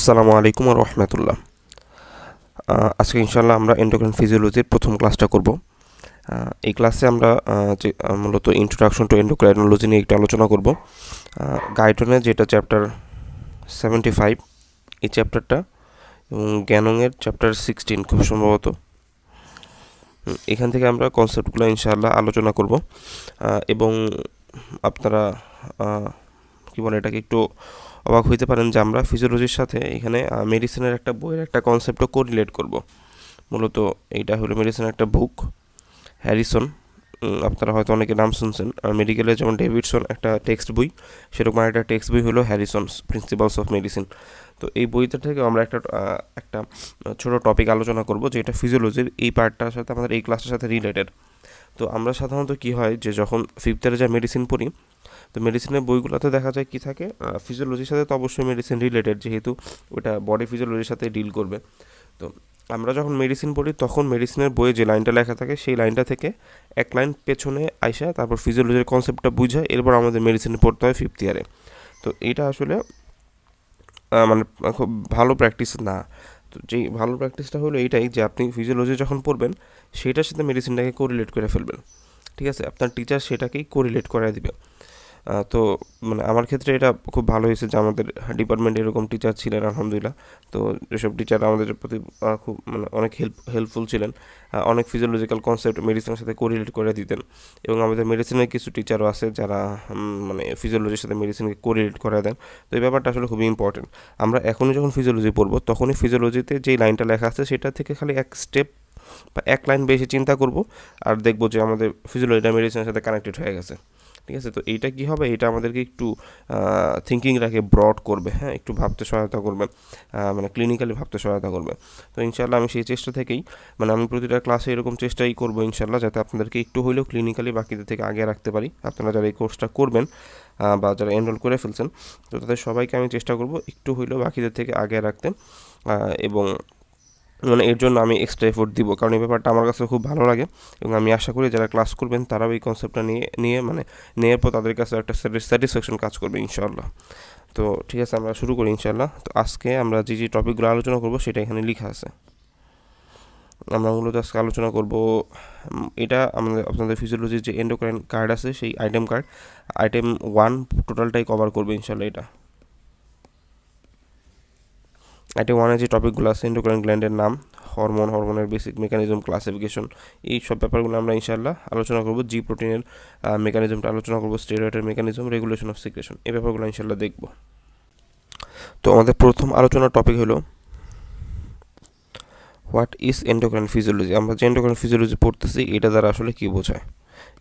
আসসালামু আলাইকুম রহমতুল্লাহ। আজকে ইনশাল্লাহ আমরা এন্ডোক্রাইন ফিজিওলজির প্রথম ক্লাসটা করব। এই ক্লাসে আমরা মূলত ইন্ট্রোডাকশন টু এন্ডোক্রাইনোলজি নিয়ে একটু আলোচনা করব। গাইডনে যেটা চ্যাপ্টার 75 এই চ্যাপ্টারটা, এবং জ্ঞানংয়ের চ্যাপ্টার 16 খুব সম্ভবত। এখান থেকে আমরা কনসেপ্টগুলো ইনশাআল্লাহ আলোচনা করব, এবং আপনারা কী বলে এটাকে একটু অবাক হইতে পারেন যে আমরা ফিজিওলজির সাথে এখানে মেডিসিনের একটা বইয়ের একটা কনসেপ্টও কোরিলেট করব। মূলত এইটা হলো মেডিসিনের একটা বুক, হ্যারিসন। আপনারা হয়তো অনেকে নাম শুনছেন। আর মেডিকেলে যেমন ডেভিডসন একটা টেক্সট বই, সেরকম একটা টেক্সট বই হলো হ্যারিসনস প্রিন্সিপালস অফ মেডিসিন। তো এই বইটা থেকে আমরা একটা ছোট টপিক আলোচনা করব, যেটা ফিজিওলজির এই পার্টটার সাথে আমাদের এই ক্লাসের সাথে রিলেটেড। তো আমরা সাধারণত কী হয় যে যখন ফিফথ ইয়ারে যা মেডিসিন পড়ি, তো মেডিসিনের বইগুলোতে দেখা যায় কী থাকে, ফিজিওলজির সাথে তো অবশ্যই মেডিসিন রিলেটেড, যেহেতু ওটা বডি ফিজিওলজির সাথে ডিল করবে। তো আমরা যখন মেডিসিন পড়ি তখন মেডিসিনের বইয়ে যে লাইনটা লেখা থাকে সেই লাইনটা থেকে এক লাইন পেছনে আইসা তারপর ফিজিওলজির কনসেপ্টটা বুঝায়, এরপর আমাদের মেডিসিন পড়তে হয় ফিফথ ইয়ারে। তো এইটা আসলে মানে খুব ভালো প্র্যাকটিস না। তো যেই ভালো প্র্যাকটিসটা হলো এইটাই যে আপনি ফিজিওলজি যখন পড়বেন সেটার সাথে মেডিসিনটাকে কোরিলেট করে ফেলবেন। ঠিক আছে, আপনার টিচার সেটাকেই কোরিলেট করে দিবে। তো মানে আমার ক্ষেত্রে এটা খুব ভালো হয়েছে যে আমাদের ডিপার্টমেন্টে এরকম টিচার ছিলেন আলহামদুলিল্লাহ। তো যেসব টিচার আমাদের প্রতি খুব মানে অনেক হেল্পফুল ছিলেন, অনেক ফিজিওলজিক্যাল কনসেপ্ট মেডিসিনের সাথে কোরিলেট করে দিতেন। এবং আমাদের মেডিসিনের কিছু টিচারও আছে যারা মানে ফিজিওলজির সাথে মেডিসিনকে কোরিলেট করে দেন। তো এই ব্যাপারটা আসলে খুবই ইম্পর্টেন্ট। আমরা এখনই যখন ফিজিওলজি পড়বো তখনই ফিজিওলজিতে যেই লাইনটা লেখা আছে সেটা থেকে খালি এক স্টেপ বা এক লাইন বেশি চিন্তা করব, আর দেখবো যে আমাদের ফিজিওলজিটা মেডিসিনের সাথে কানেক্টেড হয়ে গেছে। ঠিক আছে, তো এইটা কী হবে, এটা আমাদেরকে একটু থিঙ্কিংটাকে ব্রড করবে, হ্যাঁ, একটু ভাবতে সহায়তা করবে, মানে ক্লিনিক্যালি ভাবতে সহায়তা করবে। তো ইনশাল্লাহ আমি সেই চেষ্টা থেকেই, মানে আমি প্রতিটা ক্লাসে এরকম চেষ্টাই করবো ইনশাল্লাহ, যাতে আপনাদেরকে একটু হলেও ক্লিনিক্যালি বাকিদের থেকে আগে রাখতে পারি। আপনারা যারা এই কোর্সটা করবেন বা যারা এনরোল করে ফেলছেন, তো তাদের সবাইকে আমি চেষ্টা করব একটু হলেও বাকিদের থেকে আগে রাখতে। এবং মানে এর জন্য আমি এক্সট্রা এফোর্ট দিব, কারণ এই ব্যাপারটা আমার কাছে খুব ভালো লাগে। এবং আমি আশা করি যারা ক্লাস করবেন তারাও এই কনসেপ্টটা নেওয়ার পর তাদের কাছে একটা স্যাটিসফ্যাকশন কাজ করবে ইনশাআল্লাহ। তো ঠিক আছে, আমরা শুরু করি ইনশাআল্লাহ। তো আজকে আমরা যে টপিকগুলো আলোচনা করব সেটা এখানে লেখা আছে। আমরা মূলত আজকে আলোচনা করব, এটা আমাদের আপনাদের ফিজিওলজির যে এন্ডোক্রাইন কার্ড আছে সেই আইটেম 1 টোটালটাই কভার করবে ইনশাআল্লাহ। এটা আইটেম 1-এ যে টপিকগুলো আছে, এন্ডোক্রাইন গ্ল্যান্ডের নাম, হরমোনের বেসিক মেকানিজম, ক্লাসিফিকেশন, এই সব ব্যাপারগুলো আমরা ইনশাআল্লাহ আলোচনা করব। জি প্রোটিনের মেকানিজমটা আলোচনা করব, স্টেরয়েডের মেকানিজম, রেগুলেশন অফ সিক্রেশন, এই ব্যাপারগুলো ইনশাআল্লাহ দেখব। তো আমাদের প্রথম আলোচনার টপিক হলো হোয়াট ইজ এন্ডোক্রাইন ফিজিওলজি। আমরা যে এন্ডোক্রাইন ফিজিওলজি পড়তেছি এটা দ্বারা আসলে কী বোঝায়?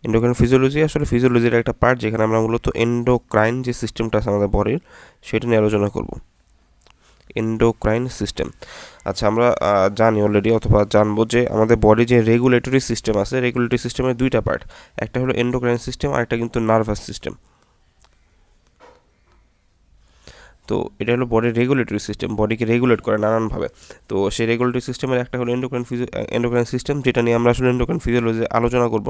এন্ডোক্রাইন ফিজিওলজি আসলে ফিজিওলজির একটা পার্ট, যেখানে আমরা মূলত এন্ডোক্রাইন যে সিস্টেমটা আছে আমাদের বডির, সেটা নিয়ে আলোচনা করব। এন্ডোক্রাইন সিস্টেম, আচ্ছা আমরা জানি অলরেডি, অথবা জানবো যে আমাদের বডি যে রেগুলেটরি সিস্টেম আছে, রেগুলেটরি সিস্টেমের দুইটা পার্ট, একটা হলো এন্ডোক্রাইন সিস্টেম আর একটা কিন্তু নার্ভাস সিস্টেম। তো এটা হলো বডির রেগুলেটরি সিস্টেম, বডিকে রেগুলেট করে নানানভাবে। তো সেই রেগুলেটরি সিস্টেমের একটা হলো এন্ডোক্রাইন সিস্টেম, যেটা নিয়ে আমরা আসলে এন্ডোক্রাইন ফিজিওলজি আলোচনা করব।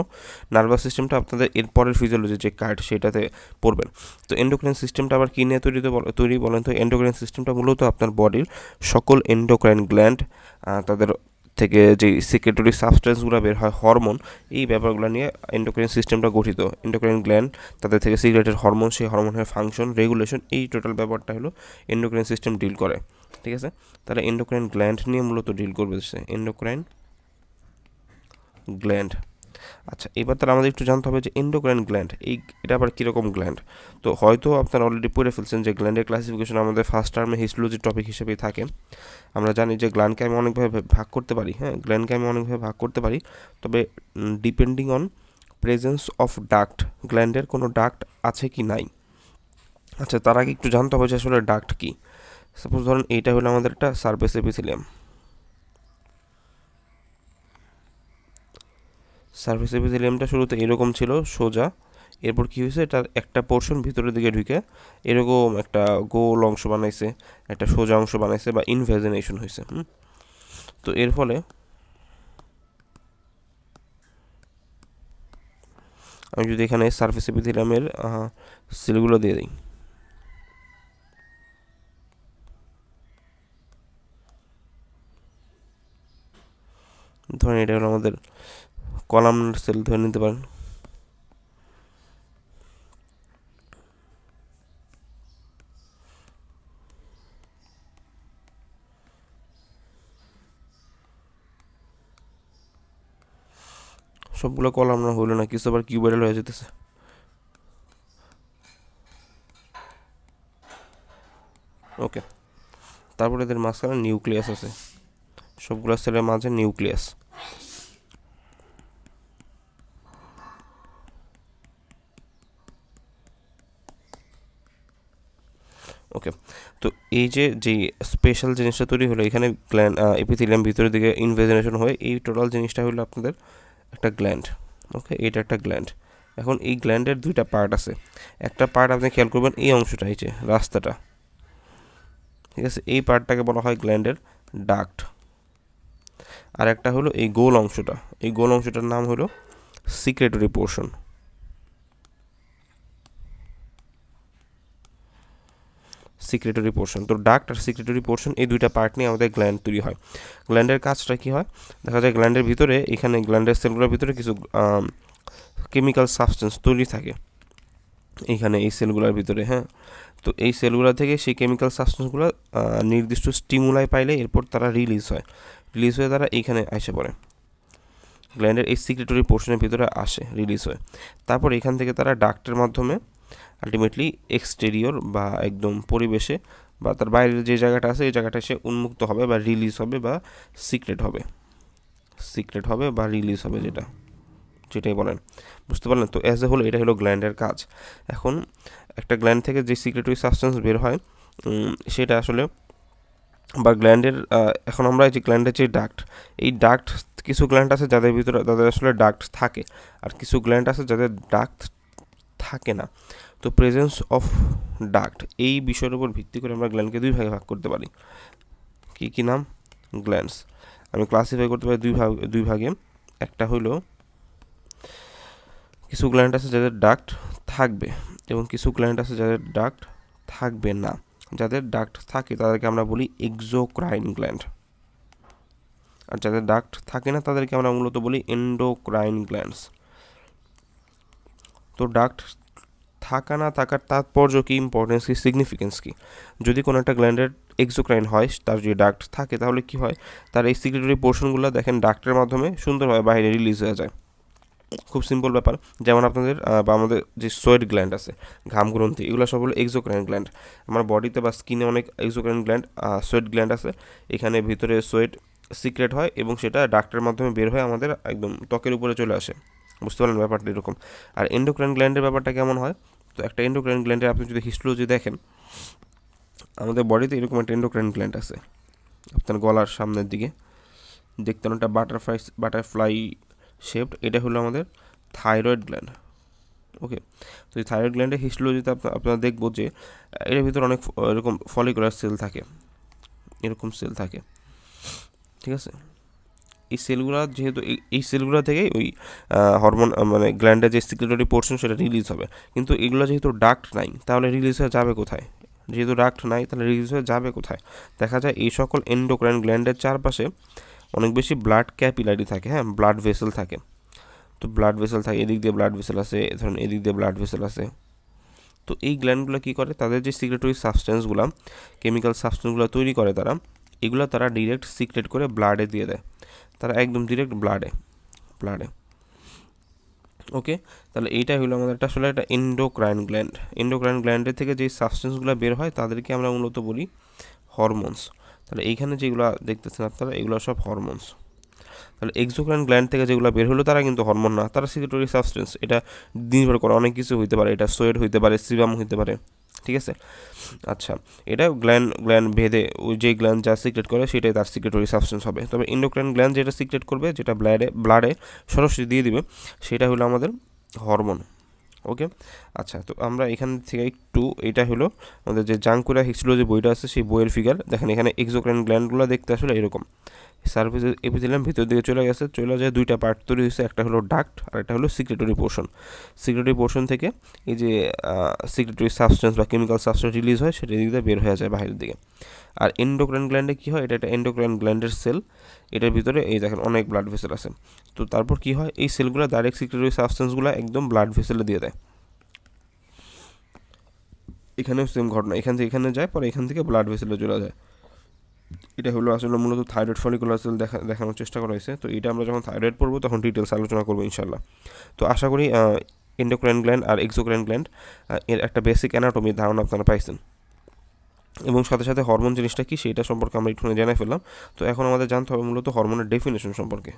নার্ভাস সিস্টেমটা আপনাদের এরপরের ফিজিওলজি যে কার্ড সেটাতে পড়বেন। তো এন্ডোক্রাইন সিস্টেমটা আবার কী নিয়ে তৈরি বলেন তো? এন্ডোক্রাইন সিস্টেমটা মূলত আপনার বডির সকল এন্ডোক্রাইন গ্ল্যান্ড, তাদের থেকে যে সিক্রেটরি সাবস্টেন্সগুলো বের হয়, হরমোন, এই ব্যাপারগুলো নিয়ে এন্ডোক্রাইন সিস্টেমটা গঠিত। এন্ডোক্রাইন গ্ল্যান্ড, তাদের থেকে সিক্রেটেড হরমোন, সেই হরমোনের ফাংশন, রেগুলেশন, এই টোটাল ব্যাপারটা হলো এন্ডোক্রাইন সিস্টেম ডিল করে। ঠিক আছে, তাহলে এন্ডোক্রাইন গ্ল্যান্ড নিয়ে মূলত ডিল করবে এন্ডোক্রাইন গ্ল্যান্ড। আচ্ছা, এবার তাহলে আমাদের একটু জানতে হবে যে এন্ডোক্রাইন গ্ল্যান্ড এটা আবার কীরকম গ্ল্যান্ড। তো হয়তো আপনারা অলরেডি পড়ে ফেলছেন যে গ্ল্যান্ডের ক্লাসিফিকেশন আমাদের ফার্স্ট টার্মে হিস্টোলজির টপিক হিসেবেই থাকে। আমরা জানি যে গ্ল্যান্ডকে আমি অনেকভাবে ভাগ করতে পারি, হ্যাঁ, গ্ল্যান্ডকে আমি অনেকভাবে ভাগ করতে পারি, তবে depending on presence of duct, গ্ল্যান্ডের কোনো ডাক্ট আছে কি নাই। আচ্ছা, তার আগে একটু জানতে হবে যে আসলে ডাক্ট কি। সাপোজ ধরেন এইটা হলো আমাদের একটা সারফেস এপিথেলিয়াম। সারফেস এপিথেলিয়ামটা শুরুতে এরকম ছিল সোজা, এরপর কী হয়েছে, এটার একটা পোর্শন ভিতরের দিকে ঢুকে এরকম একটা গোল অংশ বানাইছে, একটা সোজা অংশ বানাইছে, বা ইনভ্যাজিনেশন হয়েছে। তো এর ফলে আমি যদি এখানে সারফেস এপিথেলিয়ামের সেলগুলো দিয়ে দিই, ধরেন এটা হলো আমাদের কলামনার সেল ধরে নিতে পারেন। সবগুলো কলামনার হইলো না, কিছু আবার কিউবয়েডাল হয়ে যেতেছে। ওকে, তারপরে এদের মাঝখানে নিউক্লিয়াস আছে, সবগুলো সেলের মাঝে নিউক্লিয়াস। ওকে, তো এই যে স্পেশাল জিনিসটা তৈরি হলো এখানে গ্ল্যান্ড এপিথেলিয়াম ভিতরের দিকে ইনভেজিনেশন হয়ে এই টোটাল জিনিসটা হলো আপনাদের একটা গ্ল্যান্ড। ওকে, এটা একটা গ্ল্যান্ড। এখন এই গ্ল্যান্ডের দুইটা পার্ট আছে। একটা পার্ট আপনি খেয়াল করবেন এই অংশটা, এই যে রাস্তাটা, ঠিক আছে, এই পার্টটাকে বলা হয় গ্ল্যান্ডের ডাক্ট। আর একটা হলো এই গোল অংশটা, এই গোল অংশটার নাম হলো সিক্রেটরি পোর্শন। সিক্রেটরি পোর্শন, তো ডাক্ট আর সিক্রেটরি পোর্শন এই দুইটা পার্ট নিয়ে আমাদের গ্ল্যান্ড তৈরি হয়। গ্ল্যান্ডের কাজটা কী হয় দেখা যায়, গ্ল্যান্ডের ভিতরে এখানে গ্ল্যান্ডের সেলগুলোর ভিতরে কিছু কেমিক্যাল সাবস্টেন্স তৈরি থাকে এইখানে এই সেলগুলোর ভিতরে। হ্যাঁ, তো এই সেলগুলো থেকে সেই কেমিক্যাল সাবস্টেন্সগুলো নির্দিষ্ট স্টিমুলাই পাইলে এরপর তারা রিলিজ হয়ে তারা এইখানে এসে পড়ে, গ্ল্যান্ডের এই সিক্রেটরি পোর্শনের ভিতরে আসে, রিলিজ হয়। তারপর এখান থেকে তারা ডাক্টের মাধ্যমে আলটিমেটলি এক্সটেরিয়র বা একদম পরিবেশে বা তার বাইরের যে জায়গাটা আছে এই জায়গাটা সে উন্মুক্ত হবে বা রিলিজ হবে বা সিক্রেট হবে বা রিলিজ হবে, যেটাই বলেন, বুঝতে পারলেন? তো অ্যাজ এ হোল এটা হলো গ্ল্যান্ডের কাজ। এখন একটা গ্ল্যান্ড থেকে যে সিক্রেটরি সাবস্টেন্স বের হয় সেটা আসলে বা গ্ল্যান্ডের এখন আমরা যে গ্ল্যান্ডের যে ডাক্ট, এই ডাক্ট কিছু গ্ল্যান্ড আছে যাদের ভিতরে তাদের আসলে ডাক্ট থাকে, আর কিছু গ্ল্যান্ড আছে যাদের ডাক্ট থাকে না। তো প্রেজেন্স অফ ডাক্ট এই বিষয়ের উপর ভিত্তি করে আমরা গ্ল্যান্ডকে দুই ভাগে ভাগ করতে পারি। কি নাম? গ্ল্যান্ডস। আমি ক্লাসিফাই করতে পারি দুই ভাগে। একটা হলো কিছু গ্ল্যান্ড আছে যাদের ডাক্ট থাকবে এবং কিছু গ্ল্যান্ড আছে যাদের ডাক্ট থাকবে না। যাদের ডাক্ট থাকে তাদেরকে আমরা বলি এক্সোক্রাইন গ্ল্যান্ড, আর যাদের ডাক্ট থাকে না তাদেরকে আমরা মূলত বলি এন্ডোক্রাইন গ্ল্যান্ডস। তো ডাক্ট থাকা না থাকার তাৎপর্য কি, ইম্পর্টেন্স কি, সিগনিফিকেন্স কি? যদি কোনো একটা গ্ল্যান্ডের এক্সোক্রাইন হয়, তার যদি ডাক্ট থাকে তাহলে কি হয়, তার এই সিক্রেটরি পোর্শনগুলো দেখেন ডাক্টের মাধ্যমে সুন্দরভাবে বাইরে রিলিজ হয়ে যায়। খুব সিম্পল ব্যাপার। যেমন আপনাদের বা আমাদের যে সোয়েট গ্ল্যান্ড আছে, ঘাম গ্রন্থি, এগুলো সব হলো এক্সোক্রাইন গ্ল্যান্ড। আমার বডিতে বা স্কিনে অনেক এক্সোক্রাইন গ্ল্যান্ড, সোয়েট গ্ল্যান্ড আছে। এখানে ভিতরে সোয়েট সিক্রেট হয় এবং সেটা ডাক্টের মাধ্যমে বের হয়ে আমাদের একদম ত্বকের উপরে চলে আসে। বুঝতে পারলেন ব্যাপারটা এরকম। আর এন্ডোক্রাইন গ্ল্যান্ডের ব্যাপারটা কেমন হয়, তো একটা এন্ডোক্রাইন গ্ল্যান্ডের আপনি যদি হিস্টোলজি দেখেন, আমাদের বডিতে এরকম একটা এন্ডোক্রাইন গ্ল্যান্ড আছে আপনার গলার সামনের দিকে, দেখতে অনেকটা বাটারফ্লাই শেপড, এটা হলো আমাদের থাইরয়েড গ্ল্যান্ড। ওকে, তো এই থাইরয়েড গ্ল্যান্ডের হিস্টোলজিতে আপনারা দেখবো যে এর ভিতরে অনেক এরকম ফলিকুলার সেল থাকে, এরকম সেল থাকে, ঠিক আছে। এই সেলগুলো যেহেতু এই সেলগুলো থেকেই ওই হরমোন মানে গ্ল্যান্ডের যে সিক্রেটরি পোর্শন সেটা রিলিজ হবে, কিন্তু এগুলো যেহেতু ডাক্ট নাই তাহলে রিলিজ হয়ে যাবে কোথায়? যেহেতু ডাক্ট নাই তাহলে রিলিজ হয়ে যাবে কোথায়? দেখা যায় এই সকল এন্ডোক্রাইন গ্ল্যান্ডের চারপাশে অনেক বেশি ব্লাড ক্যাপিলারি থাকে, হ্যাঁ, ব্লাড ভেসেল থাকে। তো ব্লাড ভেসেল থাকে, এদিক দিয়ে ব্লাড ভেসেল আছে, ধরুন এদিক দিয়ে ব্লাড ভেসেল আছে। তো এই গ্ল্যান্ডগুলো কী করে, তাদের যে সিক্রেটরি সাবস্টেন্সগুলো, কেমিক্যাল সাবস্টেন্সগুলো তৈরি করে তারা ডিরেক্ট সিক্রেট করে ব্লাডে দিয়ে দেয়, তারা একদম ডিরেক্ট ব্লাডে। ওকে, তাহলে এইটাই হলো আমাদের আসলে একটা এন্ডোক্রাইন গ্ল্যান্ডের থেকে যে সাবস্টেন্সগুলো বের হয় তাদেরকে আমরা মূলত বলি হরমোনস। তাহলে এইখানে যেগুলো দেখতেছেন আপনারা এগুলো সব হরমোনস। তাহলে এক্সোক্রাইন গ্ল্যান্ড থেকে যেগুলো বের হলো তারা কিন্তু হরমোন না, তারা সিক্রেটরি সাবস্টেন্স। এটা নির্ভর করে অনেক কিছু হইতে পারে, এটা সোয়েট হইতে পারে, সিবাম হইতে পারে, ঠিক আছে। আচ্ছা, এটা গ্ল্যান্ড ভেদে ওই যে গ্ল্যান্ড যা সিক্রেট করে সেটাই তার সিক্রেটরি সাবস্টেন্স হবে। তবে এন্ডোক্রাইন গ্ল্যান্ড যেটা সিক্রেট করবে, যেটা ব্লাডে সরাসরি দিয়ে দিবে, সেটা হলো আমাদের হরমোন। ওকে, আচ্ছা, তো আমরা এখান থেকে একটু, এটা হলো আমাদের যে জাঙ্কুরা হিস্টোলজি বইটা আছে সেই বইয়ের ফিগার। দেখেন এখানে এক্সোক্রাইন গ্ল্যান্ডগুলো দেখতে আসলে এরকম, সার্ভিস এপিথেলিয়াম ভিতর দিকে চলে গেছে, চলে যায় দুইটা পার্ট তৈরি হয়েছে, একটা হলো ডাক্ট আর একটা হলো সিক্রেটরি পোর্শন। সিক্রেটরি পোর্শন থেকে এই যে সিক্রেটরি সাবস্টেন্স বা কেমিক্যাল সাবস্টেন্স রিলিজ হয়, সেটা দিক দিয়ে বের হয়ে যায় বাইরের দিকে। আর এন্ডোক্রাইন গ্ল্যান্ডে কী হয়, এটা একটা এন্ডোক্রাইন গ্ল্যান্ডের সেল, এটার ভিতরে এই দেখেন অনেক ব্লাড ভেসেল আছে। তো তারপর কী হয়, এই সেলগুলো ডাইরেক্ট সিক্রেটরি সাবস্টেন্সগুলো একদম ব্লাড ভেসেলে দিয়ে দেয়। এখানেও সেম ঘটনা, এখান থেকে এখানে যায়, পরে এখান থেকে ব্লাড ভেসেলে চলে যায়। এটা হলো আসলে মূলত থাইরয়েড ফলিকুলার সেল দেখানোর চেষ্টা করা হয়েছে। তো এটা আমরা যখন থাইরয়েড পড়বো তখন ডিটেলস আলোচনা করবো ইনশাল্লাহ। তো আশা করি এন্ডোক্রাইন গ্ল্যান্ড আর এক্সোক্রাইন গ্ল্যান্ড এর একটা বেসিক অ্যানাটমির ধারণা আপনারা পাইছেন, এবং সাথে সাথে হরমোন জিনিসটা কি সেটা সম্পর্কে আমরা একটু জানাই ফেললাম। তো এখন আমাদের জানতে হবে মূলত হরমোনের ডেফিনেশন সম্পর্কে।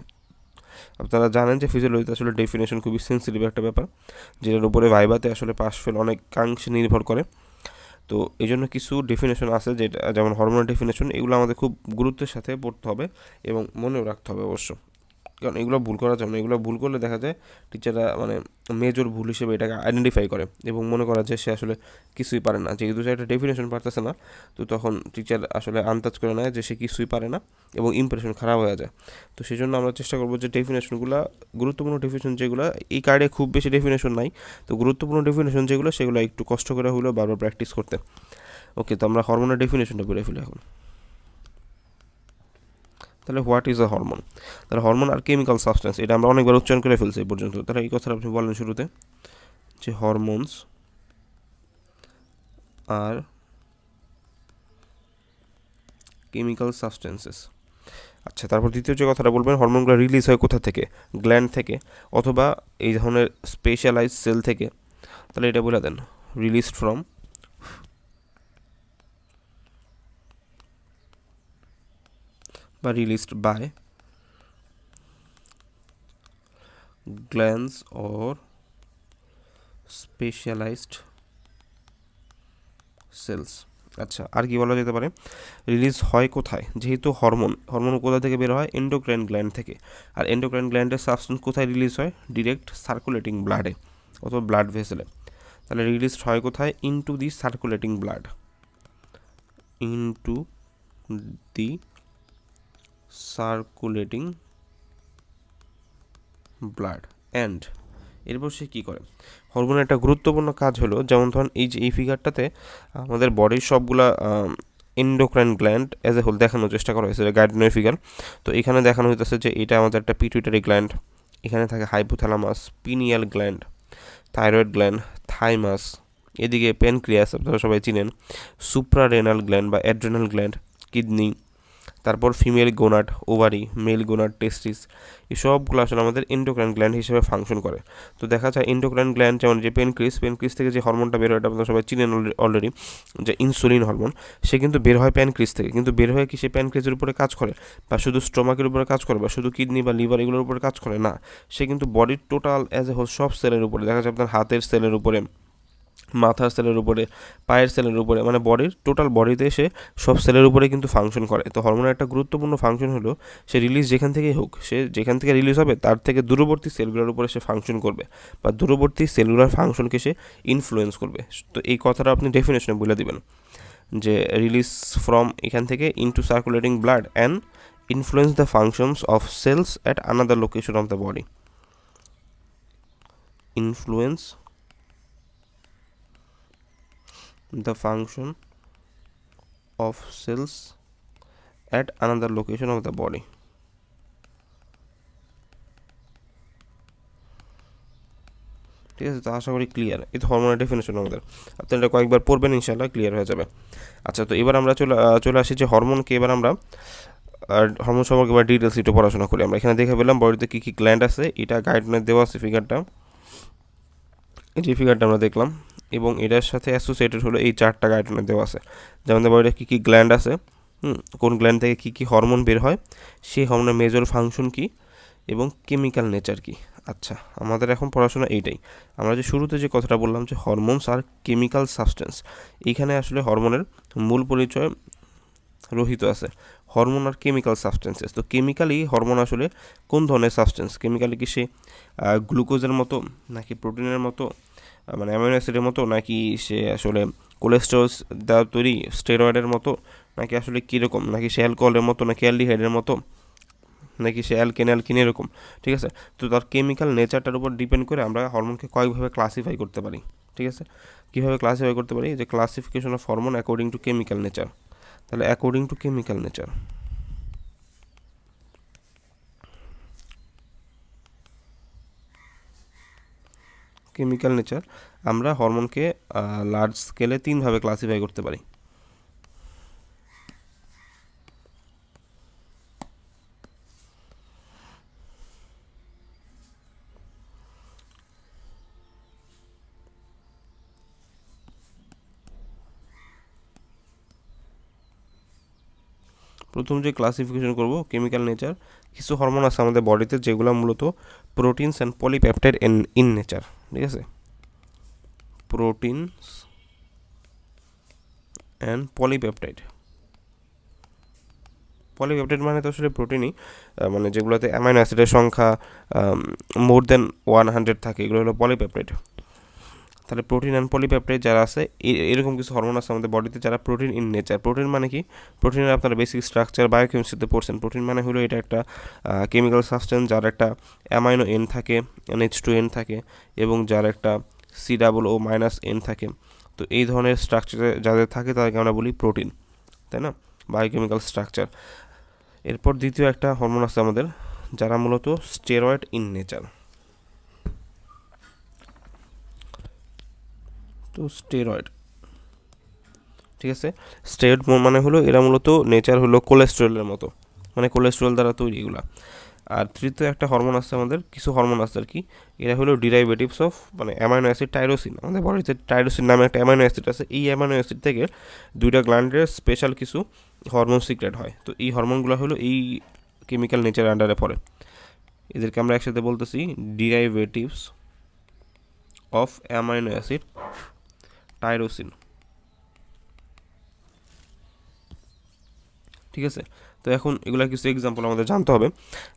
আপনারা জানেন যে ফিজিওলজিতে আসলে ডেফিনেশন খুবই সেন্সিটিভ একটা ব্যাপার, যেটার উপরে ভাইবাতে আসলে পাস ফেল অনেকাংশে নির্ভর করে। তো এই জন্য কিছু ডেফিনেশন আছে, যেটা যেমন হরমোনাল ডেফিনেশন, এগুলো আমাদের খুব গুরুত্বের সাথে পড়তে হবে এবং মনেও রাখতে হবে অবশ্য, কারণ এগুলো ভুল করা যাবে না। এগুলো ভুল করলে দেখা যায় টিচাররা মানে মেজর ভুল হিসেবে এটাকে আইডেন্টিফাই করে এবং মনে করা যে সে আসলে কিছুই পারে না, যেহেতু সে একটা ডেফিনেশন পারতেছে না। তো তখন টিচার আসলে আন্দাজ করে নেয় যে সে কিছুই পারে না এবং ইমপ্রেশন খারাপ হয়ে যায়। তো সেই জন্য আমরা চেষ্টা করবো যে ডেফিনেশনগুলো, গুরুত্বপূর্ণ ডেফিনেশন যেগুলো, এই কার্ডে খুব বেশি ডেফিনেশন নাই, তো গুরুত্বপূর্ণ ডেফিনেশন যেগুলো সেগুলো একটু কষ্ট করে হলেও বারবার প্র্যাকটিস করতে। ওকে, তো আমরা হরমোনের ডেফিনেশনটা বলে ফেলি এখন। তাহলে হোয়াট ইজ আ হরমোন? তাহলে হরমোন আর কেমিক্যাল সাবস্টেন্স, এটা আমরা অনেকবার উচ্চারণ করে ফেলছি এই পর্যন্ত। তাহলে এই কথাটা আপনি বলেন শুরুতে যে হরমোনস আর কেমিক্যাল সাবস্টেন্সেস। আচ্ছা, তারপর দ্বিতীয় যে কথাটা বলবেন, হরমোনগুলো রিলিজ হয় কোথা থেকে? গ্ল্যান্ড থেকে অথবা এই ধরনের স্পেশালাইজড সেল থেকে। তাহলে এটা বলে দেন, রিলিজড ফ্রম বা released by glands or specialised cells. আচ্ছা, আর কি বলা যেতে পারে? রিলিজ হয় কোথায়? যেহেতু হরমোন কোথা থেকে বের হয়? এন্ডোক্রাইন গ্ল্যান্ড থেকে। আর এন্ডোক্রাইন গ্ল্যান্ডের সাবস্টেন্স কোথায় রিলিজ হয়? ডিরেক্ট সার্কুলেটিং ব্লাডে অথবা ব্লাড ভেসেলে। তাহলে রিলিজ হয় কোথায়? Into the circulating blood, into the circulating blood. And এরপর সে কী করে? হরমোনের একটা গুরুত্বপূর্ণ কাজ হলো, যেমন ধরুন এই যে এই ফিগারটাতে আমাদের বডির সবগুলা endocrine gland as a whole দেখানোর চেষ্টা করা হয়েছে, গাইডলাইনের ফিগার। তো এখানে দেখানো হইতেছে যে এটা আমাদের একটা পিটুইটারি গ্ল্যান্ড, এখানে থাকে hypothalamus, pineal gland, thyroid gland, thymus, এদিকে প্যানক্রিয়াস আপনারা সবাই চিনেন, সুপ্রারেনাল গ্ল্যান্ড বা অ্যাড্রেনাল গ্ল্যান্ড, কিডনি, তারপর female gonad, ovary, male gonad, testis, এই সবগুলো আসলে আমাদের এন্ডোক্রাইন গ্ল্যান্ড হিসেবে ফাংশন করে। তো দেখা যায় এন্ডোক্রাইন গ্ল্যান্ড যেমন যে প্যানক্রিস থেকে যে হরমোনটা বের হয়, এটা আপনারা সবাই চিনেন অলরেডি, যে ইনসুলিন হরমোন, সে কিন্তু বের হয় প্যানক্রিস থেকে। কিন্তু বের হয়ে কি সে প্যানক্রিসের উপরে কাজ করে, বা শুধু স্টোমাকের উপরে কাজ করে, বা শুধু কিডনি বা লিভার এগুলোর উপরে কাজ করে না, সে কিন্তু বডির টোটাল অ্যাজ এ হোল সব সেলের উপরে, দেখা যায় আপনার হাতের সেলের উপরে, মাথার সেলের উপরে, পায়ের সেলের উপরে, মানে বডির টোটাল বডিতে সে সব সেলের উপরে কিন্তু ফাংশন করে। তো হরমোনের একটা গুরুত্বপূর্ণ ফাংশন হলো, সে রিলিজ যেখান থেকেই হোক, সে যেখান থেকে রিলিজ হবে তার থেকে দূরবর্তী সেলগুলোর উপরে সে ফাংশন করবে, বা দূরবর্তী সেলগুলোর ফাংশনকে সে ইনফ্লুয়েন্স করবে। তো এই কথাটা আপনি ডেফিনেশনে বলে দিবেন যে রিলিজ ফ্রম এখান থেকে into circulating blood and influence the functions of cells at another location of the body. Influence the function of cells at another location of the body. ঠিক আছে, তো আশা করি ক্লিয়ার। এই তো হরমোনের ডেফিনেশন আমাদের, আপনি এটা কয়েকবার পড়বেন ইনশাল্লাহ ক্লিয়ার হয়ে যাবে। আচ্ছা, তো এবার আমরা চলে আসি যে হরমোনকে, এবার আমরা হরমোন সম্পর্কে এবার ডিটেলস একটু পড়াশোনা করি। আমরা এখানে দেখে পেলাম বডিতে কী কী গ্ল্যান্ড আছে, এটা গাইডলাইনে দেওয়া আছে ফিগারটা, এই যে ফিগারটা আমরা দেখলাম, এবং এটার সাথে অ্যাসোসিয়েটেড হলো এই চারটা গাইডলাইনে দেওয়া আছে, যেমন বডিতে কী কী গ্ল্যান্ড আছে, কোন গ্ল্যান্ড থেকে কী কী হরমোন বের হয়, সেই হরমোনের মেজর ফাংশন কী, এবং কেমিক্যাল নেচার কী। আচ্ছা, আমাদের এখন পড়াশোনা এইটাই। আমরা যে শুরুতে যে কথাটা বললাম যে হরমোনস আর কেমিক্যাল সাবস্টেন্স, এইখানে আসলে হরমোনের মূল পরিচয় রহিত আছে। হরমোন আর কেমিক্যাল সাবস্টেন্সেস, তো কেমিক্যালি হরমোন আসলে কোন ধরনের সাবস্টেন্স? কেমিক্যালি কি সে গ্লুকোজের মতো, নাকি প্রোটিনের মতো, মানে অ্যামাইনো অ্যাসিডের মতো, নাকি সে আসলে কোলেস্টেরল দ্বারা তৈরি স্টেরয়েডের মতো, নাকি আসলে কীরকম, নাকি সে অ্যালকোহলের মতো, নাকি অ্যালডিহাইডের মতো, নাকি সে অ্যালকিন এরকম, ঠিক আছে? তো তার কেমিক্যাল নেচারটার উপর ডিপেন্ড করে আমরা হরমোনকে কয়েকভাবে ক্লাসিফাই করতে পারি, ঠিক আছে? কীভাবে ক্লাসিফাই করতে পারি? যে classification of hormone according to chemical nature. তাহলে according to chemical nature, chemical nature আমরা হরমোনকে লার্জ স্কেলে 3ভাবে ক্লাসিফাই করতে পারি। প্রথম যে ক্লাসিফিকেশন করব কেমিক্যাল নেচার, কিছু হরমোন আছে আমাদের বডিতে যেগুলো মূলত proteins and polypeptide in nature, ঠিক আছে? Proteins and polypeptide. পলিপেপটাইড মানে তো আসলে প্রোটিনই, মানে যেগুলোতে অ্যামাইনো অ্যাসিডের সংখ্যা মোর দেন 100 থাকে, এগুলো হলো পলিপেপটাইড। তাহলে প্রোটিন অ্যান্ড পলিপেপটাইড যারা আছে, এরকম কিছু হরমোন আছে আমাদের বডিতে যারা প্রোটিন ইন নেচার। প্রোটিন মানে কি? প্রোটিনের আপনারা বেসিক স্ট্রাকচার বায়োকেমিস্ট্রিতে পড়ছেন। প্রোটিন মানে হলো এটা একটা কেমিক্যাল সাবস্টেন্স যার একটা অ্যামাইনো এন থাকে, NH2N থাকে, এবং যার একটা COO- থাকে। তো এই ধরনের স্ট্রাকচারে যাদের থাকে তাদেরকে আমরা বলি প্রোটিন, তাই না? Biochemical structure. এরপর দ্বিতীয় একটা হরমোন আছে আমাদের যারা মূলত স্টেরয়েড ইন নেচার। তো স্টেরয়েড, ঠিক আছে? স্টেরয়েড মানে হলো এরা মূলত নেচার হলো কোলেস্টেরলের মতো, মানে কোলেস্টেরল দ্বারা তৈরি এগুলা। আর তৃতীয় একটা হরমোন আছে আমাদের, কিছু হরমোন আছে আর কি, এরা হলো ডিরাইভেটিভস অফ মানে অ্যামাইনো অ্যাসিড টাইরোসিন। আমাদের বডিতে টাইরোসিন নামে একটা অ্যামাইনো অ্যাসিড আছে। এই অ্যামাইনো অ্যাসিড থেকে দুইটা গ্ল্যান্ডের স্পেশাল কিছু হরমোন সিক্রেট হয়। তো এই হরমোনগুলো হলো এই কেমিক্যাল নেচার আন্ডারে পড়ে। এদেরকে আমরা একসাথে বলতেছি derivatives of amino acid tyrosine, ঠিক আছে? তো এখন এগুলা কিছু এক্সাম্পল আমাদের জানতে হবে।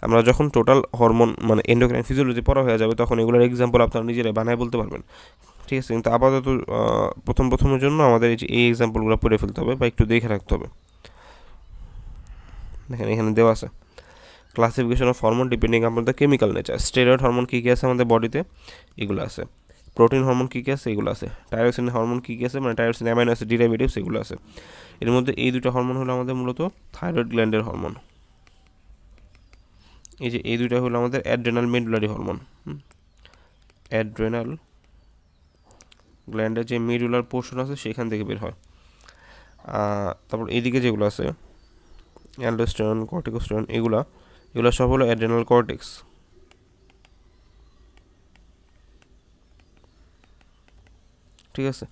আমরা যখন টোটাল হরমোন মানে এন্ডোক্রাইন ফিজিওলজি পড়া হয়ে যাবে তখন এগুলোর এক্সাম্পল আপনারা নিজেরাই বানায় বলতে পারবেন, ঠিক আছে? কিন্তু আপাতত প্রথমের জন্য আমাদের এই এক্সাম্পলগুলো পড়ে ফেলতে হবে বা একটু দেখে রাখতে হবে। দেখেন এখানে দেওয়া আছে classification of hormone depending upon the chemical nature. Steroid hormone কী কী আছে আমাদের বডিতে, এগুলো আছে। প্রোটিন হরমোন কী কী আছে, এগুলো আছে। টাইরোসিন হরমোন কী কী আছে, মানে টাইরোসিন অ্যামাইনো অ্যাসিড ডেরিভেটিভস, এগুলো আছে। এর মধ্যে এই দুটো হরমোন হলো আমাদের মূলত থাইরয়েড গ্ল্যান্ডের হরমোন। এই যে এই দুইটা হলো আমাদের অ্যাড্রেনাল মেডুলারি হরমোন। অ্যাড্রেনাল গ্ল্যান্ডের যে মেডুলার পোর্শন আছে সেখান থেকে বের হয়। তারপর এইদিকে যেগুলো আছে অ্যালডোস্টেরন, কর্টিকোস্টেরন, এগুলো সব হলো অ্যাড্রেনাল কর্টেক্স, ঠিক আছে?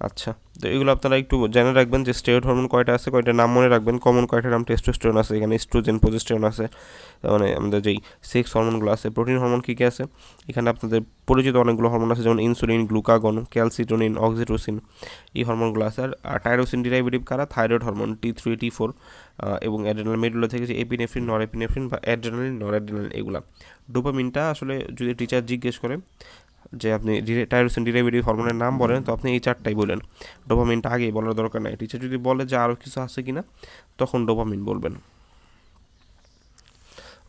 আচ্ছা, তো এগুলো আপনারা একটু জেনে রাখবেন যে স্টেরয়েড হরমোন কয়টা আছে, কয়টা নাম মনে রাখবেন। কমন কয়টার নাম টেস্টোস্টেরন আছে, এখানে এস্ট্রোজেন, প্রোজেস্টেরন আছে, মানে আমাদের যেই সেক্স হরমোনগুলো আছে। প্রোটিন হরমোন কী কী আছে, এখানে আপনাদের পরিচিত অনেকগুলো হরমোন আছে, যেমন ইনসুলিন, গ্লুকাগন, ক্যালসিটোনিন, অক্সিটোসিন, এই হরমোনগুলো আছে। আর টাইরোসিন ডিরাইভেটিভ কারা? থাইরয়েড হরমোন T3, T4, এবং অ্যাড্রেনাল মেডুলা থেকে যে এপিনেফ্রিন, নরএপিনেফ্রিন বা অ্যাড্রেনালিন, নরঅ্যাড্রেনালিন, এগুলা। ডোপামিনটা আসলে যদি টিচার জিজ্ঞেস করে যে আপনি টাইরোসিন ডিরাইভেটিভ হরমোনের নাম বলেন, তো আপনি এই চারটাই বলেন, ডোপামিনটা আগেই বলার দরকার নাই। টিচার যদি বলে যে আরও কিছু আছে কিনা, তখন ডোপামিন বলবেন।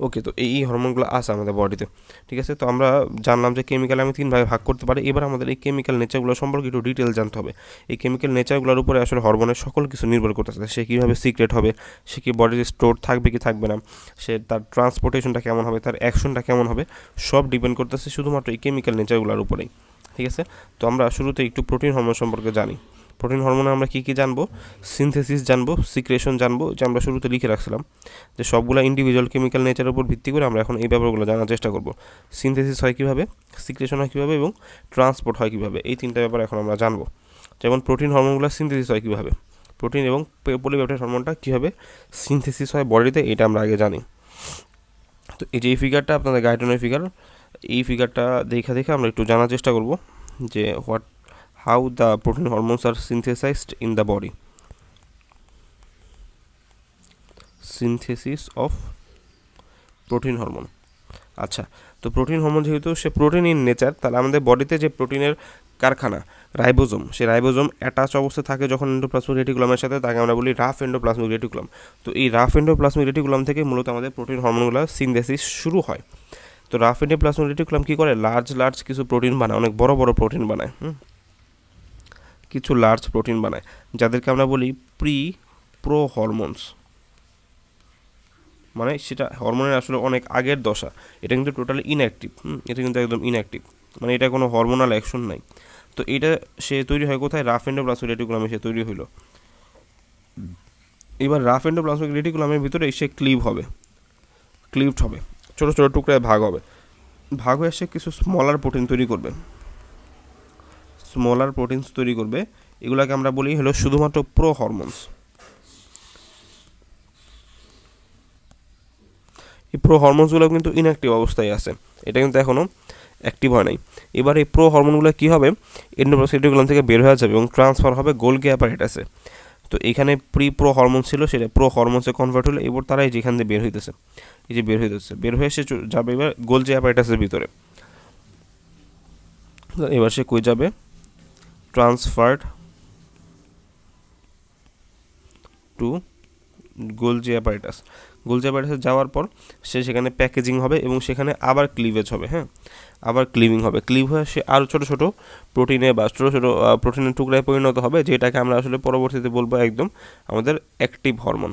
ওকে, তো এই হরমোনগুলো আছে আমাদের বডিতে, ঠিক আছে? তো আমরা জানলাম যে কেমিক্যাল আমি 3ভাবে ভাগ করতে পারি। এবার আমাদের এই কেমিক্যাল নেচারগুলো সম্পর্কে একটু ডিটেল জানতে হবে। এই কেমিক্যাল নেচারগুলোর উপরে আসলে হরমোনের সকল কিছু নির্ভর করতেছে। সে কীভাবে সিক্রেট হবে, সে কি বডিতে স্টোর থাকবে কি থাকবে না, সে তার ট্রান্সপোর্টেশনটা কেমন হবে, তার অ্যাকশনটা কেমন হবে, সব ডিপেন্ড করতেছে শুধুমাত্র এই কেমিক্যাল নেচারগুলোর উপরেই, ঠিক আছে? তো আমরা শুরুতে একটু প্রোটিন হরমোন সম্পর্কে জানি। প্রোটিন হরমোনে আমরা কী কী জানবো? সিনথেসিস জানবো, সিক্রেশন জানবো, যে আমরা শুরুতে লিখে রাখছিলাম যে সবগুলো ইন্ডিভিজুয়াল কেমিক্যাল নেচারের উপর ভিত্তি করে আমরা এখন এই ব্যাপারগুলো জানার চেষ্টা করব। সিনথেসিস হয় কীভাবে, সিক্রেশন হয় কীভাবে, এবং ট্রান্সপোর্ট হয় কীভাবে, এই তিনটা ব্যাপার এখন আমরা জানবো। যেমন প্রোটিন হরমোনগুলো সিনথেসিস হয় কীভাবে, প্রোটিন এবং পলিপেপটাইড হরমোনটা কীভাবে সিনথেসিস হয় বডিতে, এটা আমরা আগে জানি। তো এই যে এই ফিগারটা আপনাদের গাইডলাইনের ফিগার, এই ফিগারটা দেখে আমরা একটু জানার চেষ্টা করব যে how the protein hormones are synthesized in the body. Synthesis of protein hormone. আচ্ছা, তো প্রোটিন হরমোন যেহেতু সে প্রোটিন ইন নেচার, তাহলে আমাদের বডিতে যে প্রোটিনের কারখানা রাইবোজোম, সেই রাইবোজোম অ্যাটাচ অবস্থায় থাকে যখন এন্ডোপ্লাজমিক রেটিকুলামের সাথে, তাকে আমরা বলি রাফ এন্ডোপ্লাজমিক রেটিকুলাম। তো এই রাফ এন্ডোপ্লাজমিক রেটিকুলাম থেকে মূলত আমাদের প্রোটিন হরমোনগুলো সিনথেসিস শুরু হয়। তো রাফ এন্ডোপ্লাজমিক রেটিকুলাম কী করে, লার্জ কিছু প্রোটিন বানায়, অনেক বড় প্রোটিন বানায়, কিছু লার্জ প্রোটিন বানায়, যাদেরকে আমরা বলি প্রো হরমোনস। মানে সেটা হরমোনের আসলে অনেক আগের দশা, এটা কিন্তু টোটালি ইনঅ্যাক্টিভ। এটা কিন্তু একদম ইনঅ্যাক্টিভ, মানে এটা কোনো হরমোনাল অ্যাকশন নাই। তো এটা সে তৈরি হয় কোথায়, রাফ এন্ডোপ্লাজমিক রেটিকুলামে সে তৈরি হলো। এবার রাফ এন্ডোপ্লাজমিক রেটিকুলামের ভিতরে সে ক্লিভড হবে, ছোটো ছোটো টুকরায় ভাগ হবে, ভাগ হয়ে সে কিছু স্মলার প্রোটিন তৈরি করবে, এগুলাকে আমরা বলি হলো শুধুমাত্র প্রো হরমোনস। এই প্রো হরমোনসগুলো কিন্তু ইনঅ্যাক্টিভ অবস্থায় আছে, এটা কিন্তু এখনও অ্যাক্টিভ হয় নাই। এবার এই প্রো হরমোনগুলো কী হবে, এন্ডোপ্লাজমিক রেটিকুলাম থেকে বের হয়ে যাবে এবং ট্রান্সফার হবে গোলগি অ্যাপারেটাসে। তো এখানে প্রো হরমোন ছিল, সেটা প্রো হরমোনসে কনভার্ট হলো। এবার তারা যেখান দিয়ে বের হইতেছে, বের হয়ে সে যাবে এবার গোলজি অ্যাপারেটাসের ভিতরে। এবার সে কই যাবে, ট্রান্সফার্ড টু গোলজি অ্যাপারেটাসে যাওয়ার পর সে সেখানে প্যাকেজিং হবে এবং সেখানে আবার ক্লিভেজ হবে, আবার ক্লিভ হয়ে সে আরও ছোটো ছোটো প্রোটিনে বা ছোটো ছোটো প্রোটিনের টুকরায় পরিণত হবে, যেটাকে আমরা আসলে পরবর্তীতে বলবো একদম আমাদের অ্যাক্টিভ হরমোন।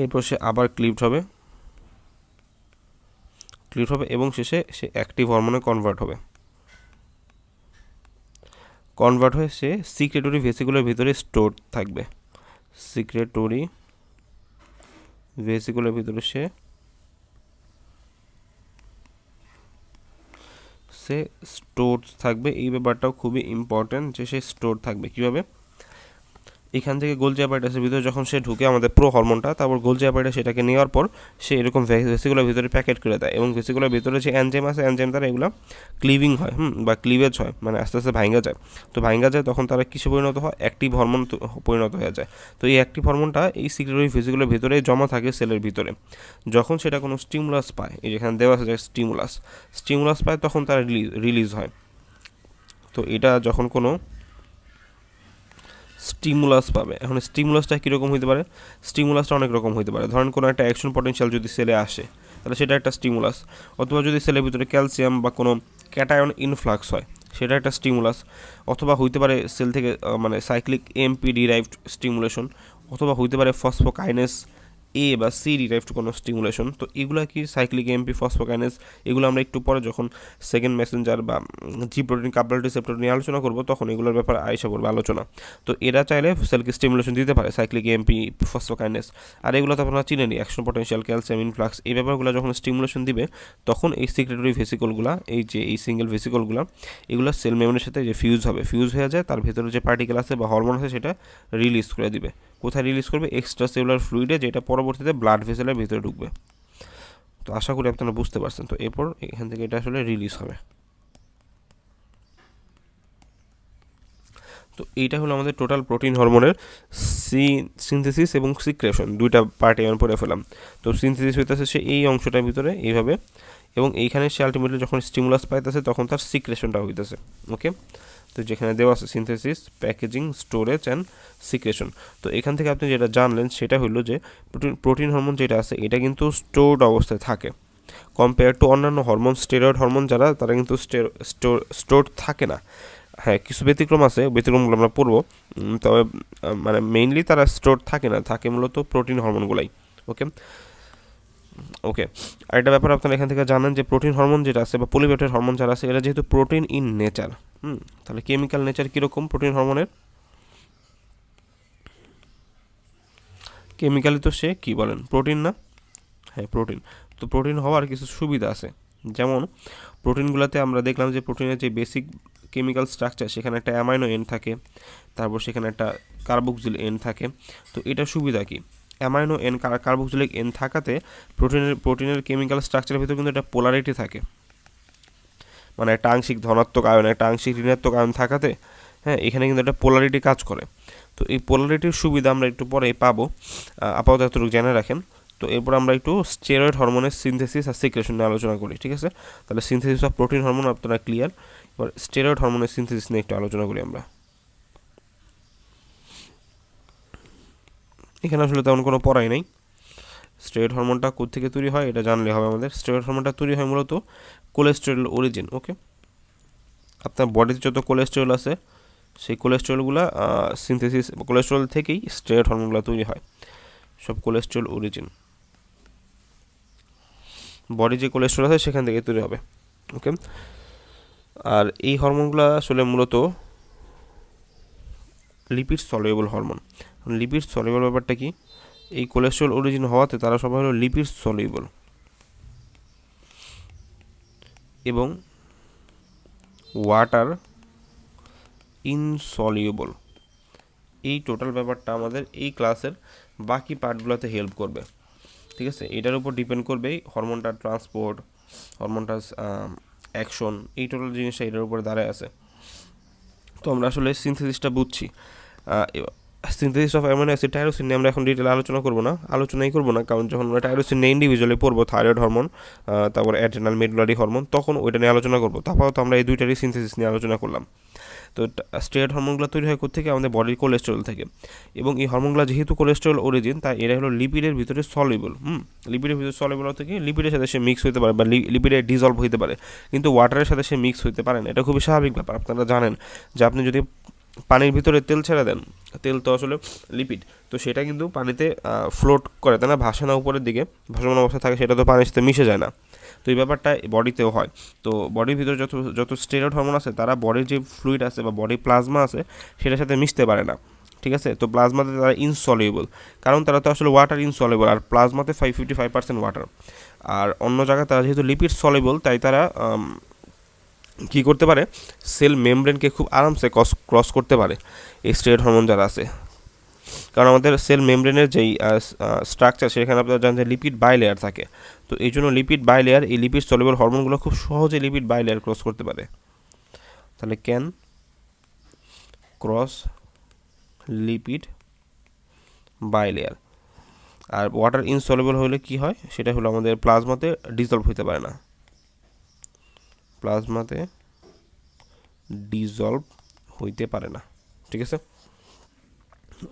এরপর সে আবার ক্লিভড হবে এবং শেষে সে অ্যাক্টিভ হরমোনে কনভার্ট হয়ে সে সিক্রেটরি ভেসিকুলার ভিতরে স্টোর থাকবে, সিক্রেটরি ভেসিকুলার ভিতরে সে স্টোর থাকবে। এই ব্যাপারটাও খুবই ইম্পর্ট্যান্ট যে সে স্টোর থাকবে কীভাবে, এখান থেকে গোলজি অ্যাপারেটাসের ভিতরে যখন সে ঢুকে আমাদের প্রো হরমোনটা, তারপর গোলজি অ্যাপারেটাস সেটাকে নেওয়ার পর সে এরকম ভেসিকুলার ভিতরে প্যাকেট করে দেয় এবং ভেসিকুলার ভিতরে যে এনজাইম আছে, এনজাইম দ্বারা এগুলো ক্লিভিং হয় বা ক্লিভেজ হয়, মানে আস্তে আস্তে ভাঙ্গা যায়। তো ভাঙ্গা যায় তখন তারা কিসে পরিণত হয়, অ্যাক্টিভ হরমোন পরিণত হয়ে যায়। তো এই অ্যাক্টিভ হরমোনটা এই সিক্রেটরি ভেসিকুলার ভিতরে জমা থাকে সেলের ভিতরে। যখন সেটা কোনো স্টিমুলাস পায়, এই যেখানে দেওয়া আছে স্টিমুলাস পায়, তখন তারা রিলিজ হয়। তো এটা যখন কোনো স্টিমুলাস পাবে, এখন স্টিমুলাসটা কীরকম হতে পারে, স্টিমুলাসটা অনেক রকম হতে পারে। ধরেন কোনো একটা অ্যাকশন পটেনশিয়াল যদি সেলে আসে, তাহলে সেটা একটা স্টিমুলাস। অথবা যদি সেলের ভিতরে ক্যালসিয়াম বা কোনো ক্যাটায়ন ইনফ্লাক্স হয়, সেটা একটা স্টিমুলাস। অথবা হইতে পারে সেল থেকে মানে সাইক্লিক এমপি ডিরাইভড স্টিমুলেশন, অথবা হইতে পারে ফসফোকাইনেস এ বা সি ডিরাইভড কোনো স্টিমুলেশন। তো এগুলো কি সাইক্লিক এমপি, ফসফোকাইনেস, এগুলো আমরা একটু পরে যখন সেকেন্ড মেসেঞ্জার বা জি প্রোটিন কাপলার রিসেপ্টর নিয়ে আলোচনা করব, তখন এগুলোর ব্যাপারে আইসা করবে আলোচনা। তো এরা চাইলে সেলকে স্টিমুলেশন দিতে পারে, সাইক্লিক এমপি, ফসফোকাইনেস। আর এগুলো তো আপনারা চিনেনি, অ্যাকশন পটেনশিয়াল, ক্যালসিয়াম ইনফ্লাক্স, এই ব্যাপারগুলো যখন স্টিমুলেশন দিবে, তখন এই সিক্রেটরি ভেসিকলগুলো, এই সিঙ্গেল ভেসিকলগুলো, এগুলো সেল মেমোরির সাথে যে ফিউজ হয়ে যায়, তার ভেতরে যে পার্টিকেল আছে বা হরমোন আছে সেটা রিলিজ করে দিবে। কোথায় রিলিজ করবে, এক্সট্রা সেলুলার ফ্লুইডে, যেটা পরবর্তীতে ব্লাড ভেসেলের ভিতরে ঢুকবে। তো আশা করি আপনারা বুঝতে পারছেন। তো এরপর এখান থেকে এটা আসলে রিলিজ হবে। তো এইটা হলো আমাদের টোটাল প্রোটিন হরমোনের সিনথেসিস এবং সিক্রেশন, দুইটা পার্টে আমি পড়ে ফেলাম। তো সিনথেসিস হইতেছে সে এই অংশটার ভিতরে এইভাবে, এবং এইখানে সে আলটিমেটলি যখন স্টিমুলাস পাইতেছে তখন তার সিক্রেশনটা হইতেছে। ওকে, তো যেখানে দেওয়া আছে synthesis, packaging, storage and secretion. তো এখান থেকে আপনি যেটা জানলেন সেটা হলো যে প্রোটিন হরমোন যেটা আছে এটা কিন্তু স্টোরড অবস্থায় থাকে, কম্পেয়ার টু অন্যান্য হরমোন, স্টেরয়েড হরমোন যারা, তারা কিন্তু স্টোরড থাকে না। হ্যাঁ, কিছু ব্যতিক্রম আছে, ব্যতিক্রমগুলো আমরা পড়বো, তবে মানে মেইনলি তারা স্টোর থাকে না, থাকে মূলত প্রোটিন হরমোনগুলাই। ওকে, আরেকটা ব্যাপার আপনারা এখান থেকে জানেন যে প্রোটিন হরমোন যেটা আছে বা পলিপেপটাইড হরমোন যারা আছে, এরা যেহেতু প্রোটিন ইন নেচার, তাহলে কেমিক্যাল নেচার কীরকম প্রোটিন হরমোনের, কেমিক্যালি তো সে কী বলেন, প্রোটিন না? হ্যাঁ, প্রোটিন। তো প্রোটিন হওয়ার কিছু সুবিধা আছে, যেমন প্রোটিনগুলোতে আমরা দেখলাম যে প্রোটিনের যে বেসিক কেমিক্যাল স্ট্রাকচার, সেখানে একটা অ্যামাইনো এন্ড থাকে, তারপর সেখানে একটা কার্বক্সিল এন্ড থাকে। তো এটা সুবিধা কি, অ্যামাইনো এন্ড কার্বক্সিলিক এন্ড থাকাতে প্রোটিনের কেমিক্যাল স্ট্রাকচারের ভিতরে কিন্তু একটা পোলারিটি থাকে, মানে একটা আংশিক ধনাত্মক আয়ন, একটা আংশিক ঋণাত্মক আয়ন থাকাতে হ্যাঁ, এখানে কিন্তু একটা পোলারিটি কাজ করে। তো এই পোলারিটির সুবিধা আমরা একটু পরে পাবো, আপাতত এতটুকু জেনে রাখেন। তো এরপর আমরা একটু স্টেরয়েড হরমোনের সিনথেসিস আর সিক্রেশন নিয়ে আলোচনা করি, ঠিক আছে? তাহলে সিনথেসিস অফ প্রোটিন হরমোন আপনারা ক্লিয়ার। এবার স্টেরয়েড হরমোনের সিনথেসিস নিয়ে একটু আলোচনা করি আমরা। এখানে আসলে তেমন কোনো পড়াই নেই। স্টেরয়েড হরমোনটা কোত্থেকে তৈরি হয় এটা জানলে হবে আমাদের। স্টেরয়েড হরমোনটা তৈরি হয় মূলত কোলেস্টেরল অরিজিন। ওকে, আপনার বডিতে যত কোলেস্টেরল আছে সেই কোলেস্টেরলগুলো সিনথেসিস কোলেস্টেরল থেকেই স্টেরয়েড হরমোনগুলো তৈরি হয়, সব কোলেস্টেরল অরিজিন। বডি যে কোলেস্টেরল আছে সেখান থেকে তৈরি হবে। ওকে, আর এই হরমোনগুলো আসলে মূলত lipid soluble hormone. Lipid soluble ব্যাপারটা কি? এই কোলেস্টেরল অরিজিন হওয়াতে তারা সবাই হলো লিপিড সলিউবল এবং ওয়াটার ইনসলিউবল। এই টোটাল ব্যাপারটা আমাদের এই ক্লাসের বাকি পার্টগুলোতে হেল্প করবে, ঠিক আছে? এটার উপর ডিপেন্ড করবে হরমোনটার ট্রান্সপোর্ট, হরমোনটার অ্যাকশন, এই টোটাল জিনিসটা এটার উপরে দাঁড়ায় আছে। তো আমরা আসলে সিনথেসিসটা বুঝছি। Synthesis of amino acid tyrosine নিয়ে আমরা এখন ডিটেলে আলোচনাই করবো না, কারণ যখন আমরা টাইরোসিন নিয়ে ইন্ডিভিজুয়ালি পড়বো, থাইরয়েড হরমোন, তারপর অ্যাড্রেনাল মেডুলারি হরমোন, তখন ওইটা নিয়ে আলোচনা করবো। তারপর তো আমরা এই দুইটারই সিনথেসিস নিয়ে আলোচনা করলাম। তো স্টেরয়েড হরমোনগুলো তৈরি হয় কোথেকে? আমাদের বডির কোলেস্টেরল থেকে। এবং এই হরমোনগুলো যেহেতু কোলেস্টেরল অরিজিন, তাই এরা হলো লিপিডের ভিতরে সলিউবল। লিপিডের ভিতরে সলিউবল থেকে লিপিডের সাথে সে মিক্স হতে পারে বা লিপিডে ডিজলভ হতে পারে, কিন্তু ওয়াটারের সাথে সে মিক্স হতে পারে না। এটা খুবই স্বাভাবিক ব্যাপার। আপনারা জানেন যে আপনি যদি পানির ভিতরে তেল ছেড়ে দেন, তেল তো আসলে লিপিড, তো সেটা কিন্তু পানিতে ফ্লোট করে, তাই না? ভাসে না উপরের দিকে, ভাসমান অবস্থা থাকে, সেটা তো পানির সাথে মিশে যায় না। তো এই ব্যাপারটা বডিতেও হয়। তো বডির ভিতরে যত যত স্টেরয়েড হরমোন আছে তারা বডির যে ফ্লুইড আছে বা বডি প্লাজমা আছে সেটার সাথে মিশতে পারে না, ঠিক আছে? তো প্লাজমাতে তারা ইনসলিউবল, কারণ তারা তো আসলে ওয়াটার ইনসলিউবল, আর প্লাজমাতে 55% ওয়াটার। আর অন্য জায়গায় তারা যেহেতু লিপিড সলিউবল, তাই তারা কী করতে পারে? সেল মেমব্রেনকে খুব আরামসে ক্রস করতে পারে এই স্টেরয়েড হরমোন যারা আছে। কারণ আমাদের সেল মেমব্রেনের যেই স্ট্রাকচার, সেখানে আপনারা জানেন যে লিপিড বাইলেয়ার থাকে। তো এই জন্য লিপিড বাইলেয়ার, এই লিপিড সলিউবল হরমোনগুলো খুব সহজে লিপিড বাইলেয়ার ক্রস করতে পারে। তাহলে ক্যান ক্রস লিপিড বাইলেয়ার। আর ওয়াটার ইনসলিউবল হলে কি হয়? সেটা হলো আমাদের প্লাজমাতে ডিজলভ হতে পারে না, প্লাজমাতে ডিজলভ হইতে পারে না, ঠিক আছে?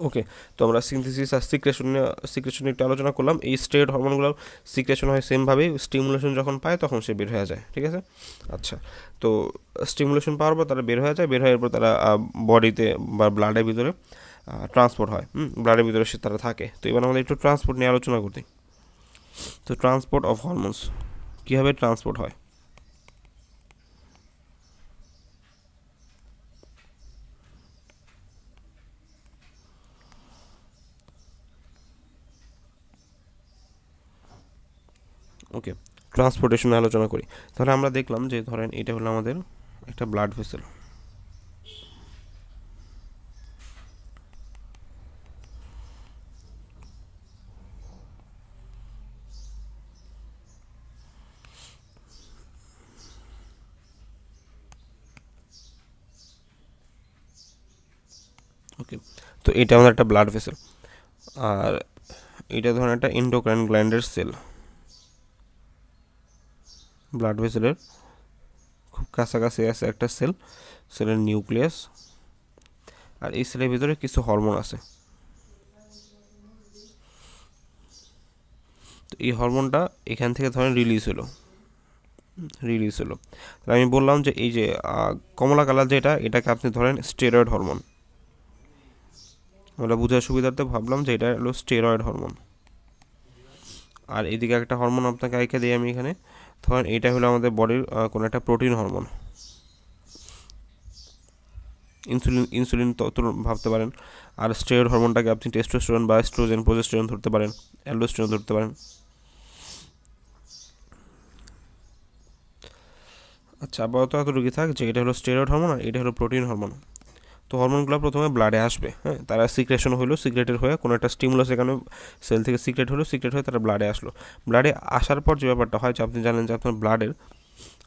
ওকে, তো আমরা সিনথেসিস আর সিক্রেশন একটু আলোচনা করলাম। এই স্টেরয়েড হরমোনগুলো সিক্রেশন হয় সেমভাবেই, স্টিমুলেশন যখন পায় তখন সে বের হয়ে যায়, ঠিক আছে? আচ্ছা, তো স্টিমুলেশন পাওয়ার পর তারা বের হয়ে যায়, বের হওয়ার পর তারা বডিতে বা ব্লাডের ভিতরে ট্রান্সপোর্ট হয়, ব্লাডের ভিতরে সে তারা থাকে। তো এবার আমাদের একটু ট্রান্সপোর্ট নিয়ে আলোচনা করতে। তো ট্রান্সপোর্ট অফ হরমোনস, কীভাবে ট্রান্সপোর্ট হয়? ওকে, ট্রান্সপোর্টেশন আলোচনা করি। তাহলে আমরা দেখলাম যে ধরেন এটা হলো আমাদের একটা ব্লাড ভেসেল। ওকে, তো এটা আমাদের একটা ব্লাড ভেসেল, আর এটা ধরেন একটা এন্ডোক্রাইন গ্ল্যান্ডের সেল। ব্লাড ভেসেলের খুব কাছাকাছি আছে একটা সেল, সেলের নিউক্লিয়াস, আর এই সেলের ভিতরে কিছু হরমোন আছে। তো এই হরমোনটা এখান থেকে ধরেন রিলিজ হলো। তাহলে আমি বললাম যে এই যে কমলা কালার যেটা, এটাকে আপনি ধরেন স্টেরয়েড হরমোন। আমরা বোঝার সুবিধার্থে ভাবলাম যে এটা হলো স্টেরয়েড হরমোন। আর এদিকে একটা হরমোন আপনাকে এঁকে দিই আমি এখানে, ধরেন এটা হলো আমাদের বডির কোনো একটা প্রোটিন হরমোন, ইনসুলিন তো ভাবতে পারেন। আর স্টেরয়েড হরমোনটাকে আপনি টেস্টোস্টেরন বা এস্ট্রোজেন, প্রোজেস্টেরন ধরতে পারেন, অ্যালডোস্টেরন ধরতে পারেন। আচ্ছা, আপাতত এতটুকু থাক যে এটা হলো স্টেরয়েড হরমোন আর এটা হলো প্রোটিন হরমোন। তো হরমোনগুলো প্রথমে ব্লাডে আসবে, হ্যাঁ, তারা সিক্রেশন হলো, সিক্রেটেড হয়ে কোনো একটা স্টিমুলাস এখানে সেল থেকে সিক্রেট হয়ে তারা ব্লাডে আসলো। ব্লাডে আসার পর যে ব্যাপারটা হয় যে আপনি জানেন যে আপনার ব্লাডের,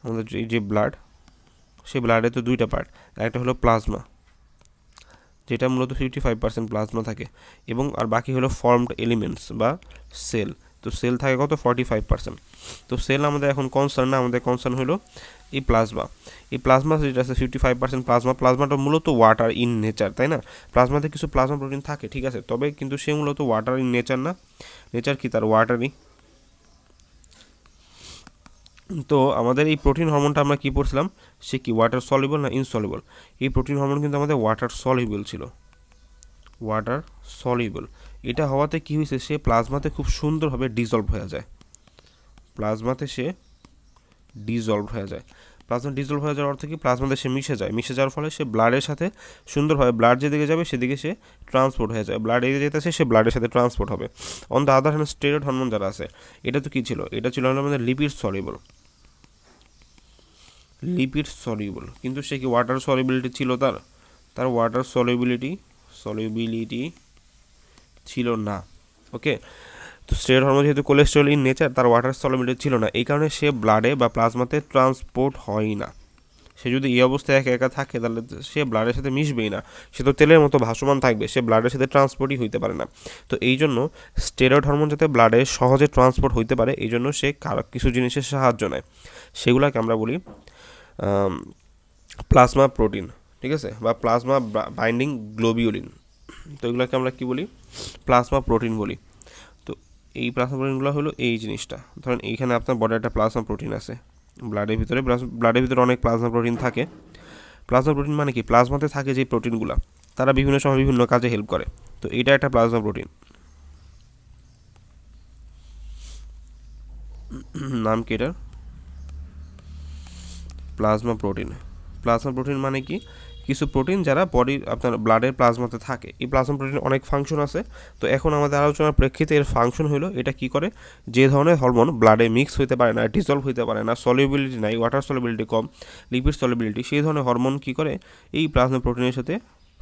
আমাদের এই যে ব্লাড, সেই ব্লাডে তো দুইটা পার্ট, একটা হলো প্লাজমা যেটা মূলত 55% প্লাজমা থাকে, এবং আর বাকি হলো ফর্মড এলিমেন্টস বা সেল। তো সেল থাকে কত 45%। তো সেল আমাদের এখন কনসার্ন না, আমাদের কনসার্ন হলো এই প্লাজমা। এই প্লাজমা যেটা আছে 55% প্লাজমাটা মূলত ওয়াটার ইন নেচার, তাই না? প্লাজমাতে কিছু প্লাজমা প্রোটিন থাকে, ঠিক আছে, তবে কিন্তু সে মূলত ওয়াটার ইন নেচার না। নেচার কি তার ওয়াটারই। তো আমাদের এই প্রোটিন হরমোনটা আমরা কি পড়ছিলাম, সে কি ওয়াটার সলিবল না ইনসলিবল? এই প্রোটিন হরমোন কিন্তু আমাদের ওয়াটার সলিবল ছিল, ওয়াটার সলিবল। এটা হওয়াতে কি হয়েছে, সে প্লাজমাতে খুব সুন্দরভাবে ডিজলভ হয়ে যায়, প্লাজমাতে সে ডিজলভ হয়ে যায়। প্লাজমা ডিজলভ হয়ে যাওয়ার অর্থ কি, প্লাজমাতে সে মিশে যায়, মিশে যাওয়ার ফলে সে ব্লাডের সাথে সুন্দরভাবে, ব্লাড যেদিকে যাবে সেদিকে সে ট্রান্সপোর্ট হয়ে যায়, ব্লাড এগিয়ে যেতেছে সে ব্লাডের সাথে ট্রান্সপোর্ট হবে। On the other hand steroid hormone যারা আছে, এটা তো কি ছিল, এটা ছিল আমাদের লিপিড সলিবল, লিপিড সলিউবল। কিন্তু সে কি ওয়াটার সলিবিলিটি ছিল তার ওয়াটার সলিবিলিটি ছিল না। ওকে, তো স্টেরয়েড হরমোন যেহেতু কোলেস্টেরল ইন নেচার, তার ওয়াটার সলিবিলিটি ছিল না, এই কারণে সে ব্লাডে বা প্লাজমাতে ট্রান্সপোর্ট হয় না। সে যদি এই অবস্থায় একা একা থাকে তাহলে সে ব্লাডের সাথে মিশবেই না, সে তো তেলের মতো ভাসমান থাকবে, সে ব্লাডের সাথে ট্রান্সপোর্টই হইতে পারে না। তো এই জন্য স্টেরয়েড হরমোন যাতে ব্লাডে সহজে ট্রান্সপোর্ট হইতে পারে, এই জন্য সে কিছু জিনিসের সাহায্য নেয়, সেগুলোকে আমরা বলি প্লাজমা প্রোটিন, ঠিক আছে, বা প্লাজমা বাইন্ডিং গ্লোবিউলিন। তো এগুলোকে আমরা কি বলি, প্লাজমা প্রোটিন বলি। তো এই প্লাজমা প্রোটিনগুলো হলো এই জিনিসটা, ধরেন এইখানে আপনার বডি একটা প্লাজমা প্রোটিন আছে, ব্লাডের ভিতরে অনেক প্লাজমা প্রোটিন থাকে। প্লাজমা প্রোটিন মানে কি, প্লাজমাতে থাকে যে প্রোটিনগুলো, তারা বিভিন্ন সময় বিভিন্ন কাজে হেল্প করে। তো এইটা একটা প্লাজমা প্রোটিন, নাম কি এটার, প্লাজমা প্রোটিন। প্লাজমা প্রোটিন মানে কি, কিছু প্রোটিন যারা বডির আপনার ব্লাডের প্লাজমাতে থাকে। এই প্লাজমা প্রোটিনের অনেক ফাংশন আছে। তো এখন আমাদের আলোচনার প্রেক্ষিতে এর ফাংশন হলো, এটা কি করে, যে ধরনের হরমোন ব্লাডে মিক্স হইতে পারে না, ডিজলভ হইতে পারে না, সলিবিলিটি নাই, ওয়াটার সলিবিলিটি কম, লিপিড সলিবিলিটি, সেই ধরনের হরমোন কি করে, এই প্লাজমা প্রোটিনের সাথে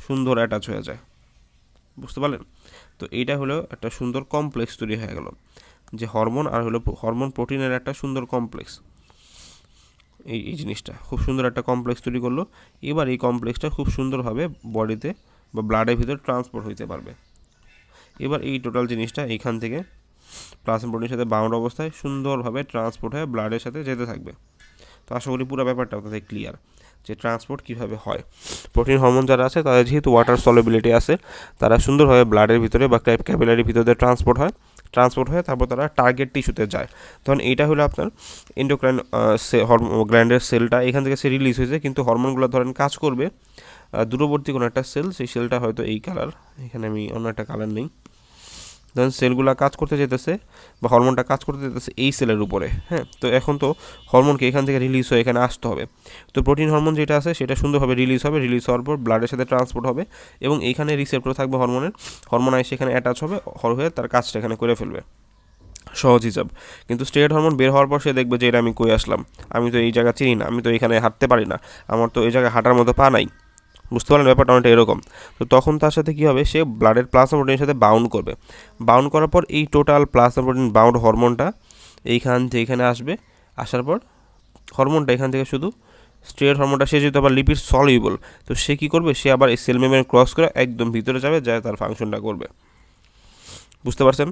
সুন্দর অ্যাটাচ হয়ে যায়। বুঝতে পারলেন? তো এইটা হলো একটা সুন্দর কমপ্লেক্স তৈরি হয়ে গেল, যে হরমোন আর হলো হরমোন প্রোটিনের একটা সুন্দর কমপ্লেক্স। এই জিনিসটা খুব সুন্দর একটা কমপ্লেক্স তৈরি করলো। এবার এই কমপ্লেক্সটা খুব সুন্দরভাবে বডিতে বা ব্লাডের ভিতরে ট্রান্সপোর্ট হইতে পারবে। এবার এই টোটাল জিনিসটা এইখান থেকে প্লাজমা প্রোটিনের সাথে বাউন্ড অবস্থায় সুন্দরভাবে ট্রান্সপোর্ট হয়ে ব্লাডের সাথে যেতে থাকবে। তো আশা করি পুরো ব্যাপারটা আপনাদের ক্লিয়ার, যে ট্রান্সপোর্ট কীভাবে হয়। প্রোটিন হরমোন যারা আছে তাদের যেহেতু ওয়াটার সলিবিলিটি আছে, তারা সুন্দরভাবে ব্লাডের ভিতরে বা ক্যাপিলারির ভিতরে ট্রান্সপোর্ট হয়ে তারপর তারা টার্গেট টিস্যুতে যায়। তখন এইটা হলো আপনার এন্ডোক্রাইন গ্ল্যান্ডের সেলটা, এখান থেকে সে রিলিজ হয়েছে, কিন্তু হরমোনগুলো ধরেন কাজ করবে দূরবর্তী কোনো একটা সেল, সেই সেলটা হয়তো এই কালার, এখানে আমি অন্য একটা কালার নেই, ধরেন সেলগুলো কাজ করতে যেতেছে বা হরমোনটা কাজ করতে যেতেছে এই সেলের উপরে। হ্যাঁ, তো এখন তো হরমোনকে এখান থেকে রিলিজ হয়ে এখানে আসতে হবে। তো প্রোটিন হরমোন যেটা আছে সেটা সুন্দরভাবে রিলিজ হওয়ার পর ব্লাডের সাথে ট্রান্সপোর্ট হবে, এবং এইখানে রিসেপ্টর থাকবে হরমোন এসে এখানে অ্যাটাচ হবে, হয়ে তার কাজটা এখানে করে ফেলবে, সহজ হিসাব। কিন্তু স্টেরয়েড হরমোন বের হওয়ার পর সে দেখবে যে এটা আমি কই আসলাম, আমি তো এই জায়গা চিনি না, আমি তো এখানে হাঁটতে পারি না, আমার তো এই জায়গায় হাঁটার মতো পা নাই। বুঝতে পারলেন ব্যাপারটা অনেকটা এরকম। তো তখন তার সাথে কী হবে, সে ব্লাডের প্লাজমা প্রোটিনের সাথে বাউন্ড করবে, বাউন্ড করার পর এই টোটাল প্লাজমা প্রোটিন বাউন্ড হরমোনটা এইখান থেকে এখানে আসবে, আসার পর হরমোনটা এখান থেকে শুধু স্টেরয়েড হরমোনটা, সে যেহেতু আবার লিপিড সলিউবল, তো সে কী করবে, সে আবার এই সেল মেমব্রেন ক্রস করে একদম ভিতরে যাবে, যায় তার ফাংশনটা করবে। বুঝতে পারছেন?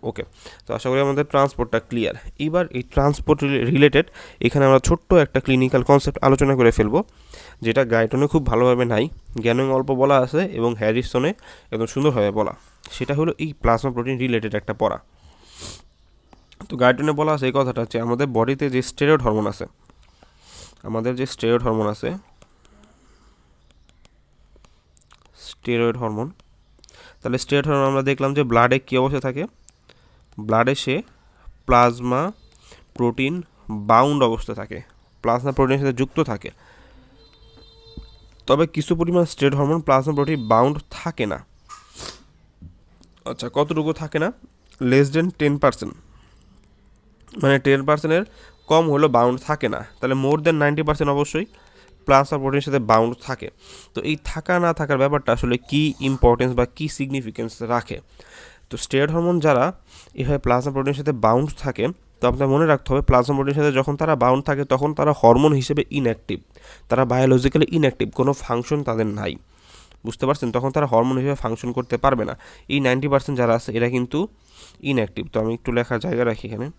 ওকে, তো আশা করি আমাদের ট্রান্সপোর্টটা ক্লিয়ার। এবার এই ট্রান্সপোর্ট রিলেটেড এখানে আমরা ছোট্ট একটা ক্লিনিক্যাল কনসেপ্ট আলোচনা করে ফেলবো, যেটা গাইটনে খুব ভালোভাবে নাই, জ্ঞানে অল্প বলা আছে এবং হ্যারিসনে একদম সুন্দরভাবে বলা। সেটা হলো এই প্লাজমা প্রোটিন রিলেটেড একটা পড়া। তো গাইটনে বলা আছে এই কথাটা হচ্ছে, আমাদের বডিতে যে স্টেরয়েড হরমোন আছে, তাহলে স্টেরয়েড হরমোন আমরা দেখলাম যে ব্লাডে কী অবস্থায় থাকে, ব্লাডে সে প্লাজমা প্রোটিন বাউন্ড অবস্থা থাকে, প্লাজমা প্রোটিনের সাথে যুক্ত থাকে। তবে কিছু পরিমাণ steroid hormone plasma protein bound থাকে না। আচ্ছা, কতটুকু থাকে না, লেস দেন 10%, মানে 10%-এর কম হলো বাউন্ড থাকে না। তাহলে মোর দেন 90% অবশ্যই প্লাজমা প্রোটিনের সাথে বাউন্ড থাকে। তো এই থাকা না থাকার ব্যাপারটা আসলে কী ইম্পর্টেন্স বা কী সিগনিফিকেন্স রাখে। তো স্টেরয়েড হরমোন যারা এভাবে প্লাজমা প্রোটিনের সাথে বাউন্ড থাকে, তো আপনার মনে রাখতে হবে প্লাজমা প্রোটিনের সাথে যখন তারা বাউন্ড থাকে তখন তারা হরমোন হিসেবে ইনঅ্যাক্টিভ, তারা বায়োলজিক্যালি ইনঅ্যাক্টিভ, কোনো ফাংশন তাদের নাই। বুঝতে পারছেন? তখন তারা হরমোন হিসেবে ফাংশন করতে পারবে না। এই 90% যারা আছে এরা কিন্তু ইনঅ্যাক্টিভ। তো আমি একটু লেখার জায়গা রাখি এখানে।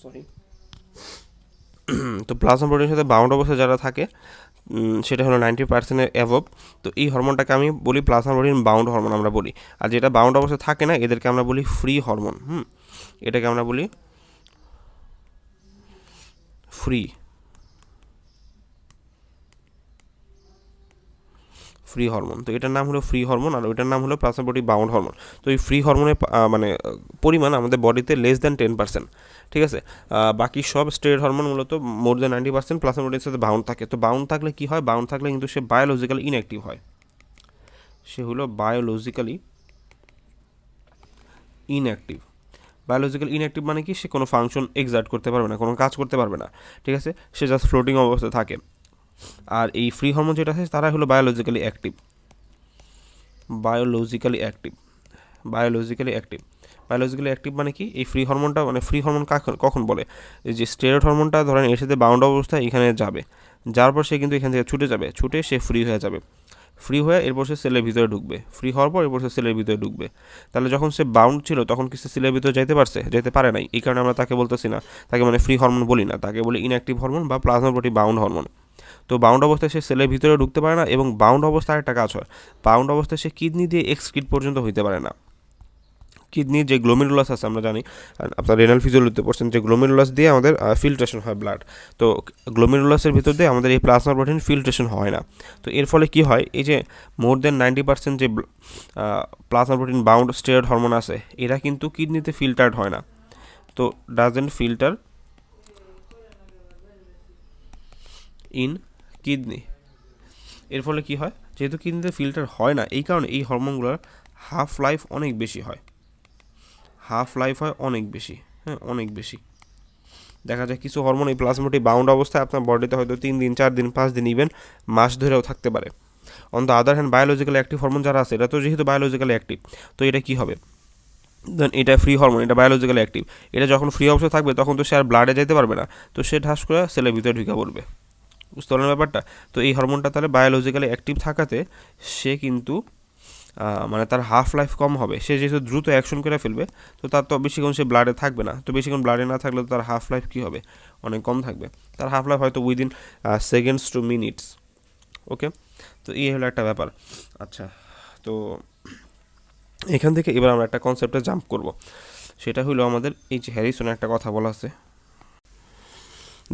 সরি। তো প্লাজমা প্রোটিনের সাথে বাউন্ড অবস্থায় যারা থাকে সেটা হলো 90%-এর অ্যাভব। তো এই হরমোনটাকে আমি বলি প্লাজমা প্রোটিন বাউন্ড হরমোন আমরা বলি। আর যেটা বাউন্ড অবস্থায় থাকে না এদেরকে আমরা বলি ফ্রি হরমোন। এটাকে আমরা বলি ফ্রি ফ্রি হরমোন। তো এটার নাম হলো ফ্রি হরমোন আর ওইটার নাম হলো প্লাজমা প্রোটিন বাউন্ড হরমোন। তো এই ফ্রি হরমোনের মানে পরিমাণ আমাদের বডিতে লেস দ্যান 10%, ঠিক আছে। বাকি সব স্টেরয়েড হরমোন মূলত মোর দ্যান 90% প্লাজমা প্রোটিনের সাথে বাউন্ড থাকে। তো বাউন্ড থাকলে কি হয়? বাউন্ড থাকলে কিন্তু সে বায়োলজিক্যালি ইনঅ্যাক্টিভ হয়। সে হলো বায়োলজিক্যালি ইনঅ্যাক্টিভ। বায়োলজিক্যাল ইনঅ্যাক্টিভ মানে কি? সে কোনো ফাংশন এক্সার্ট করতে পারবে না, কোনো কাজ করতে পারবে না, ঠিক আছে। সে জাস্ট ফ্লোটিং অবস্থায় থাকে। আর এই ফ্রি হরমোন যেটা আছে তারা হলো biologically active. Biologically active biologically active biologically active মানে কি? এই ফ্রি হরমোনটা মানে ফ্রি হরমোন কখন বলে? এই যে স্টেরয়েড হরমোনটা ধরেন এর সাথে বাউন্ড অবস্থায় এখানে যাবে, যার পর সে কিন্তু এখান থেকে ছুটে যাবে, ছুটে সে ফ্রি হয়ে যাবে। ফ্রি হয়ে এরপর সে সেলের ভিতরে ঢুকবে, ফ্রি হওয়ার পর এরপর সে সেলের ভিতরে ঢুকবে। তাহলে যখন সে বাউন্ড ছিল তখন কি সে সেলের ভিতরে যাইতে পারছে? যেতে পারে নাই। এই কারণে আমরা তাকে বলতেছি না, তাকে মানে ফ্রি হরমোন বলি না, তাকে বলি ইনঅ্যাক্টিভ হরমোন বা প্লাজমা প্রোটিন বাউন্ড হরমোন। তো বাউন্ড অবস্থায় সে সেলের ভিতরে ঢুকতে পারে না এবং বাউন্ড অবস্থায় একটা কাজ হয়, বাউন্ড অবস্থায় সে কিডনি দিয়ে এক্সক্রিট পর্যন্ত হইতে পারে না। কিডনির যে গ্লোমেরুলাস আছে আমরা জানি, আপনার রেনাল ফিজিওলজিতে পড়ছেন, যে গ্লোমেরুলাস দিয়ে আমাদের ফিল্ট্রেশন হয় ব্লাড। তো গ্লোমেরুলাসের ভিতর দিয়ে আমাদের এই প্লাজমা প্রোটিন ফিল্ট্রেশন হয় না। তো এর ফলে কি হয়? এই যে মোর দেন 90% যে plasma protein bound steroid hormone আছে এরা কিন্তু কিডনিতে ফিল্টার্ড হয় না। তো ডাজেন্ট ফিল্টার ইন কিডনি। এর ফলে কি হয়? যেহেতু কিডনিতে ফিল্টার হয় না, এই কারণে এই হরমোনগুলোর হাফ লাইফ অনেক বেশি হয়, হাফ লাইফ হয় অনেক বেশি, হ্যাঁ অনেক বেশি। দেখা যায় কিছু হরমোন এই প্লাজমাটি বাউন্ড অবস্থায় আপনার বডিতে হয়তো 3 দিন 4 দিন 5 দিন ইভেন মাস ধরেও থাকতে পারে। On the other hand biologically active hormone যারা আছে এটা তো যেহেতু বায়োলজিক্যালি অ্যাক্টিভ, তো এটা কী হবে? দেন এটা ফ্রি হরমোন, এটা বায়োলজিক্যালি অ্যাক্টিভ, এটা যখন ফ্রি অবস্থায় থাকবে তখন তো সে আর ব্লাডে যেতে পারবে না, তো সে ঢাস করে সেলের ভিতরে ঢুকে পড়বে। বুঝতে পারলেন ব্যাপারটা? তো এই হরমোনটা তাহলে বায়োলজিক্যালি অ্যাক্টিভ থাকাতে সে কিন্তু মানে তার হাফ লাইফ কম হবে। সে যেহেতু দ্রুত অ্যাকশন করে ফেলবে, তো তার তো বেশিক্ষণ সে ব্লাডে থাকবে না। তো বেশিক্ষণ ব্লাডে না থাকলে তো তার হাফ লাইফ কী হবে? অনেক কম থাকবে। তার হাফ লাইফ হয়তো উইদিন সেকেন্ডস টু মিনিটস। ওকে, তো এই হলো একটা ব্যাপার। আচ্ছা, তো এখান থেকে এবার আমরা একটা কনসেপ্টে জাম্প করব। সেটা হলো আমাদের এই যে হ্যারিসনের একটা কথা বলা আছে।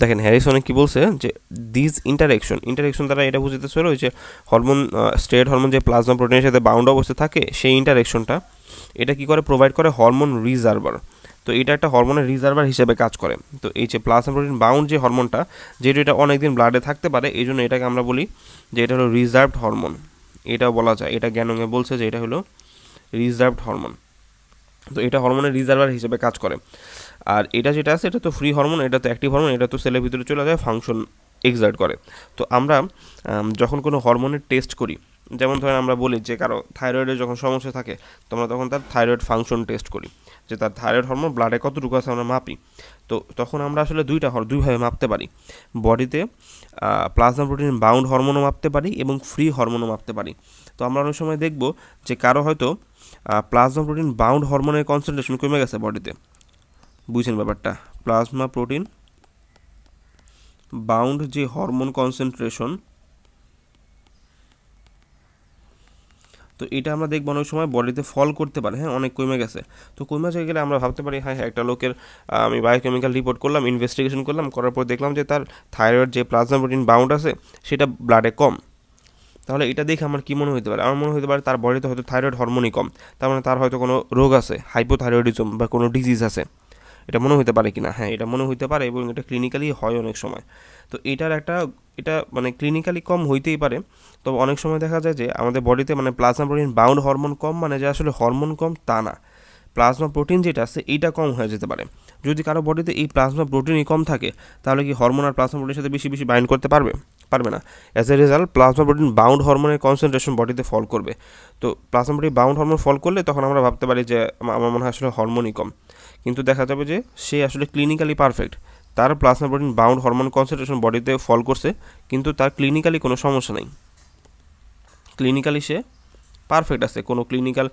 দেখেন হ্যারিসনে কি বলছে যে দিস ইন্টারেকশন দ্বারা এটা বুঝতেছে হলো যে হরমোন স্টেরয়েড হরমোন যে প্লাজমা প্রোটিনের সাথে বাউন্ড অবস্থায় থাকে সেই ইন্টারেকশনটা এটা কি করে? প্রোভাইড করে হরমোন রিজার্ভার। তো এটা একটা হরমোনের রিজার্ভার হিসেবে কাজ করে। তো এই যে প্লাজমা প্রোটিন বাউন্ড যে হরমোনটা, যেহেতু এটা অনেকদিন ব্লাডে থাকতে পারে, এই জন্য এটাকে আমরা বলি যে এটা হলো রিজার্ভড হরমোন। এটাও বলা যায়, এটা জ্ঞানঙ্গে বলছে যে এটা হলো রিজার্ভড হরমোন। তো এটা হরমোনের রিজার্ভার হিসেবে কাজ করে। আর এটা যেটা আছে এটা তো ফ্রি হরমোন, এটা তো অ্যাক্টিভ হরমোন, এটা তো সেলের ভিতরে চলে যায়, ফাংশন এক্সার্ট করে। তো আমরা যখন কোনো হরমোনের টেস্ট করি, যেমন ধরেন আমরা বলি যে কারো থাইরয়েডের যখন সমস্যা থাকে তো আমরা তখন তার থাইরয়েড ফাংশন টেস্ট করি, যে তার থাইরয়েড হরমোন ব্লাডে কতটুকু আছে আমরা মাপি। তো তখন আমরা আসলে দুইভাবে মাপতে পারি। বডিতে প্লাজমা প্রোটিন বাউন্ড হরমোনও মাপতে পারি এবং ফ্রি হরমোনও মাপতে পারি। তো আমরা অনেক সময় দেখব যে কারো হয়তো প্লাজমা প্রোটিন বাউন্ড হরমোনের কনসেন্ট্রেশন কমে গেছে বডিতে। বুঝছেন ব্যাপারটা? প্লাজমা প্রোটিন বাউন্ড যে হরমোন কনসেন্ট্রেশন, তো এটা আমরা দেখব অনেক সময় বডিতে ফল করতে পারে, হ্যাঁ অনেক কমে গেছে। তো কমে গেলে আমরা ভাবতে পারি হ্যাঁ একটা লোকের আমি বায়োকেমিক্যাল রিপোর্ট করলাম, ইনভেস্টিগেশন করলাম, করার পর দেখলাম যে তার থাইরয়েড যে প্লাজমা প্রোটিন বাউন্ড আছে সেটা ব্লাডে কম। তাহলে এটা দেখে আমার কী মনে হতে পারে? আমার মনে হতে পারে তার বডিতে হয়তো থাইরয়েড হরমোনই কম, তার মানে তার হয়তো কোনো রোগ আছে, হাইপোথাইরয়েডিজম বা কোনো ডিজিজ আছে। এটা মনে হতে পারে কিনা? হ্যাঁ, এটা মনে হতে পারে এবং এটা ক্লিনিক্যালি হয় অনেক সময়। তো এটা মানে ক্লিনিক্যালি কম হইতেই পারে, তবে অনেক সময় দেখা যায় যে আমাদের বডিতে মানে প্লাজমা প্রোটিন বাউন্ড হরমোন কম, মানে যে আসলে হরমোন কম তা না, প্লাজমা প্রোটিন যেটা আছে এইটা কম হয়ে যেতে পারে। যদি কারো বডিতে এই প্লাজমা প্রোটিনই কম থাকে, তাহলে কি হরমোন আর প্লাজমা প্রোটিনের সাথে বেশি বেশি বাইন্ড করতে পারবে? পারবে না। As a result plasma protein bound হরমোনের কনসেন্ট্রেশন বডিতে ফল করবে। তো প্লাজমা প্রোটিন বাউন্ড হরমোন ফল করলে তখন আমরা ভাবতে পারি যে আমার মনে হয় আসলে হরমোনই কম, কিন্তু দেখা যাবে যে সে আসলে ক্লিনিক্যালি পারফেক্ট, তার plasma protein bound hormone concentration বডিতে ফল করছে, কিন্তু তার ক্লিনিক্যালি কোনো সমস্যা নেই, ক্লিনিক্যালি সে পারফেক্ট আছে, কোনো ক্লিনিক্যাল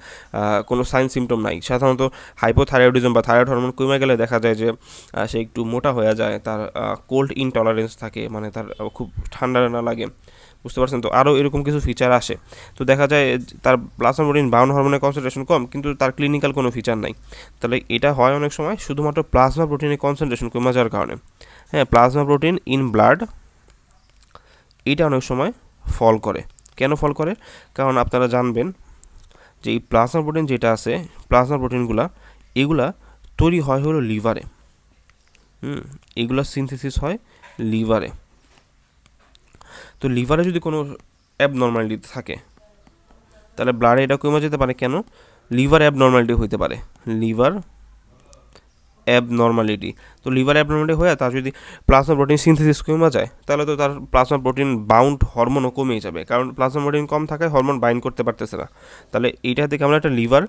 কোনো সাইন সিমটম নাই। সাধারণত হাইপোথাইরয়েডিজম বা থাইরয়েড হরমোন কমে গেলে দেখা যায় যে সে একটু মোটা হয়ে যায়, তার কোল্ড ইনটলারেন্স থাকে, মানে তার খুব ঠান্ডা না লাগে, বুঝতে পারছেন তো, আরও এরকম কিছু ফিচার আসে। তো দেখা যায় তার প্লাজমা প্রোটিন বাউন্ড হরমোনের কনসেন্ট্রেশন কম, কিন্তু তার ক্লিনিক্যাল কোনো ফিচার নাই। তাহলে এটা হয় অনেক সময় শুধুমাত্র প্লাজমা প্রোটিনের কনসেন্ট্রেশন কমে যাওয়ার কারণে। হ্যাঁ, প্লাজমা প্রোটিন ইন ব্লাড এটা অনেক সময় ফল করে। কেন ফল করে? কারণ আপনারা জানবেন যে এই প্লাজমা প্রোটিন যেটা আছে, প্লাজমা প্রোটিনগুলা এগুলা তৈরি হয় হলো লিভারে। এগুলা সিনথেসিস হয় লিভারে। তো লিভারে যদি কোনো অ্যাবনর্মালিটি থাকে, তাহলে ব্লাডে এটা কমে যেতে পারে। কেন? লিভার অ্যাবনর্মালিটি হইতে পারে, লিভার অ্যাবনর্মালিটি। তো লিভার অ্যাবনর্মালিটি হয়ে তার যদি প্লাজমা প্রোটিন সিনথেসিস কমে যায়, তাহলে তো তার প্লাজমা প্রোটিন বাউন্ড হরমোনও কমেই যাবে, কারণ প্লাজমা প্রোটিন কম থাকায় হরমোন বাইন্ড করতে পারতেছে না। তাহলে এইটা থেকে আমরা একটা লিভার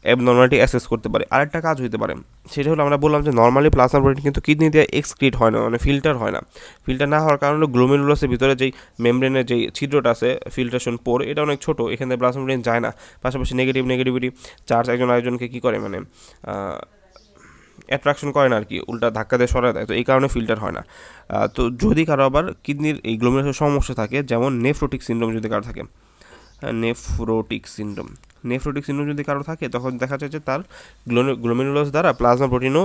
অ্যাবনর্মালিটি অ্যাসেস করতে পারি। আরেকটা কাজ হতে পারে, সেটা হলো আমরা বললাম যে নর্মালি প্লাজমা প্রোটিন কিন্তু কিডনি দিয়ে এক্সক্রিট হয় না, মানে ফিল্টার হয় না। ফিল্টার না হওয়ার কারণে গ্লোমেরুলাসের ভিতরে যেই মেমব্রেনের যেই ছিদ্রটা আছে, ফিল্ট্রেশন পোর, এটা অনেক ছোটো, এখানে প্লাজমা প্রোটিন যায় না। পাশাপাশি নেগেটিভিটি চার্জ একজন আরেকজনকে কী করে, মানে অ্যাট্রাকশন করে না আর কি, উল্টা ধাক্কা দিয়ে সরায় দেয়, তো এই কারণে ফিল্টার হয় না। তো যদি কারো আবার কিডনির এই গ্লোমেরুলাসের সমস্যা থাকে, যেমন নেফ্রোটিক সিনড্রোম যদি কারো থাকে, হ্যাঁ নেফ্রোটিক সিনড্রোম যদি কারো থাকে, তখন দেখা যায় যে তার গ্লোমেরুলাস দ্বারা প্লাজমা প্রোটিনও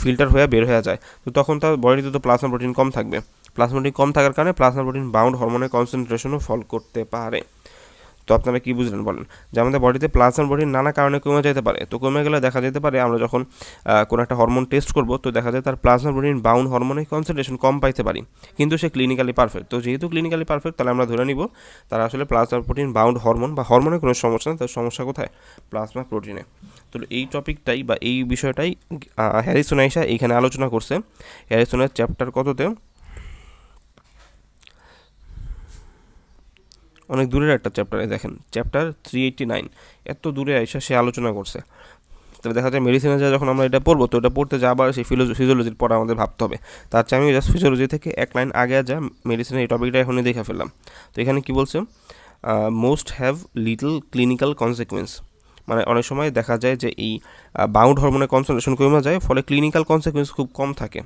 ফিল্টার হয়ে বের হয়ে যায়। তো তখন তার বডিতে তো প্লাজমা প্রোটিন কম থাকবে, প্লাজমা প্রোটিন কম থাকার কারণে প্লাজমা প্রোটিন বাউন্ড হরমোনের কনসেন্ট্রেশনও ফল করতে পারে। তো আপনারা কি বুঝলেন বলেন? যে আমাদের বডিতে প্লাজমা প্রোটিন নানা কারণে কমে যেতে পারে। তো কমে গেলে দেখা যেতে পারে আমরা যখন কোনো একটা হরমোন টেস্ট করব, তো দেখা যায় তার প্লাজমা প্রোটিন বাউন্ড হরমোনের কনসেন্ট্রেশন কম পাইতে পারি, কিন্তু সে ক্লিনিক্যালি পারফেক্ট। তো যেহেতু ক্লিনিক্যালি পারফেক্ট, তাহলে আমরা ধরে নিব তার আসলে প্লাজমা প্রোটিন বাউন্ড হরমোন বা হরমোনের কোনো সমস্যা না, তার সমস্যা কোথায়? প্লাজমা প্রোটিনে। তো এই টপিকটাই বা এই বিষয়টাই হ্যারিসন আইসা এইখানে আলোচনা করছে। হ্যারিসনের চ্যাপ্টার কততে, অনেক দূরের একটা চ্যাপ্টারে, দেখেন চ্যাপ্টার 389, এত দূরে আইসা সে আলোচনা করছে। তবে দেখা যায় মেডিসিনে যা যখন আমরা এটা পড়বো, তো এটা পড়তে যা আবার সেই ফিজিওলজির পড়া আমাদের ভাবতে হবে। তার চেয়ে আমি জাস্ট ফিজিওলজি থেকে এক লাইন আগে যা মেডিসিনের এই টপিকটা এখনই দেখে ফেললাম। তো এখানে কি বলছে? Most have little clinical consequence, মানে অনেক সময় দেখা যায় যে এই বাউন্ড হরমোনের কনসেন্ট্রেশন কমে যায়, ফলে ক্লিনিক্যাল কনসিকুয়েন্স খুব কম থাকে।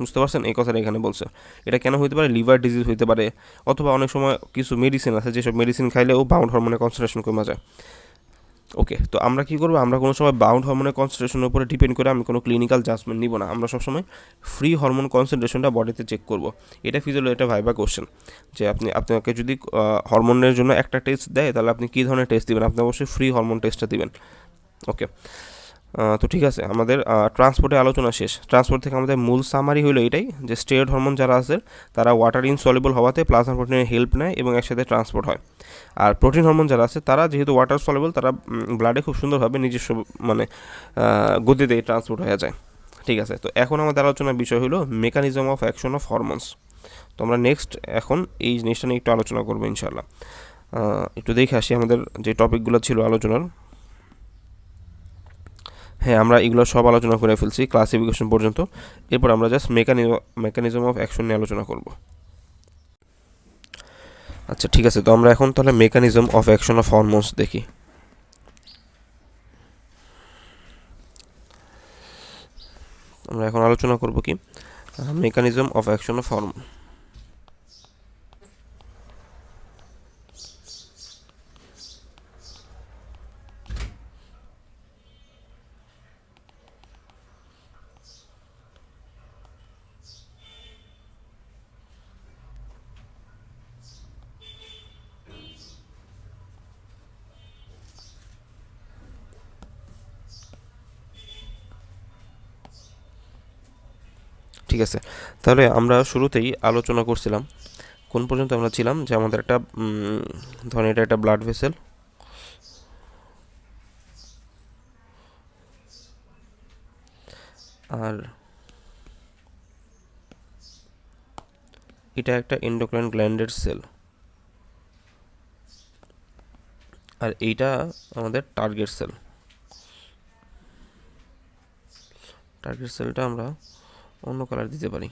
বুঝতে পারছেন এই কথাটা এখানে বলছে। এটা কেন হইতে পারে? লিভার ডিজিজ হইতে পারে, অথবা অনেক সময় কিছু মেডিসিন আছে যেসব মেডিসিন খাইলেও বাউন্ড হরমোনের কনসেন্ট্রেশন কমে যায়। ওকে, তো আমরা কী করবো? আমরা কোনো সময় বাউন্ড হরমোনের কনসেন্ট্রেশনের উপরে ডিপেন্ড করে আমি কোনো ক্লিনিক্যাল জাজমেন্ট নিব না। আমরা সবসময় ফ্রি হরমোন কনসেন্ট্রেশনটা বডিতে চেক করব। এটা এটা ভাইবা কোশ্চেন, যে আপনাকে যদি হরমোনের জন্য একটা টেস্ট দেয়, তাহলে আপনি কী ধরনের টেস্ট দিবেন? আপনি অবশ্যই ফ্রি হরমোন টেস্টটা দিবেন। ওকে, তো ঠিক আছে, আমাদের ট্রান্সপোর্টের আলোচনা শেষ। ট্রান্সপোর্ট থেকে আমাদের মূল সামারি হলো এটাই, যে স্টেরয়েড হরমোন যারা আছে তারা ওয়াটার ইনসলিবল হওয়াতে প্লাজমা প্রোটিনের হেল্প নেয় এবং একসাথে ট্রান্সপোর্ট হয়। আর প্রোটিন হরমোন যারা আছে তারা যেহেতু ওয়াটার সলিবল, তারা ব্লাডে খুব সুন্দরভাবে নিজস্ব মানে গতিতে ট্রান্সপোর্ট হয়ে যায়। ঠিক আছে, তো এখন আমাদের আলোচনার বিষয় হলো mechanism of action of hormones. তো আমরা নেক্সট এখন এই জিনিসটা নিয়ে একটু আলোচনা করবো ইনশাআল্লাহ। একটু দেখে আসি আমাদের যে টপিকগুলো ছিল আলোচনার। হ্যাঁ, আমরা এগুলো সব আলোচনা করে ফেলছি ক্লাসিফিকেশন পর্যন্ত। এরপর আমরা জাস্ট মেকানিজম অফ অ্যাকশন নিয়ে আলোচনা করব। আচ্ছা ঠিক আছে, তো আমরা এখন তাহলে mechanism of action of hormones দেখি। আমরা এখন আলোচনা করব কি mechanism of action of hormone. ঠিক আছে, তাহলে আমরা শুরুতেই আলোচনা করছিলাম কোন পর্যন্ত আমরা ছিলাম, যে আমাদের একটা ধরেন এটা একটা ব্লাড ভেসেল, আর এটা একটা এন্ডোক্রাইন গ্ল্যান্ডের সেল, আর এইটা আমাদের টার্গেট সেল। টার্গেট সেলটা আমরা অন্য কালার দিতে পারি।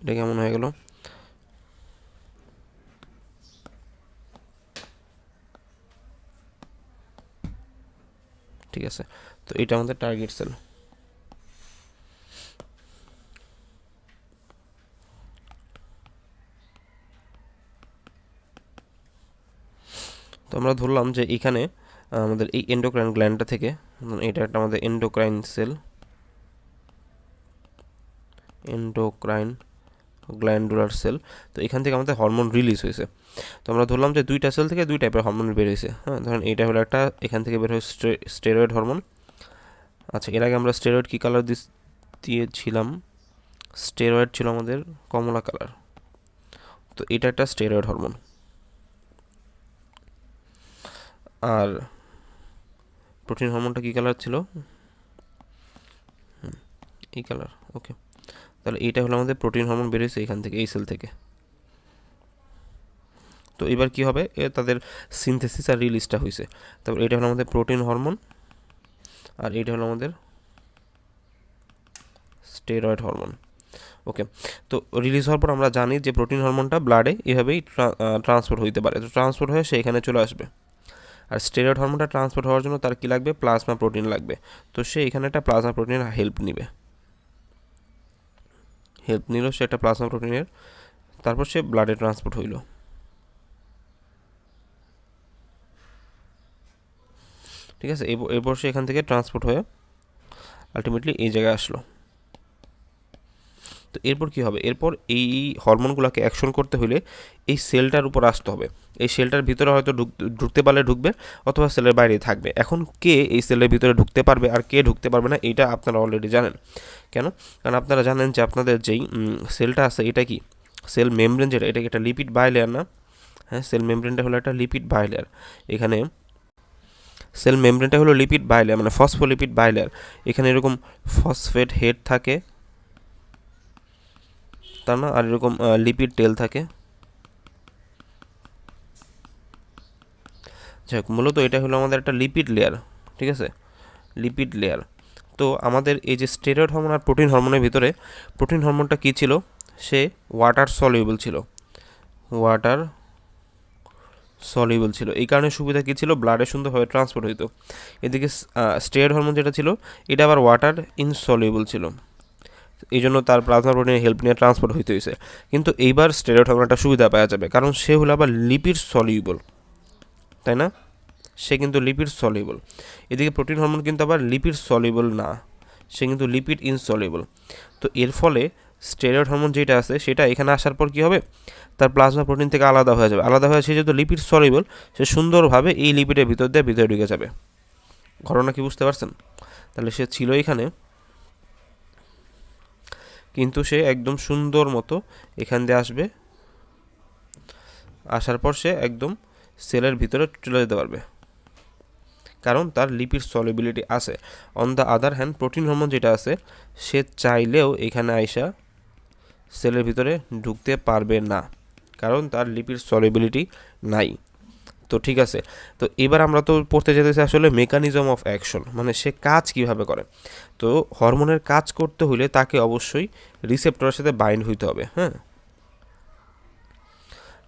এটা কেমন হয়ে গেল? ঠিক আছে, তো এটা আমাদের টার্গেট সেল। তো আমরা ধরলাম যে এখানে আমাদের এই এন্ডোক্রাইন গ্ল্যান্ডটা থেকে, এটা একটা আমাদের endocrine cell, endocrine glandular cell. তো এখান থেকে আমাদের হরমোন রিলিজ হয়েছে। তো আমরা ধরলাম যে দুইটা সেল থেকে দুই টাইপের হরমোন বের হয়েছে। হ্যাঁ, ধরেন এইটা হলো একটা, এখান থেকে বের হয় স্টেরয়েড হরমোন। আচ্ছা, এর আগে আমরা স্টেরয়েড কী কালার দিয়েছিলাম? স্টেরয়েড ছিল আমাদের কমলা কালার। তো এটা একটা স্টেরয়েড হরমোন। আর প্রোটিন হরমোনটা কী কালার ছিল? এই কালার। ওকে, তাহলে এইটা হলো আমাদের প্রোটিন হরমোন বেরিয়েছে এখান থেকে, এই সেল থেকে। তো এবার কি হবে, তাদের সিনথেসিস আর রিলিজটা হয়েছে। তারপর এটা হলো আমাদের প্রোটিন হরমোন, আর এটা হলো আমাদের স্টেরয়েড হরমোন। ওকে, তো রিলিজ হওয়ার পর আমরা জানি যে প্রোটিন হরমোনটা ব্লাডে এভাবেই ট্রান্সফার হইতে পারে। তো ট্রান্সফার হয়ে সে এখানে চলে আসবে। আর স্টেরয়েড হরমোনটা ট্রান্সফার হওয়ার জন্য তার কি লাগবে? প্লাজমা প্রোটিন লাগবে। তো সে এখানে একটা প্লাজমা প্রোটিনের হেল্প নিবে, সে একটা প্লাজমা প্রোটিনের, তারপর সে ব্লাডে ট্রান্সপোর্ট হইল। ঠিক আছে, এরপর সে এখান থেকে ট্রান্সপোর্ট হয়ে আলটিমেটলি এই জায়গায় আসলো। তো এরপর কি হবে? এরপর এই হরমোনগুলোকে অ্যাকশন করতে হলে এই সেলটার উপর আসতে হবে। এই সেলটার ভিতরে হয়তো ঢুকতে পারলে ঢুকবে, অথবা সেলের বাইরে থাকবে। এখন কে এই সেলের ভিতরে ঢুকতে পারবে আর কে ঢুকতে পারবে না, এইটা আপনারা অলরেডি জানেন। কেন? কারণ আপনারা জানেন যে আপনাদের যেই সেলটা আছে, এটা কি সেল মেমব্রেন, যেটা এটা একটা লিপিড বাইলেয়ার না? হ্যাঁ, সেল মেমব্রেনটা হলো একটা লিপিড বাইলেয়ার। এখানে সেল মেমব্রেনটা হলো লিপিড বাইলেয়ার, মানে ফসফোলিপিড বাইলেয়ার। এখানে এরকম ফসফেট হেড থাকে, তার না, আর এরকম লিপিড টেল থাকে। যাই হোক, মূলত এটা হলো আমাদের একটা লিপিড লেয়ার। ঠিক আছে, লিপিড লেয়ার। তো আমাদের এই যে স্টেরয়েড হরমোন আর প্রোটিন হরমোনের ভিতরে, প্রোটিন হরমোনটা কী ছিল? সে ওয়াটার সলিউবল ছিল, ওয়াটার সলিউবল ছিল। এই কারণে সুবিধা কী ছিল? ব্লাডে সুন্দরভাবে ট্রান্সপোর্ট হইতো। এদিকে স্টেরয়েড হরমোন যেটা ছিল, এটা আবার ওয়াটার ইনসলিউবল ছিল, এই জন্য তার প্লাজমা প্রোটিনের হেল্প নিয়ে ট্রান্সপোর্ট হইতে হয়েছে। কিন্তু এইবার স্টেরয়েড হরমোন একটা সুবিধা পাওয়া যাবে, কারণ সে হলো আবার লিপিড সলিউবল, তাই না? সে কিন্তু লিপিড সলিউবল। এদিকে প্রোটিন হরমোন কিন্তু আবার লিপিড সলিউবল না, সে কিন্তু লিপিড ইনসলিউবল। তো এর ফলে স্টেরয়েড হরমোন যেটা আছে, সেটা এখানে আসার পর কী হবে? তার প্লাজমা প্রোটিন থেকে আলাদা হয়ে যাবে। আলাদা হয়ে সে যেহেতু লিপিড সলিউবল, সে সুন্দরভাবে এই লিপিডের ভিতর দিয়ে ভিতরে ঢুকে যাবে। ঘটনা কি বুঝতে পারছেন? তাহলে সে ছিল এখানে, কিন্তু সে একদম সুন্দর মতো এখান দিয়ে আসবে। আসার পর সে একদম সেলের ভিতরে চলে যেতে পারবে, কারণ তার লিপিড সলিবিলিটি আছে। On the other hand protein hormone যেটা আছে, সে চাইলেও এখানে আইসা সেলের ভিতরে ঢুকতে পারবে না, কারণ তার লিপিড সলিবিলিটি নাই। তো ঠিক আছে, তো এবার আমরা তো পড়তে যেতেছি আসলে মেকানিজম অফ অ্যাকশন, মানে সে কাজ কিভাবে করে। তো হরমোনের কাজ করতে হলে তাকে অবশ্যই রিসেপ্টরের সাথে বাইন্ড হইতে হবে। হ্যাঁ,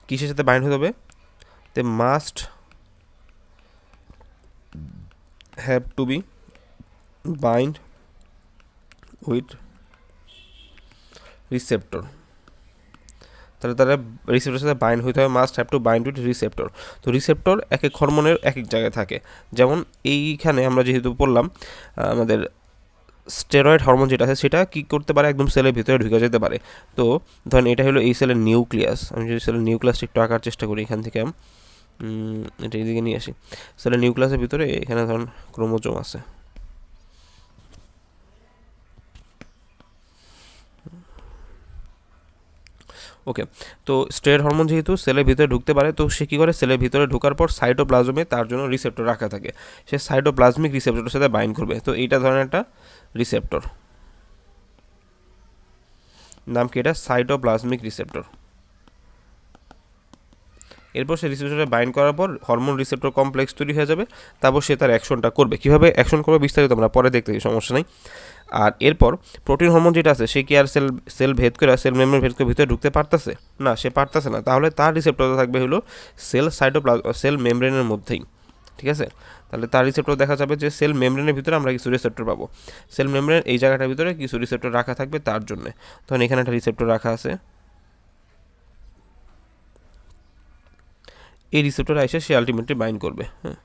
কিসের সাথে বাইন্ড হতে হবে? They must have to be bind with receptor. তাহলে তারা রিসেপ্টরের সাথে বাইন্ড হইতে হবে, must have to bind with receptor. তো রিসেপ্টর এক এক হরমোনের এক এক জায়গায় থাকে। যেমন এইখানে আমরা যেহেতু পড়লাম আমাদের স্টেরয়েড হরমোন যেটা আছে সেটা কী করতে পারে, একদম সেলের ভিতরে ঢুকে যেতে পারে। তো ধরেন এটা হলো এই সেলের নিউক্লিয়াস, আমি যদি সেলের নিউক্লিয়াসটা একটু আঁকার চেষ্টা করি এখান থেকে, এটা এইদিকে নিয়ে আসি। সেলের নিউক্লিয়াসের ভিতরে এখানে ধরেন ক্রোমোজোম আছে, ওকে। তো স্টেরয়েড হরমোন যেহেতু সেলের ভিতরে ঢুকতে পারে, তো সে কী করে, সেলের ভিতরে ঢোকার পর সাইটোপ্লাজমে তার জন্য রিসেপ্টর রাখা থাকে, সে সাইটোপ্লাজমিক রিসেপ্টরের সাথে বাইন্ড করবে। তো এইটা ধরেন একটা রিসেপ্টর, নাম কি, এটা সাইটোপ্লাজমিক রিসেপ্টর। এরপর সে রিসেপ্টরে বাইন্ড করার পর হরমোন রিসেপ্টর কমপ্লেক্স তৈরি হয়ে যাবে, তারপর সে তার অ্যাকশনটা করবে। কীভাবে অ্যাকশন করবে বিস্তারিত আমরা পরে দেখতে, সমস্যা নেই। আর এরপর প্রোটিন হরমোন যেটা আছে সে কি আর সেল ভেদ করে, সেল মেমব্রেন ভেদ করে ভিতরে ঢুকতে পারতেছে না, সে পারতেছে না। তাহলে তার রিসেপ্টর থাকবে হলো সেল মেমব্রেনের মধ্যেই, ঠিক আছে। তাহলে তার রিসেপ্টর দেখা যাবে যে সেল মেমব্রেনের ভিতরে আমরা কিছু রিসেপ্টর পাবো, সেল মেমব্রেন এই জায়গাটার ভিতরে কিছু রিসেপ্টর রাখা থাকবে তার জন্য। তখন এখানে একটা রিসেপ্টর রাখা আছে, এই রিসেপ্টর এসে সে আলটিমেটলি বাইন্ড করবে, হ্যাঁ।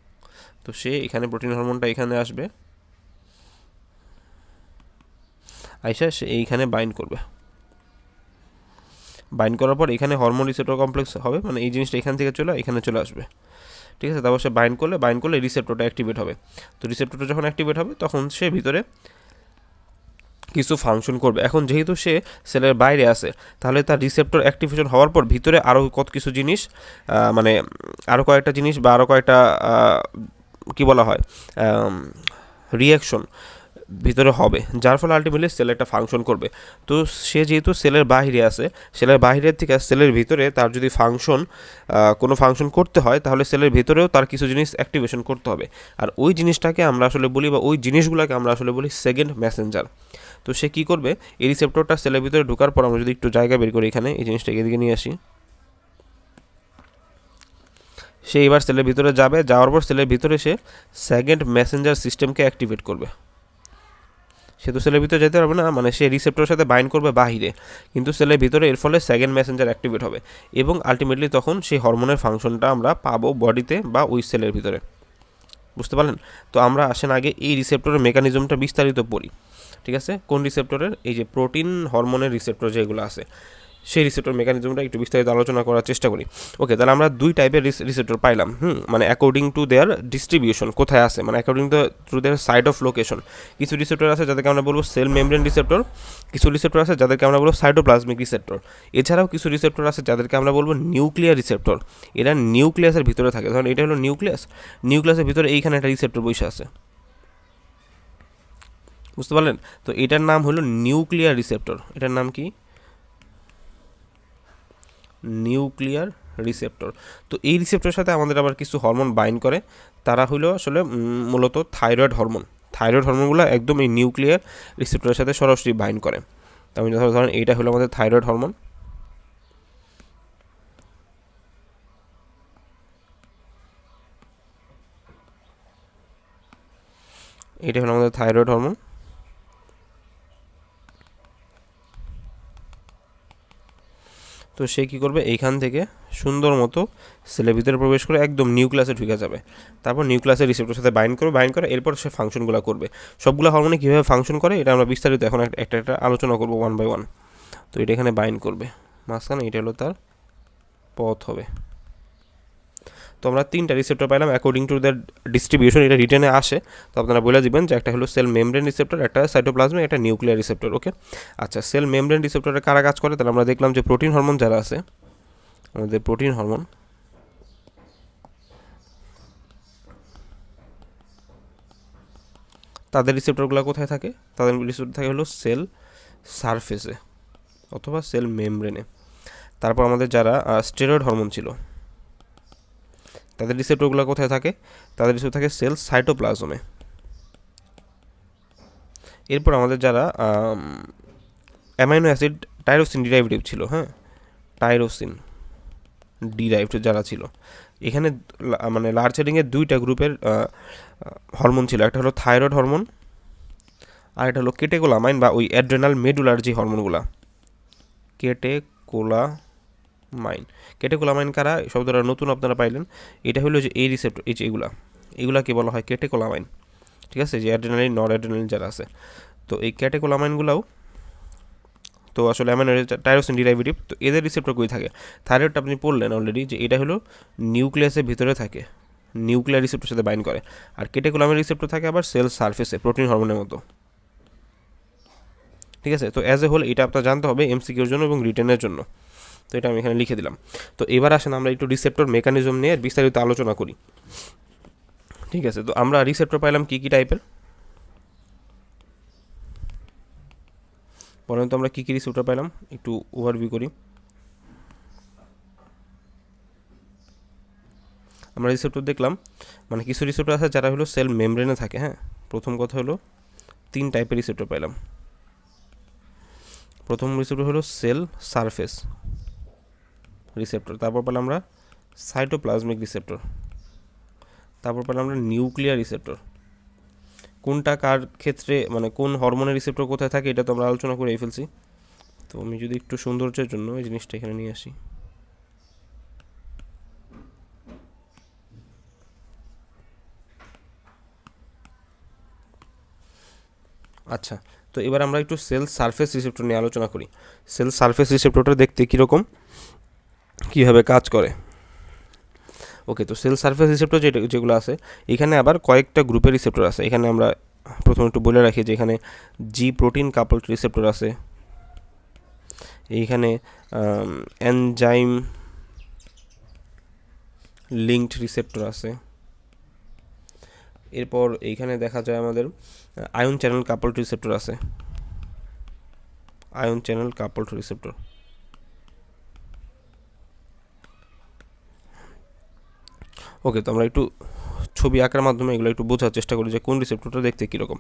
তো সে এখানে প্রোটিন হরমোনটা এখানে আসবে, আইসা সে এইখানে বাইন্ড করবে, বাইন্ড করার পর এখানে হরমোন রিসেপ্টর কমপ্লেক্স হবে, মানে এই জিনিসটা এখান থেকে এখানে চলে আসবে, ঠিক আছে। তারপর সে বাইন্ড করলে রিসেপ্টরটা অ্যাক্টিভেট হবে। তো রিসেপ্টরটা যখন অ্যাক্টিভেট হবে তখন সে ভিতরে কিছু ফাংশন করবে। এখন যেহেতু সে সেলের বাইরে আছে, তাহলে তার রিসেপ্টর অ্যাক্টিভেশন হওয়ার পর ভিতরে আরও কত কিছু জিনিস, মানে আরও কয়েকটা জিনিস বা আরও কয়েকটা কী বলা হয়, রিয়াকশন ভিতরে হবে, যার ফলে আলটিমেটলি সেল একটা ফাংশন করবে। তো সে যেহেতু সেলের বাইরে আছে, সেলের বাইরের থেকে সেলের ভিতরে তার যদি কোনো ফাংশন করতে হয়, তাহলে সেলের ভিতরেও তার কিছু জিনিস অ্যাক্টিভেশন করতে হবে। আর ওই জিনিসটাকে আমরা আসলে বলি, বা ওই জিনিসগুলোকে আমরা আসলে বলি সেকেন্ড মেসেঞ্জার। তো সে কী করবে, এই রিসেপ্টরটা সেলের ভিতরে ঢোকার পর আমরা যদি একটু জায়গা বের করি এখানে, এই জিনিসটাকে এদিকে নিয়ে আসি, সে এবার সেলের ভিতরে যাবে, যাওয়ার পর সেলের ভিতরে সে সেকেন্ড মেসেঞ্জার সিস্টেমকে অ্যাক্টিভেট করবে। সে তো সেলের ভিতরে যেতে পারবে না, মানে সে রিসেপ্টরের সাথে বাইন্ড করবে বাহিরে, কিন্তু সেলের ভিতরে এর ফলে সেকেন্ড মেসেঞ্জার অ্যাক্টিভেট হবে, এবং আলটিমেটলি তখন সেই হরমোনের ফাংশনটা আমরা পাবো বডিতে বা ওই সেলের ভিতরে। বুঝতে পারলেন? তো আমরা আসেন আগে এই রিসেপ্টরের মেকানিজমটা বিস্তারিত পড়ি, ঠিক আছে। কোন রিসেপ্টরের, এই যে প্রোটিন হরমোনের রিসেপ্টর যেগুলো আছে, সেই রিসেপ্টর মেকানিজমটা একটু বিস্তারিত আলোচনা করার চেষ্টা করি। ওকে, তাহলে আমরা দুই টাইপের রিসেপ্টর পাইলাম, মানে অ্যাকর্ডিং টু দেয়ার ডিস্ট্রিবিউশন, কোথায় আছে, মানে according to their side of location. কিছু রিসেপ্টর আছে যাদেরকে আমরা বলবো সেল মেমব্রেন রিসেপ্টর, কিছু রিসেপ্টর আছে যাদেরকে আমরা বলবো সাইটোপ্লাজমিক রিসেপ্টর। এছাড়াও কিছু রিসেপ্টর আছে যাদেরকে আমরা বলবো নিউক্লিয়ার রিসেপ্টর, এরা নিউক্লিয়াসের ভিতরে থাকে। ধরুন এটা হলো নিউক্লিয়াসের ভিতরে এইখানে একটা রিসেপ্টর বসে আছে, বুঝতে পারলেন? তো এটার নাম হলো নিউক্লিয়ার রিসেপ্টর। এটার নাম কি? Nuclear receptor. তো এই রিসেপ্টরের সাথে আমাদের আবার কিছু হরমোন বাইন্ড করে, তারা হলো আসলে মূলত থাইরয়েড হরমোন। থাইরয়েড হরমোনগুলো একদম এই নিউক্লিয়ার রিসেপ্টরের সাথে সরাসরি বাইন্ড করে। তো আমি ধরেন এইটা হলো আমাদের থাইরয়েড হরমোন, এটা হলো আমাদের থাইরয়েড হরমোন। তো সে কী করবে, এইখান থেকে সুন্দর মতো সেলের ভিতরে প্রবেশ করে একদম নিউক্লিয়াসে ঢুকে যাবে, তারপর নিউক্লিয়াসের রিসেপ্টরের সাথে বাইন্ড করে এরপর সে ফাংশনগুলো করবে। সবগুলো হরমোনে কীভাবে ফাংশন করে এটা আমরা বিস্তারিত এখন একটা আলোচনা করবো ওয়ান বাই ওয়ান। তো এটা এখানে বাইন্ড করবে মাঝখানে, এটা হলো তার পথ হবে। তো আমরা তিনটা রিসেপ্টর পাইলাম অ্যাকর্ডিং টু দ্য ডিস্ট্রিবিউশন, এটা রিটেনে আসে। তো আপনারা বলে দিবেন যে একটা হলো সেল মেমব্রেন রিসেপ্টর, একটা সাইটোপ্লাজমিক, একটা নিউক্লিয়ার রিসেপ্টর। ওকে, আচ্ছা, সেল মেমব্রেন রিসেপ্টরে কারা কাজ করে? তাহলে আমরা দেখলাম যে প্রোটিন হরমোন যারা আছে, আমাদের প্রোটিন হরমোন, তাদের রিসেপ্টরগুলো কোথায় থাকে? তাদের রিসেপ্টর থাকে হলো সেল সারফেসে অথবা সেল মেমব্রেনে। তারপর আমাদের যারা স্টেরয়েড হরমোন ছিল, তাদের রিসেপ্টরগুলো কোথায় থাকে? তাদের রিসেপ্টর থাকে সেল সাইটোপ্লাজমে। এরপর আমাদের যারা অ্যামাইনো অ্যাসিড টাইরোসিন ডিরাইভেটিভ ছিল, হ্যাঁ, টাইরোসিন ডিরাইভড যারা ছিল, এখানে মানে লার্জ হেডিংয়ের দুইটা গ্রুপের হরমোন ছিল, একটা হলো থাইরয়েড হরমোন আর এটা হলো কেটেকোলামাইন বা ওই অ্যাড্রেনাল মেডুলার যে হরমোনগুলো, কেটেকোলামাইন কারা? শব্দটা নতুন আপনারা পাইলেন। এটা হলো যে এই রিসেপ্টর, এই যে এগুলাকে বলা হয় কেটেকোলামাইন, ঠিক আছে, যে অ্যাড্রেনালিন নর অ্যাড্রেনালিন যারা আছে। তো এই ক্যাটেকোলামাইনগুলোও তো আসলে অ্যামাইনো টাইরোসিন ডিরাইভেটিভ। তো এদের রিসেপ্টর কই থাকে? থাইরয়েডটা আপনি পড়লেন অলরেডি যে এটা হলো নিউক্লিয়াসের ভিতরে থাকে, নিউক্লিয়ার রিসেপ্টরের সাথে বাইন্ড করে। আর ক্যাটেকোলামিন রিসেপ্টর থাকে আবার সেল সারফেসে, প্রোটিন হরমোনের মতো। ঠিক আছে, তো অ্যাজ এ হোল এটা আপনার জানতে হবে এমসিকিউর জন্য এবং রিটেনের জন্য। তো এটা আমি এখানে লিখে দিলাম। তো এবার আসেন আমরা একটু রিসেপ্টর মেকানিজম নিয়ে বিস্তারিত আলোচনা করি। ঠিক আছে, তো আমরা রিসেপ্টর পাইলাম কী কী টাইপের, বলেন তো আমরা কী কী রিসেপ্টর পাইলাম, একটু ওভারভিউ করি। আমরা রিসেপ্টর দেখলাম, মানে কিছু রিসেপ্টর আছে যারা হলো সেল মেমব্রেনে থাকে। হ্যাঁ, প্রথম কথা হলো 3 টাইপের রিসেপ্টর পাইলাম। প্রথম রিসেপ্টর হলো সেল সারফেস রিসেপ্টর, তারপর পেলাম আমরা সাইটোপ্লাজমিক রিসেপ্টর, তারপর পেলাম আমরা নিউক্লিয়ার রিসেপ্টর। কোনটা কার ক্ষেত্রে, মানে কোন হরমোনের রিসেপ্টর কোথায় থাকে এটা তো আমরা আলোচনা করেই ফেলছি। তো আমি যদি একটু সৌন্দর্যের জন্য এই জিনিসটা এখানে নিয়ে আসি। আচ্ছা, তো এবার আমরা একটু সেল সারফেস রিসেপ্টর নিয়ে আলোচনা করি। সেল সারফেস রিসেপ্টরটা দেখতে কীরকম, কীভাবে কাজ করে। ওকে, তো সেল সারফেস রিসেপ্টর যেগুলো আছে, এখানে আবার কয়েকটা গ্রুপের রিসেপ্টর আছে। এখানে আমরা প্রথমে একটু বলে রাখি যে এখানে জি প্রোটিন কাপলড রিসেপ্টর আছে, এইখানে এনজাইম লিঙ্কড রিসেপ্টর আছে, এরপর এইখানে দেখা যায় আমাদের আয়ন চ্যানেল কাপলড রিসেপ্টর আছে, আয়ন চ্যানেল কাপলড রিসেপ্টর। ওকে, তো আমরা একটু ছবি আঁকার মাধ্যমে এগুলো একটু বোঝার চেষ্টা করি যে কোন রিসেপ্টরটা দেখতে কীরকম।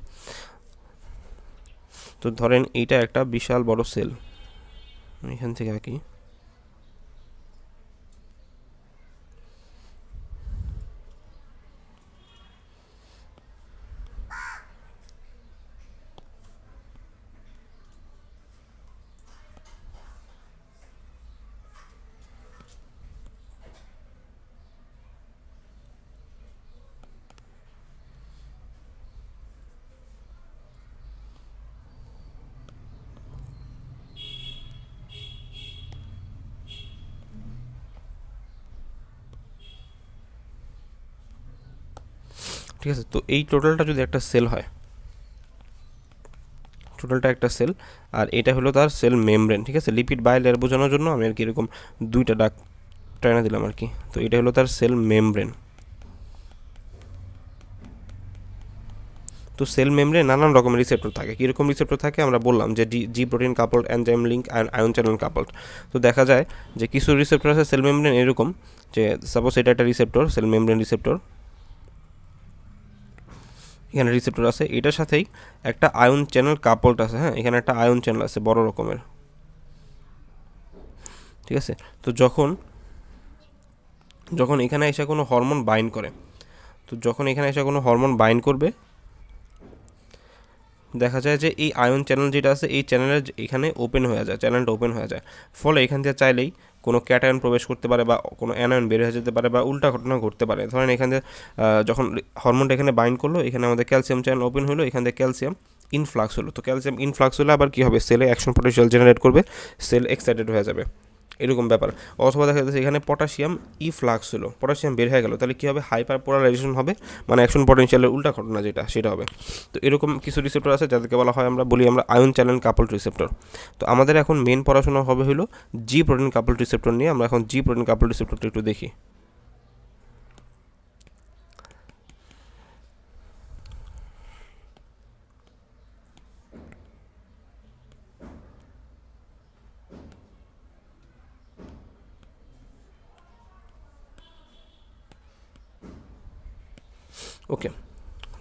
তো ধরেন এইটা একটা বিশাল বড় সেল, এখান থেকে আঁকি। ঠিক আছে, তো এই টোটালটা যদি একটা সেল হয়, টোটালটা একটা সেল, আর এটা হলো তার সেল মেমব্রেন। ঠিক আছে, লিপিড বাইলেয়ার বোঝানোর জন্য আমি আর কি এরকম দুইটা দাগ টানা দিলাম আর কি। তো এটা হলো তার সেল মেমব্রেন। তো সেল মেমব্রেনে নানান রকমের রিসেপ্টর থাকে। কীরকম রিসেপ্টর থাকে আমরা বললাম যে G protein coupled, enzyme link, ion channel coupled. তো দেখা যায় যে কিছু রিসেপ্টর আছে সেল মেমব্রেন এরকম, যে সাপোজ এটা একটা রিসেপ্টর, সেল মেমব্রেন রিসেপ্টর, এখানে রিসেপ্টর আছে, এটার সাথেই একটা আয়ন চ্যানেল কাপলড আছে। হ্যাঁ, এখানে একটা আয়ন চ্যানেল আছে বড় রকমের। ঠিক আছে, তো যখন যখন এখানে এসে কোনো হরমোন বাইন্ড করে, তো যখন এখানে এসে কোনো হরমোন বাইন্ড করবে, দেখা যায় যে এই আয়ন চ্যানেল যেটা আছে এই চ্যানেলের এখানে ওপেন হয়ে যায়, চ্যানেলটা ওপেন হয়ে যায়। ফলে এখান থেকে চাইলেই কোনো ক্যাটায়ন প্রবেশ করতে পারে বা কোনো অ্যানায়ন বের হয়ে যেতে পারে বা উল্টা ঘটনা ঘটতে পারে। ধরেন এখান থেকে যখন হরমোনটা এখানে বাইন্ড করলো, এখানে আমাদের ক্যালসিয়াম চ্যানেল ওপেন হলো, এখান থেকে ক্যালসিয়াম ইনফ্লাক্স হলো। তো ক্যালসিয়াম ইনফ্লাক্স হলে আবার কী হবে, সেলে অ্যাকশন পটেনশিয়াল জেনারেট করবে, সেল এক্সাইটেড হয়ে যাবে, এরকম ব্যাপার। অথবা দেখা যাচ্ছে এখানে পটাশিয়াম ফ্লাক্স হলো, পটাশিয়াম বের হয়ে গেল, তাহলে কী হবে, হাইপার পোলারাইজেশন হবে, মানে অ্যাকশন পটেনশিয়ালের উল্টা ঘটনা যেটা সেটা হবে। তো এরকম কিছু রিসেপ্টর আছে যাদেরকে বলা হয়, আমরা বলি আমরা আয়ন চ্যানেল কাপলড রিসেপ্টর। তো আমাদের এখন মেন পড়াশোনা হবে হলো জি প্রোটিন কাপলড রিসেপ্টর নিয়ে। আমরা এখন জি প্রোটিন কাপলড রিসেপ্টরটা একটু দেখি। ওকে,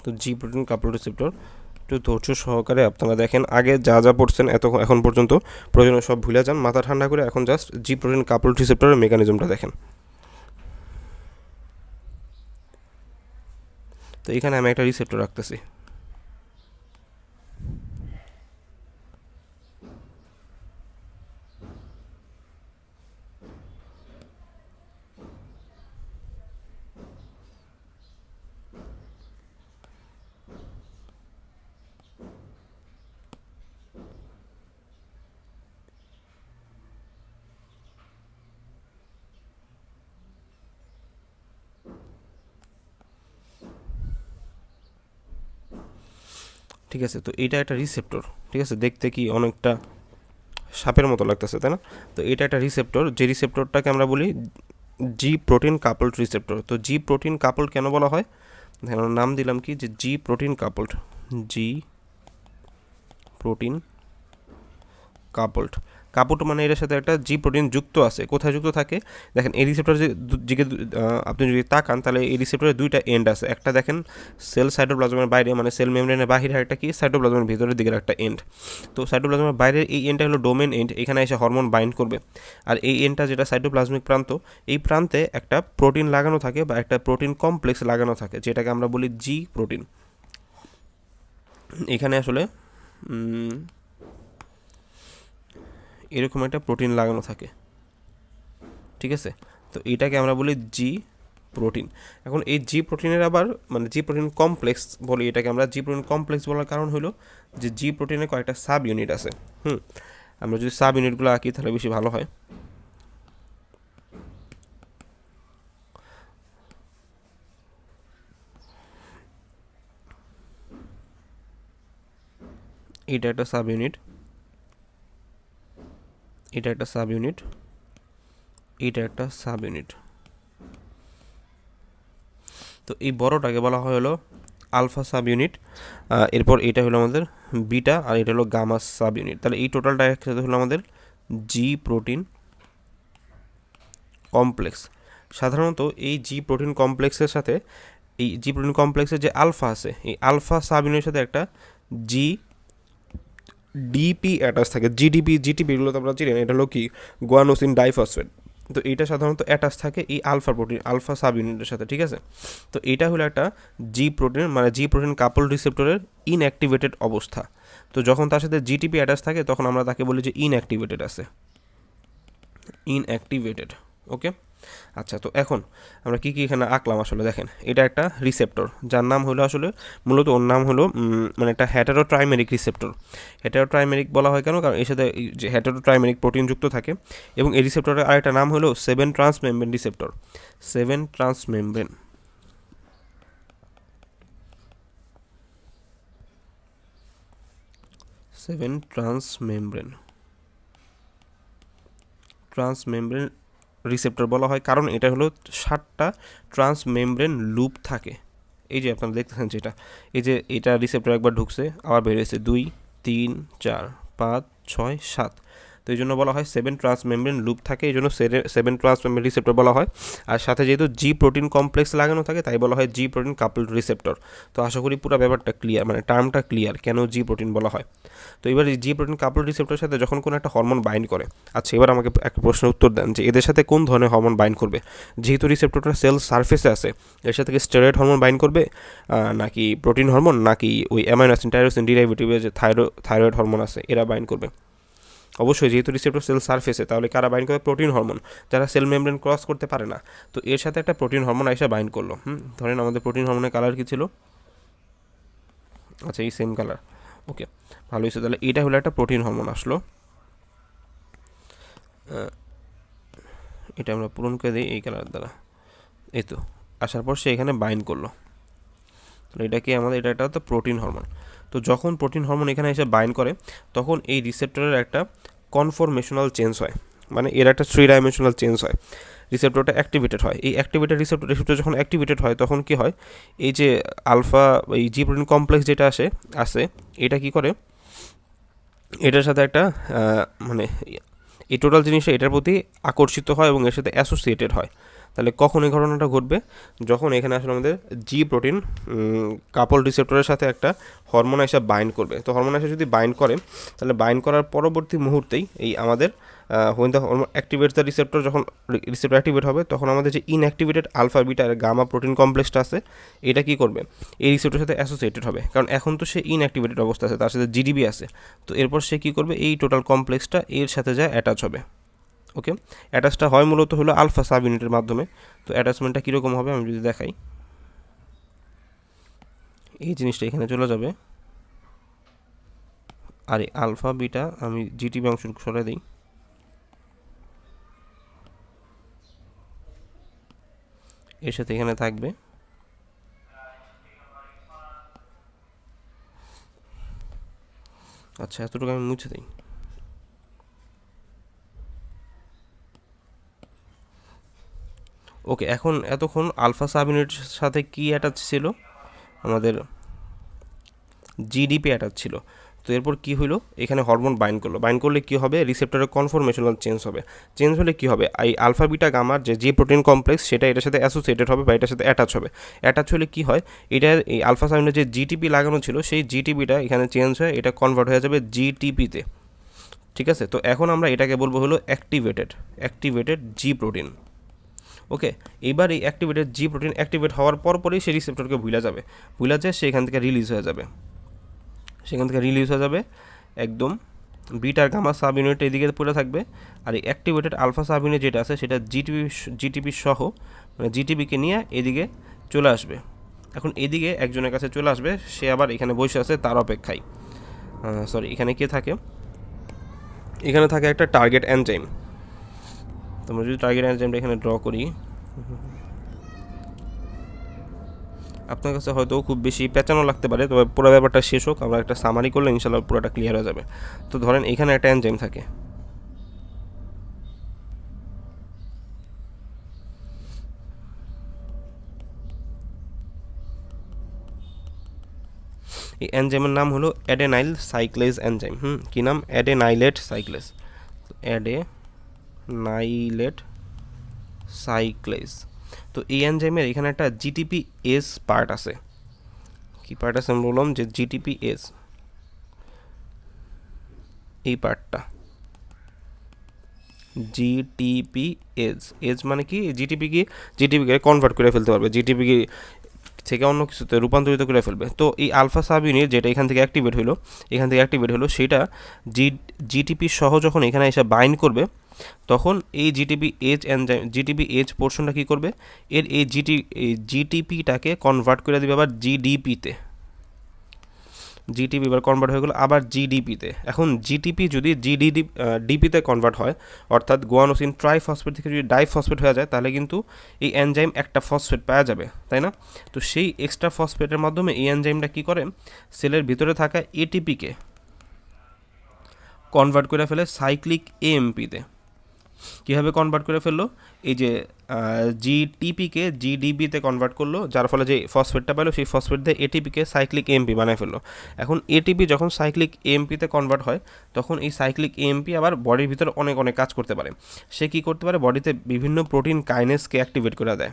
তো জি প্রোটিন কাপলড রিসেপ্টর একটু ধৈর্য সহকারে আপনারা দেখেন। আগে যা যা পড়ছেন এখন পর্যন্ত প্রয়োজনে সব ভুলে যান, মাথা ঠান্ডা করে এখন জাস্ট জি প্রোটিন কাপলড রিসেপ্টরের মেকানিজমটা দেখেন। তো এখানে আমি একটা রিসেপ্টর রাখতেছি। ঠিক আছে। তো এটা একটা রিসেপ্টর, ঠিক আছে, দেখতে কি অনেকটা সাপের মতো লাগতেছে, তাই না? তো এটা একটা রিসেপ্টর, যে রিসেপ্টরটাকে আমরা বলি জি প্রোটিন কাপলড রিসেপ্টর। তো জি প্রোটিন কাপলড কেন বলা হয়, নাম দিলাম কি যে জি প্রোটিন কাপলড, জি প্রোটিন কাপলড। কাপলড মানে এর সাথে একটা জি প্রোটিন যুক্ত আছে। কোথায় যুক্ত থাকে দেখেন, এই রিসেপ্টর দিকে আপনি যদি তাকান তাহলে এই রিসেপ্টরের দুইটা এন্ড আছে। একটা দেখেন সেল সাইটোপ্লাজমের বাইরে, মানে সেল মেমব্রেনের বাইরে, একটা কি সাইটোপ্লাজমের ভিতরের দিকের একটা এন্ড। তো সাইটোপ্লাজমের বাইরের এই এন্ডটা হলো ডোমেন এন্ড, এখানে এসে হরমোন বাইন্ড করবে। আর এই এন্ডটা যেটা সাইটোপ্লাজমিক প্রান্ত, এই প্রান্তে একটা প্রোটিন লাগানো থাকে বা একটা প্রোটিন কমপ্লেক্স লাগানো থাকে, যেটাকে আমরা বলি জি প্রোটিন। এখানে আসলে এরকম একটা প্রোটিন লাগানো থাকে, ঠিক আছে। তো এটাকে আমরা বলি জি প্রোটিন। এখন এই জি প্রোটিনের আবার মানে জি প্রোটিন কমপ্লেক্স বলি এটাকে আমরা। জি প্রোটিন কমপ্লেক্স বলার কারণ হলো যে জি প্রোটিনের কয়েকটা সাব ইউনিট আছে। আমরা যদি সাব ইউনিটগুলো আঁকি তাহলে বেশি ভালো হয়। এটা একটা সাব ইউনিট, এটা একটা সাব ইউনিট, এটা একটা সাব ইউনিট। তো এই বড়টাকে বলা হয় হলো আলফা সাব ইউনিট। এরপর এটা হলো আমাদের বিটা, আর এটা হলো গামা সাব ইউনিট। তাহলে এই টোটালটা একসাথে হলো আমাদের জি প্রোটিন কমপ্লেক্স। সাধারণত এই জি প্রোটিন কমপ্লেক্সের সাথে এই জি প্রোটিন কমপ্লেক্সের যে আলফা আছে, এই আলফা সাব ইউনিটের সাথে একটা জি ডিপি অ্যাটাচ থাকে। জিটিপি এগুলো তো আমরা চিনি, এটা হলো কি গুয়ানোসিন ডাইফসফেট। তো এইটা সাধারণত অ্যাটাচ থাকে এই আলফা প্রোটিন, আলফা সাব ইউনিটের সাথে, ঠিক আছে। তো এটা হলো একটা জি প্রোটিন, মানে জি প্রোটিন কাপল রিসেপ্টরের ইনঅ্যাক্টিভেটেড অবস্থা। তো যখন তার সাথে জিটিপি অ্যাটাচ থাকে তখন আমরা তাকে বলি যে ইনঅ্যাক্টিভেটেড আছে, ইনঅ্যাক্টিভেটেড। ওকে, আচ্ছা। তো এখন আমরা কী কী এখানে আঁকলাম আসলে দেখেন, এটা একটা রিসেপ্টর যার নাম হলো আসলে মূলত ওর নাম হলো মানে একটা হেটারোট্রাইমেরিক রিসেপ্টর। হেটারোট্রাইমেরিক বলা হয় কেন, কারণ এর সাথে যে হেটারোট্রাইমেরিক প্রোটিন যুক্ত থাকে। এবং এই রিসেপ্টরের আরেকটা নাম হলো 7 transmembrane receptor, 7 transmembrane. Transmembrane receptor বলা হয় কারণ এটা হলো 7টা ট্রান্সমেমব্রেন লুপ থাকে। এই যে আপনারা দেখতেছেন যেটা, এই যে এটা রিসেপ্টর একবার ঢুকছে আবার বেরিয়েছে 2 3 4 5 6 7। তো এই জন্য বলা হয় 7 ট্রান্সমেমব্রেন লুপ থাকে, এই জন্য 7 ট্রান্সমেমব্রেন রিসেপ্টর বলা হয়। আর সাথে যেহেতু জি প্রোটিন কমপ্লেক্স লাগানো থাকে তাই বলা হয় জি প্রোটিন কাপলড রিসেপ্টর। তো আশা করি পুরো ব্যাপারটা ক্লিয়ার, মানে টার্মটা ক্লিয়ার কেন জি প্রোটিন বলা হয়। তো এবার এই জি প্রোটিন কাপলড রিসেপ্টরের সাথে যখন কোনো একটা হরমোন বাইন্ড করে, আচ্ছা এবার আমাকে একটা প্রশ্নের উত্তর দেন যে এদের সাথে কোন ধরনের হরমোন বাইন্ড করবে। যেহেতু রিসেপ্টরটা সেল সারফেসে আছে, এর সাথে কি স্টেরয়েড হরমোন বাইন্ড করবে, নাকি প্রোটিন হরমোন, নাকি ওই অ্যামাইনো অ্যাসিড টাইরোসিন ডেরিভেটিভের যে থাইরয়েড হরমোন আছে এরা বাইন্ড করবে। অবশ্যই যেহেতু রিসেপ্টর সেল সারফেসে, তাহলে কারা বাইন্ড করে, প্রোটিন হরমোন, যারা সেল মেমব্রেন ক্রস করতে পারে না। তো এর সাথে একটা প্রোটিন হরমোন এসে বাইন্ড করলো। ধরেন আমাদের প্রোটিন হরমোনের কালার কি ছিল, আচ্ছা এই সেম কালার। ওকে, ভালো হয়েছে। তাহলে এটা হলো একটা প্রোটিন হরমোন আসলো, এটা আমরা পূরণ করে দিই এই কালার দ্বারা। এই তো আসার পর সে এখানে বাইন্ড করলো। তাহলে এটা কি আমাদের, এটা একটা তো প্রোটিন হরমোন। তো যখন প্রোটিন হরমোন এখানে এসে বাইন্ড করে তখন এই রিসেপ্টরের একটা কনফরমেশনাল চেঞ্জ হয়, মানে এর একটা 3 ডাইমেনশনাল চেঞ্জ হয়, রিসেপ্টরটা অ্যাক্টিভেটেড হয়। এই অ্যাক্টিভেটেড রিসেপ্টর যখন অ্যাক্টিভেটেড হয় তখন কি হয়, এই যে আলফা এই জি প্রোটিন কমপ্লেক্স যেটা আসে এটা কি করে, এটার সাথে একটা মানে এই টোটাল জিনিসটা এটার প্রতি আকর্ষিত হয় এবং এর সাথে অ্যাসোসিয়েটেড হয়। তাহলে কখন এই ঘটনাটা ঘটবে, যখন এখানে আসলে আমাদের জি প্রোটিন কাপল রিসেপ্টরের সাথে একটা হরমোন এসে বাইন্ড করবে। তো হরমোন এসে যদি বাইন্ড করে, তাহলে বাইন্ড করার পরবর্তী মুহূর্তেই এই আমাদের when the hormone activate the receptor, যখন রিসেপ্টর অ্যাক্টিভেট হবে তখন আমাদের যে ইনঅ্যাক্টিভেটেড আলফা বিটা আর গামা প্রোটিন কমপ্লেক্সটা আছে এটা কী করবে, এই রিসেপ্টরের সাথে অ্যাসোসিয়েটেড হবে, কারণ এখন তো সে ইনঅ্যাক্টিভেটেড অবস্থা আছে, তার সাথে জিডিবি আছে। তো এরপর সে কী করবে, এই টোটাল কমপ্লেক্সটা এর সাথে যা অ্যাটাচ হবে। ওকে, অ্যাটাচটা হয় মূলত হলো আলফা সাব ইউনিটের মাধ্যমে। তো অ্যাটাচমেন্টটা কীরকম হবে আমি যদি দেখাই, এই জিনিসটা এখানে চলে যাবে, আর এই আলফা বিটা আমি জিটিবি অংশ সরাই দিই, এর সাথে এখানে থাকবে আচ্ছা, এতটুকু আমি মুছে দিই। ওকে, এখন এতক্ষণ আলফা সাবইউনিটের সাথে কি অ্যাটাচ ছিল? আমাদের জিডিপি অ্যাটাচ ছিল। তো এরপর কি হলো, এখানে হরমোন বাইন্ড করলে কি হবে, রিসেপ্টরের কনফরমেশনাল চেঞ্জ হবে। চেঞ্জ হলে কি হবে, এই আলফা বিটা গামার যে প্রোটিন কমপ্লেক্স সেটা এটার সাথে অ্যাসোসিয়েটেড হবে বা এটার সাথে অ্যাটাচ হবে। অ্যাটাচ হলে কি হয়, এটার এই আলফা সাইনের যে জিটিপি লাগানো ছিল সেই জিটিপিটা এখানে চেঞ্জ হয়ে এটা কনভার্ট হয়ে যাবে জিটিপিতে। ঠিক আছে, তো এখন আমরা এটাকে বলবো হলো অ্যাক্টিভেটেড জি প্রোটিন। ওকে, এইবার এই অ্যাক্টিভেটেড জি প্রোটিন অ্যাক্টিভেট হওয়ার পরই সেই রিসেপ্টরকে ভুলা যায়, সে এখান থেকে রিলিজ হয়ে যাবে। একদম বিটার গামা সাব ইউনিট এদিকে পড়ে থাকবে, আর এই অ্যাক্টিভেটেড আলফা সাব ইউনিট যেটা আছে সেটা জিটিপি সহ মানে জিটিপিকে নিয়ে এদিকে চলে আসবে। এখন এদিকে একজনের কাছে চলে আসবে, সে আবার এখানে বসে আছে তার অপেক্ষায়। এখানে কে থাকে, এখানে থাকে একটা টার্গেট এনজাইম। তোমরা যদি টার্গেট এনজাইমটা এখানে ড্র করি, আপনার কাছে হয়তো খুব বেশি পেঁচানো লাগতে পারে, তবে পুরো ব্যাপারটা শেষ হোক, আমরা একটা সামারি করলে ইনশাল্লাহ পুরোটা ক্লিয়ার হয়ে যাবে। তো ধরেন এখানে একটা এনজাইম থাকে, এই এনজাইমের নাম হলো অ্যাডেনাইল সাইক্লেজ এনজাইম। কি নাম? অ্যাডেনাইলেট সাইক্লেজ। অ্যাডেনাইলেট সাইক্লেজ। তো এই এনজাইমের এখানে একটা জিটিপি এস পার্ট আছে। কি পার্ট আছে আমি বললাম যে জিটিপি এস, এই পার্টটা জিটিপি এজ মানে কি, জিটিপিকে কনভার্ট করে ফেলতে পারবে, জিটিপি থেকে অন্য কিছুতে রূপান্তরিত করে ফেলবে। তো এই আলফা সাব ইউনিট যেটা এখান থেকে অ্যাক্টিভেট হলো সেটা জিটিপি সহ যখন এখানে এসে বাইন্ড করবে, তখন এই জিটিপি এজ পোর্শনটা কী করবে, এই জিটিপিটাকে কনভার্ট করে দেবে আবার জিডিপিতে। জিটিপি এবার কনভার্ট হয়ে গেলো আবার জিডিপিতে। এখন জিটিপি যদি ডিপিতে কনভার্ট হয়, অর্থাৎ গুয়ানোসিন ট্রাইফসফেট থেকে যদি ডাইফসফেট হয়ে যায়, তাহলে কিন্তু এই এনজাইম একটা ফসফেট পাওয়া যাবে, তাই না? তো সেই এক্সট্রা ফসফেটের মাধ্যমে এই এনজাইমটা কী করে, সেলের ভিতরে থাকা এটিপিকে কনভার্ট করে ফেলে সাইক্লিক এএমপিতে। কীভাবে কনভার্ট করে ফেললো, এই যে জিটিপিকে জিডিবিতে কনভার্ট করলো, যার ফলে যে ফসফেটটা পেলো সেই ফসফেট দিয়ে এটিপিকে সাইক্লিক এমপি বানায় ফেললো। এখন এটিপি যখন সাইক্লিক এমপিতে কনভার্ট হয়, তখন এই সাইক্লিক এমপি আবার বডির ভিতরে অনেক কাজ করতে পারে। সে কী করতে পারে, বডিতে বিভিন্ন প্রোটিন কাইনেসকে অ্যাক্টিভেট করে দেয়,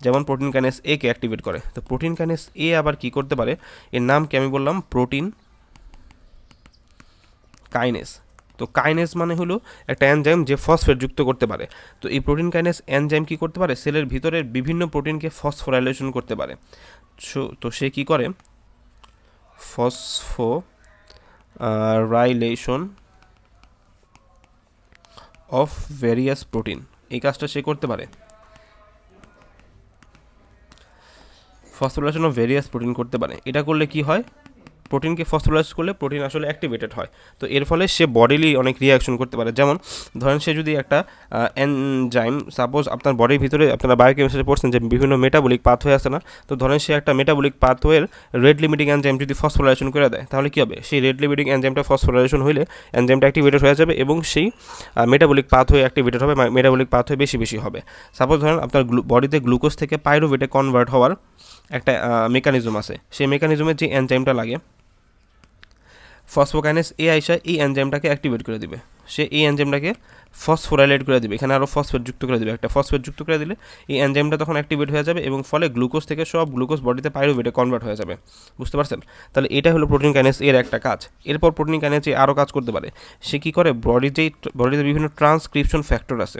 যেমন প্রোটিন কাইনেস এ কে অ্যাক্টিভেট করে। তো প্রোটিন কাইনেস এ আবার কী করতে পারে, এর নাম কি আমি বললাম প্রোটিন কাইনেস। তো কাইনেস মানে হলো একটা এনজাইম যে ফসফেট যুক্ত করতে পারে। তো এই প্রোটিন কাইনেস এনজাইম কী করতে পারে, সেলের ভিতরের বিভিন্ন প্রোটিনকে ফসফোরাইলেশন করতে পারে। তো সে কী করে, ফসফোরাইলেশন অফ ভেরিয়াস প্রোটিন, এই কাজটা সে করতে পারে। ফসফোরাইলেশন অফ ভেরিয়াস প্রোটিন করতে পারে। এটা করলে কি হয়, প্রোটিনকে ফসফোরাইজ করলে প্রোটিন আসলে অ্যাক্টিভেটেড হয়। তো এর ফলে সে বডিলি অনেক রিয়াকশন করতে পারে। যেমন ধরেন সে যদি একটা এনজাইম, সাপোজ আপনার বডির ভিতরে আপনারা বায়োকেমিস্ট্রি পড়ছেন যে বিভিন্ন মেটাবলিক পাথওয়ে আছে না, তো ধরেন সে একটা মেটাবলিক পাথওয়ের রেড লিমিটিং এনজাইম যদি ফসফোরাইলেশন করে দেয়, তাহলে কী হবে, সেই রেড লিমিটিং এনজাইমটা ফসফোরাইলেশন হলে এনজাইমটা অ্যাক্টিভেটেড হয়ে যাবে এবং সেই মেটাবলিক পাথওয়ে অ্যাক্টিভেটেড হবে, মেটাবলিক পাথওয়ে বেশি হবে। সাপোজ ধরেন আপনার বডিতে গ্লুকোজ থেকে পাইরুভেটে কনভার্ট হওয়ার একটা মেকানিজম আছে, সেই মেকানিজমের যে এনজাইমটা লাগে, ফসফোকাইনেস এ আইসা এই এনজাইমটাকে অ্যাক্টিভেট করে দিবে। সে এই এনজাইমটাকে ফসফোরাইলেট করে দিবে, এখানে আরও ফসফেট যুক্ত করে দিবে, একটা ফসফেট যুক্ত করে দিলে এই এনজাইমটা তখন অ্যাক্টিভেট হয়ে যাবে এবং ফলে গ্লুকোজ থেকে সব গ্লুকোজ বডিতে পাইরুভেটে কনভার্ট হয়ে যাবে। বুঝতে পারছেন? তাহলে এটা হলো প্রোটিন কাইনেস এর একটা কাজ। এরপর প্রোটিন কাইনেস আরও কাজ করতে পারে। সে কী করে, বডিতে বিভিন্ন ট্রান্সক্রিপশন ফ্যাক্টর আছে,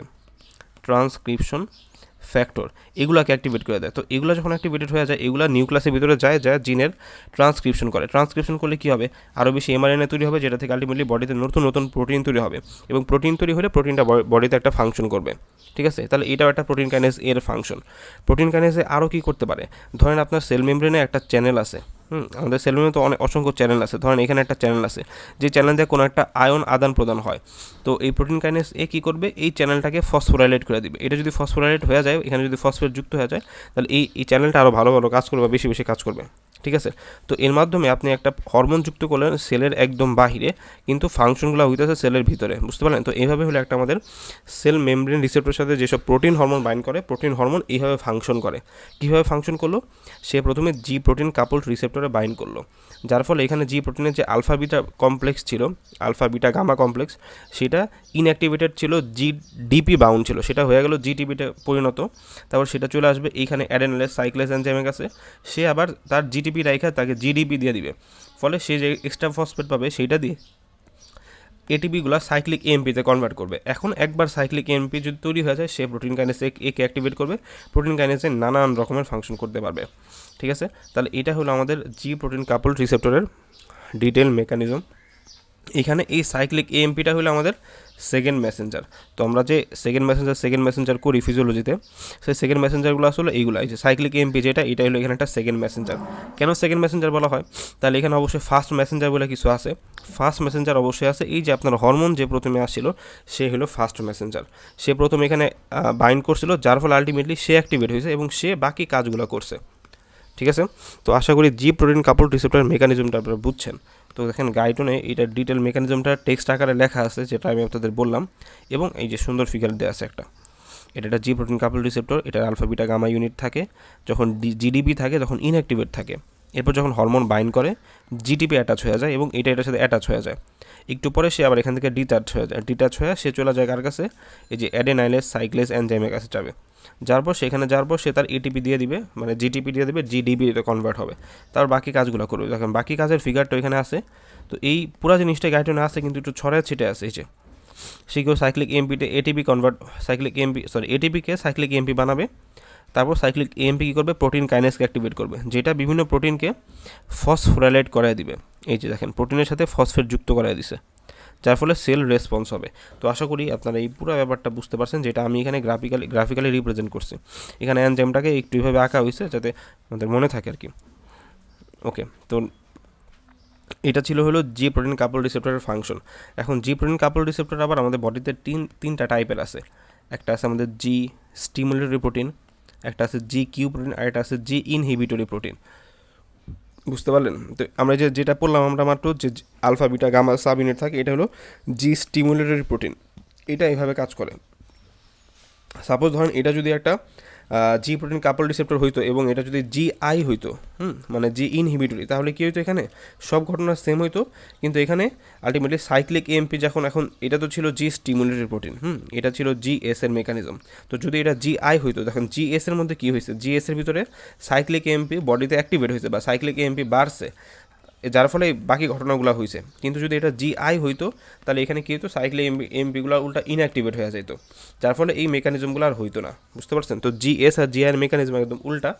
ফ্যাক্টর এগুলোকে অ্যাক্টিভেট করে দেয়। তো এগুলো যখন অ্যাক্টিভেটেড হয়ে যায়, এগুলো নিউক্লিয়াসের ভিতরে যায় জিনের ট্রান্সক্রিপশন করে। ট্রান্সক্রিপশন করলে কী হবে, আরও বেশি এমআরএনএ তৈরি হবে, যেটা থেকে আলটিমেটলি বডিতে নতুন প্রোটিন তৈরি হবে এবং প্রোটিন তৈরি হলে প্রোটিনটা বডিতে একটা ফাংশন করবে। ঠিক আছে, তাহলে এটাও একটা প্রোটিন কাইনেস এর ফাংশন। প্রোটিন কাইনেসে আরও কী করতে পারে, ধরেন আপনার সেল মেমব্রেনে একটা চ্যানেল আছে। আমাদের সেল মেমব্রেনে তো অসংখ্য চ্যানেল আছে। ধরেন এখানে একটা চ্যানেল আছে, যে চ্যানেল দিয়ে কোনো একটা আয়ন আদান প্রদান হয়। তো এই প্রোটিন কাইনেস এ কী করবে, এই চ্যানেলটাকে ফসফোরাইলেট করে দিবে। এটা যদি ফসফোরাইলেট হয়ে যায়, এখানে যদি ফসফেট যুক্ত হয়ে যায়, তাহলে এই চ্যানেলটা আরও ভালো কাজ করবে, বেশি কাজ করবে। ঠিক আছে। তো এর মাধ্যমে আপনি একটা হরমোন যুক্ত করলেন সেলের একদম বাহিরে, কিন্তু ফাংশনগুলো হইতেছে সেলের ভিতরে, বুঝতে পারলেন? তো এইভাবে হলে একটা আমাদের সেল মেমব্রেন রিসেপ্টরের সাথে যেসব প্রোটিন হরমোন বাইন্ড করে, প্রোটিন হরমোন এইভাবে ফাংশন করে। কীভাবে ফাংশন করলো? সে প্রথমে জি প্রোটিন কাপলড রিসেপ্টরে বাইন্ড করলো, যার ফলে এখানে জি প্রোটিনের যে আলফা বিটা কমপ্লেক্স ছিল, আলফা বিটা গামা কমপ্লেক্স, সেটা ইনঅ্যাক্টিভেটেড ছিল, জিডিপি বাউন্ড ছিল, সেটা হয়ে গেল জিটিপিতে পরিণত। তারপর সেটা চলে আসবে এইখানে অ্যাডেনালেস সাইক্লেস এনজাইমের কাছে, সে আবার তার জিটিপি রাইখা তাকে জিডিপি দিয়ে দিবে, ফলে সে যে এক্সট্রা ফসফেট পাবে সেইটা দিয়ে এটিপিগুলো সাইক্লিক এএমপিতে কনভার্ট করবে। এখন একবার সাইক্লিক এএমপি যদি তৈরি হয়ে যায়, সে প্রোটিন কাইনেস একে অ্যাক্টিভেট করবে, প্রোটিন কাইনেসে নানান রকমের ফাংশন করতে পারবে। ঠিক আছে, তাহলে এটা হলো আমাদের জি প্রোটিন কাপল রিসেপ্টরের ডিটেল মেকানিজম। এখানে এই সাইক্লিক এএমপিটা হলো আমাদের সেকেন্ড মেসেঞ্জার। তো আমরা যে সেকেন্ড মেসেঞ্জার করি ফিজিওলজিতে, সেই সেকেন্ড মেসেঞ্জারগুলো আসলে এইগুলো, এই যে সাইক্লিক এএমপি যেটা, এটা হলো এখানে একটা সেকেন্ড মেসেঞ্জার। কেন সেকেন্ড মেসেঞ্জার বলা হয়? তাহলে এখানে অবশ্যই ফার্স্ট মেসেঞ্জার বলে কিছু আছে। ফার্স্ট মেসেঞ্জার অবশ্যই আছে, এই যে আপনার হরমোন যে প্রথমে আসছিল, সে হলো ফার্স্ট মেসেঞ্জার। সে প্রথমে এখানে বাইন্ড করছিল, যার ফলে আলটিমেটলি সে অ্যাক্টিভেট হয়েছে এবং সে বাকি কাজগুলো করছে। ঠিক আছে, তো আশা করি জি প্রোটিন কাপল রিসেপ্টরের মেকানিজমটা আপনারা বুঝছেন। তো দেখেন গাইডনে এটার ডিটেল মেকানিজমটা টেক্সট আকারে লেখা আছে, যেটা আমি আপনাদের বললাম, এবং এই যে সুন্দর ফিগার দেওয়া আছে একটা। এটা একটা জি প্রোটিন কাপল রিসেপ্টর, এটার আলফা বিটা গামা ইউনিট থাকে, যখন জিডিপি থাকে তখন ইনঅ্যাক্টিভেট থাকে, এরপর যখন হরমোন বাইন্ড করে জিটিপি অ্যাটাচ হয়ে যায় এবং এটার সাথে অ্যাটাচ হয়ে যায়। একটু পরে সে আবার এখান থেকে ডিটাচ হয়ে সে চলে যায় কার কাছে? এই যে অ্যাডেনাইলেস সাইক্লেস এনজাইমের কাছে যাবে। যার পর সেখানে যাওয়ার পর সে তার এটিপি দিয়ে দিবে, মানে জিটিপি দিয়ে দেবে, জিডিপিতে কনভার্ট হবে, তারপর বাকি কাজগুলো করবে। দেখেন বাকি কাজের ফিগারটা এখানে আছে। তো এই পুরো জিনিসটা গাইডনে আছে, কিন্তু একটু ছড়ায় ছিটে আছে। এই যে সে কেউ সাইক্লিক এমপিতে এটিপি কনভার্ট, এটিপিকে সাইক্লিক এমপি বানাবে, তারপর সাইক্লিক এএমপি কী করবে? প্রোটিন কাইনেসকে অ্যাক্টিভেট করবে, যেটা বিভিন্ন প্রোটিনকে ফসফোরাইলেট করায় দিবে। এই যে দেখেন প্রোটিনের সাথে ফসফেট যুক্ত করায় দিছে, যার ফলে সেল রেসপন্স হবে। তো আশা করি আপনারা এই পুরো ব্যাপারটা বুঝতে পারছেন, যেটা আমি এখানে গ্রাফিক্যালি রিপ্রেজেন্ট করছি। এখানে এনজাইমটাকে একটু এইভাবে আঁকা হয়েছে যাতে আমাদের মনে থাকে আর কি। ওকে, তো এটা ছিল হলো জি প্রোটিন কাপল রিসেপ্টরের ফাংশন। এখন জি প্রোটিন কাপল রিসেপ্টর আবার আমাদের বডিতে তিনটা টাইপের আছে। একটা আছে আমাদের জি স্টিমুলেটরি প্রোটিন, একটা আছে জি কিউ প্রোটিন, আর একটা আছে জি ইনহিবিটরি প্রোটিন। বুঝতে পারলেন? তো আমরা যেটা পড়লাম আমরা মাত্র, যে alpha beta gamma subunit থাকে, এটা হলো জি স্টিমুলেটরি প্রোটিন। এটা এইভাবে কাজ করে। সাপোজ ধরেন এটা যদি একটা জি প্রোটিন কাপল রিসেপ্টর হইতো এবং এটা যদি জি আই হইতো, মানে জি ইনহিবিটরি, তাহলে কী হইতো? এখানে সব ঘটনা সেম হইতো, কিন্তু এখানে আলটিমেটলি সাইক্লিক এএমপি যখন, এখন এটা তো ছিল জি স্টিমুলেটরি প্রোটিন, এটা ছিল জি এস এর মেকানিজম। তো যদি এটা জি আই হইতো, দেখুন জি এস এর মধ্যে কী হয়েছে? জি এস এর ভিতরে সাইক্লিক এএমপি বডিতে অ্যাক্টিভেট হয়েছে বা সাইক্লিক এএমপি বাড়ছে, যার ফলে বাকি ঘটনাগুলো হয়েছে। কিন্তু যদি এটা জি আই হইতো, তাহলে এখানে কী হতো? সাইক্লিক এমপিগুলো উল্টা ইনঅ্যাক্টিভেট হয়ে যেত, যার ফলে এই মেকানিজমগুলো আর হইতো না। বুঝতে পারছেন? তো জি এস আর জি আই এর মেকানিজম একদম উল্টা,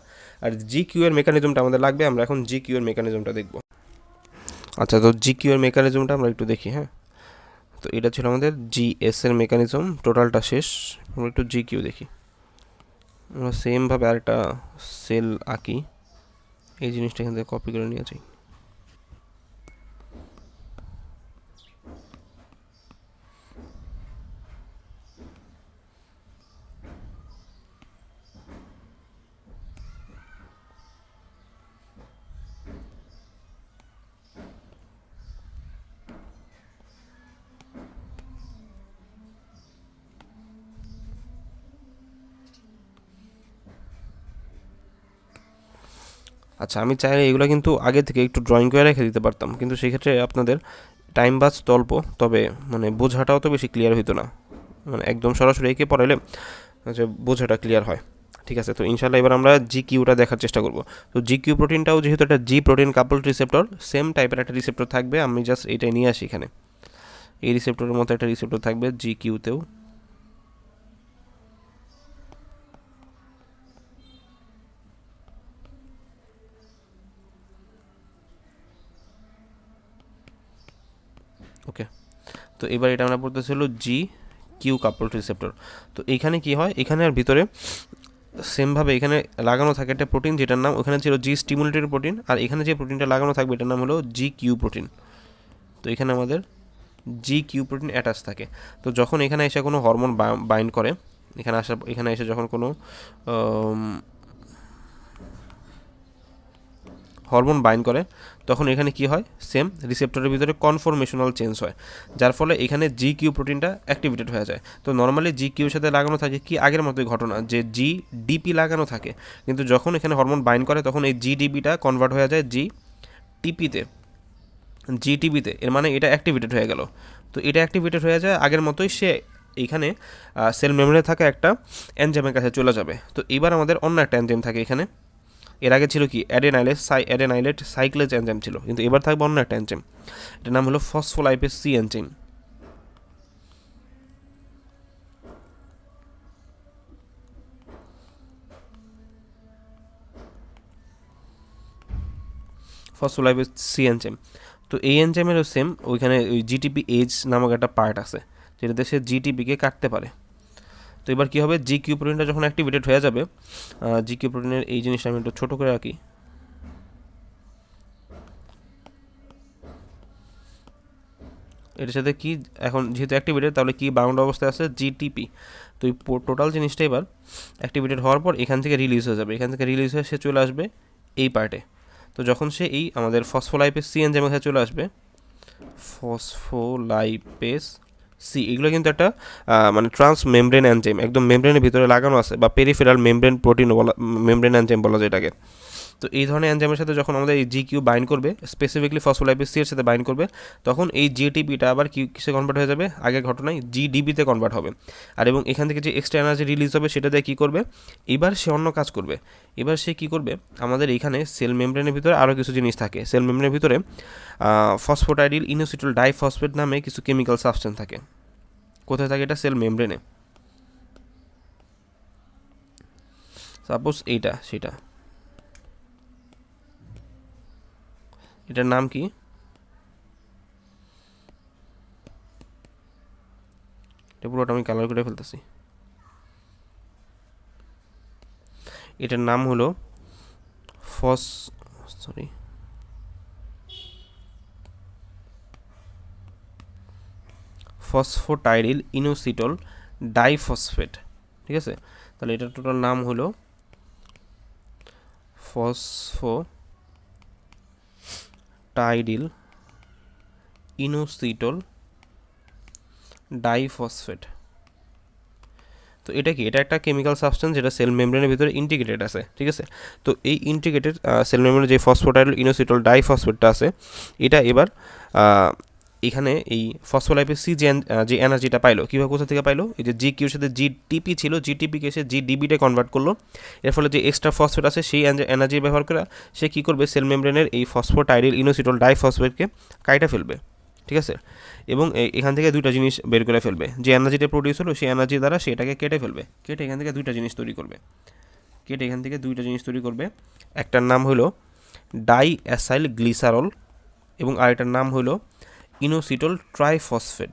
আর জি কিউ এর মেকানিজমটা আমাদের লাগবে। আমরা এখন জি কিউ এর মেকানিজমটা দেখব। আচ্ছা, তো জি কিউ এর মেকানিজমটা আমরা একটু দেখি। হ্যাঁ, তো এটা ছিল আমাদের জি এস এর মেকানিজম, টোটালটা শেষ। আমরা একটু জি কিউ দেখি। আমরা সেমভাবে আরেকটা সেল আঁকি, এই জিনিসটা এখান থেকে কপি করে নিয়ে যাই। আচ্ছা, আমি চাইলে এগুলো কিন্তু আগে থেকে একটু ড্রয়িং করে রেখে দিতে পারতাম, কিন্তু সেক্ষেত্রে আপনাদের টাইম বাঁচত অল্প, তবে মানে বোঝাটাও তো বেশি ক্লিয়ার হইতো না। মানে একদম সরাসরি এঁকে পড়াইলে যে বোঝাটা ক্লিয়ার হয়। ঠিক আছে, তো ইনশাল্লাহ এবার আমরা জি কিউটা দেখার চেষ্টা করব। তো জি কিউ প্রোটিনটাও যেহেতু একটা জি প্রোটিন কাপল রিসেপ্টর, সেম টাইপের একটা রিসেপ্টর থাকবে। আমি জাস্ট এইটাই নিয়ে আসি এখানে, এই রিসেপ্টরের মতো একটা রিসেপ্টর থাকবে জি কিউতেও। ওকে, তো এবার এটা আমরা পড়তেছি হলো জি কিউ কাপল রিসেপ্টর। তো এইখানে কি হয়? এখানে আর ভিতরে সেমভাবে এখানে লাগানো থাকে একটা প্রোটিন, যেটার নাম ওখানে ছিল জি স্টিমুলেটরি প্রোটিন, আর এখানে যে প্রোটিনটা লাগানো থাকবে এটার নাম হলো জি কিউ প্রোটিন। তো এখানে আমাদের জি কিউ প্রোটিন অ্যাটাচ থাকে। তো যখন এখানে এসে কোনো হরমোন বাইন্ড করে, এখানে এসে যখন কোনো হরমোন বাইন্ড করে তখন এখানে কি হয়, সেম রিসেপ্টরের ভিতরে কনফরমেশনাল চেঞ্জ হয়, যার ফলে এখানে জি কিউ প্রোটিনটা অ্যাক্টিভেটেড হয়ে যায়। তো নর্মালি জি কিউর সাথে লাগানো থাকে কি আগের মতোই ঘটনা, যে জি ডিপি লাগানো থাকে, কিন্তু যখন এখানে হরমোন বাইন্ড করে তখন এই জি ডিপিটা কনভার্ট হয়ে যায় জি টিপিতে, জিটিবিতে। এর মানে এটা অ্যাক্টিভেটেড হয়ে গেল। তো এটা অ্যাক্টিভেটেড হয়ে যায় আগের মতোই, সে এইখানে সেল মেমোরিতে থাকা একটা এনজাইমের কাছে চলে যাবে। তো এবার আমাদের অন্য একটা এনজাইম থাকে এখানে। এর আগে ছিল কি অ্যাডেনাইলেট সাইক্লেজ এনজাইম ছিল, কিন্তু এবার থাকবে অন্য একটা এনজাইম, এটার নাম হলো phospholipase C enzyme. Phospholipase C enzyme. তো এই এনজাইমেরও সেম ওইখানে ওই জিটিপি এইচ নামক একটা পার্ট আছে যেটাতে সে জিটিপিকে কাটতে পারে। তো এবার কী হবে, জি কিউ প্রোটিনটা যখন অ্যাক্টিভেটেড হয়ে যাবে, জি কিউ প্রোটিনের এই জিনিসটা আমি একটু ছোটো করে রাখি, এটার সাথে কি এখন যেহেতু অ্যাক্টিভেটেড তাহলে কি বাউন্ড অবস্থায় আছে জিটিপি। তো এই টোটাল জিনিসটা এবার অ্যাক্টিভেটেড হওয়ার পর এখান থেকে রিলিজ হয়ে যাবে, এখান থেকে রিলিজ হয়ে সে চলে আসবে এই পার্টে। তো যখন সে এই আমাদের ফসফোলাইপেজ সি এনজাইমের কাছে চলে আসবে, ফসফোলাইপেজ সি এগুলো কিন্তু একটা মানে ট্রান্স মেমব্রেন এনজাইম, একদম মেমব্রেনের ভিতরে লাগানো আছে, বা পেরিফেরাল মেমব্রেন প্রোটিন বলা, মেমব্রেন এনজাইম বলা যায় এটাকে। তো এই ধরনের এনজাইমের সাথে যখন আমাদের এই জি কিউ বাইন্ড করবে, স্পেসিফিকলি ফসফোলাইপেজ সি এর সাথে বাইন্ড করবে, তখন এই জিটিপিটা আবার কিসে কনভার্ট হয়ে যাবে, আগের ঘটনায় জিডিবিতে কনভার্ট হবে। আর এবং এখান থেকে যে এক্সট্রা এনার্জি রিলিজ হবে সেটা দিয়ে কী করবে, এবার সে অন্য কাজ করবে। এবার সে কী করবে, আমাদের এইখানে সেল মেমব্রেনের ভিতরে আরও কিছু জিনিস থাকে, সেল মেমব্রেনের ভিতরে ফসফোটাইডিল ইনোসিটোল ডাইফসফেট নামে কিছু কেমিক্যাল সাবস্টেন্স থাকে। কোথায় থাকে এটা, সেল মেমব্রেনে। সাপোজ এইটা সেটা, এটার নাম কি, এটা পুরোটা আমি কালার করে ফেলতেছি, এটার নাম হলো ফসফোটাইডিল ইনোসিটোল ডাইফসফেট। ঠিক আছে, তাহলে এটার টোটাল নাম হলো ফসফোটাইডিল ইনোসিটোল ডাইফসফেট। তো এটা কি, এটা একটা কেমিক্যাল সাবস্টেন্স যেটা সেল মেমব্রেনের ভিতরে ইন্টিগ্রেটেড আছে। ঠিক আছে, তো এই ইন্টিগ্রেটেড সেল মেমব্রেনের যে ফসফোটাইডিল ইনোসিটোল ডাইফসফেটটা আছে, এটা এবার এখানে এই ফসফোলাইপেজ সি যে এনার্জিটা পাইলো, কীভাবে কোথা থেকে পাইলো, এই যে জি কিউর সাথে জিটিপি ছিল, জিটিপিকে এসে জিডিবিতে কনভার্ট করলো। এর ফলে যে এক্সট্রা ফসফেট আছে সেই এনার্জি ব্যবহার করে সে কী করবে, সেল মেমব্রেনের এই ফসফোটাইডিল ইনোসিটোল ডাইফসফেটকে কাইটা ফেলবে। ঠিক আছে, এবং এখান থেকে দুইটা জিনিস বের করে ফেলবে, যে এনার্জিটা প্রডিউস হলো সেই এনার্জি দ্বারা সেটাকে কেটে ফেলবে, কেটে এখান থেকে দুইটা জিনিস তৈরি করবে, একটার নাম হলো ডাই অ্যাসাইল গ্লিসারল এবং আরেকটার নাম হলো ইনোসিটোল ট্রাইফসফেট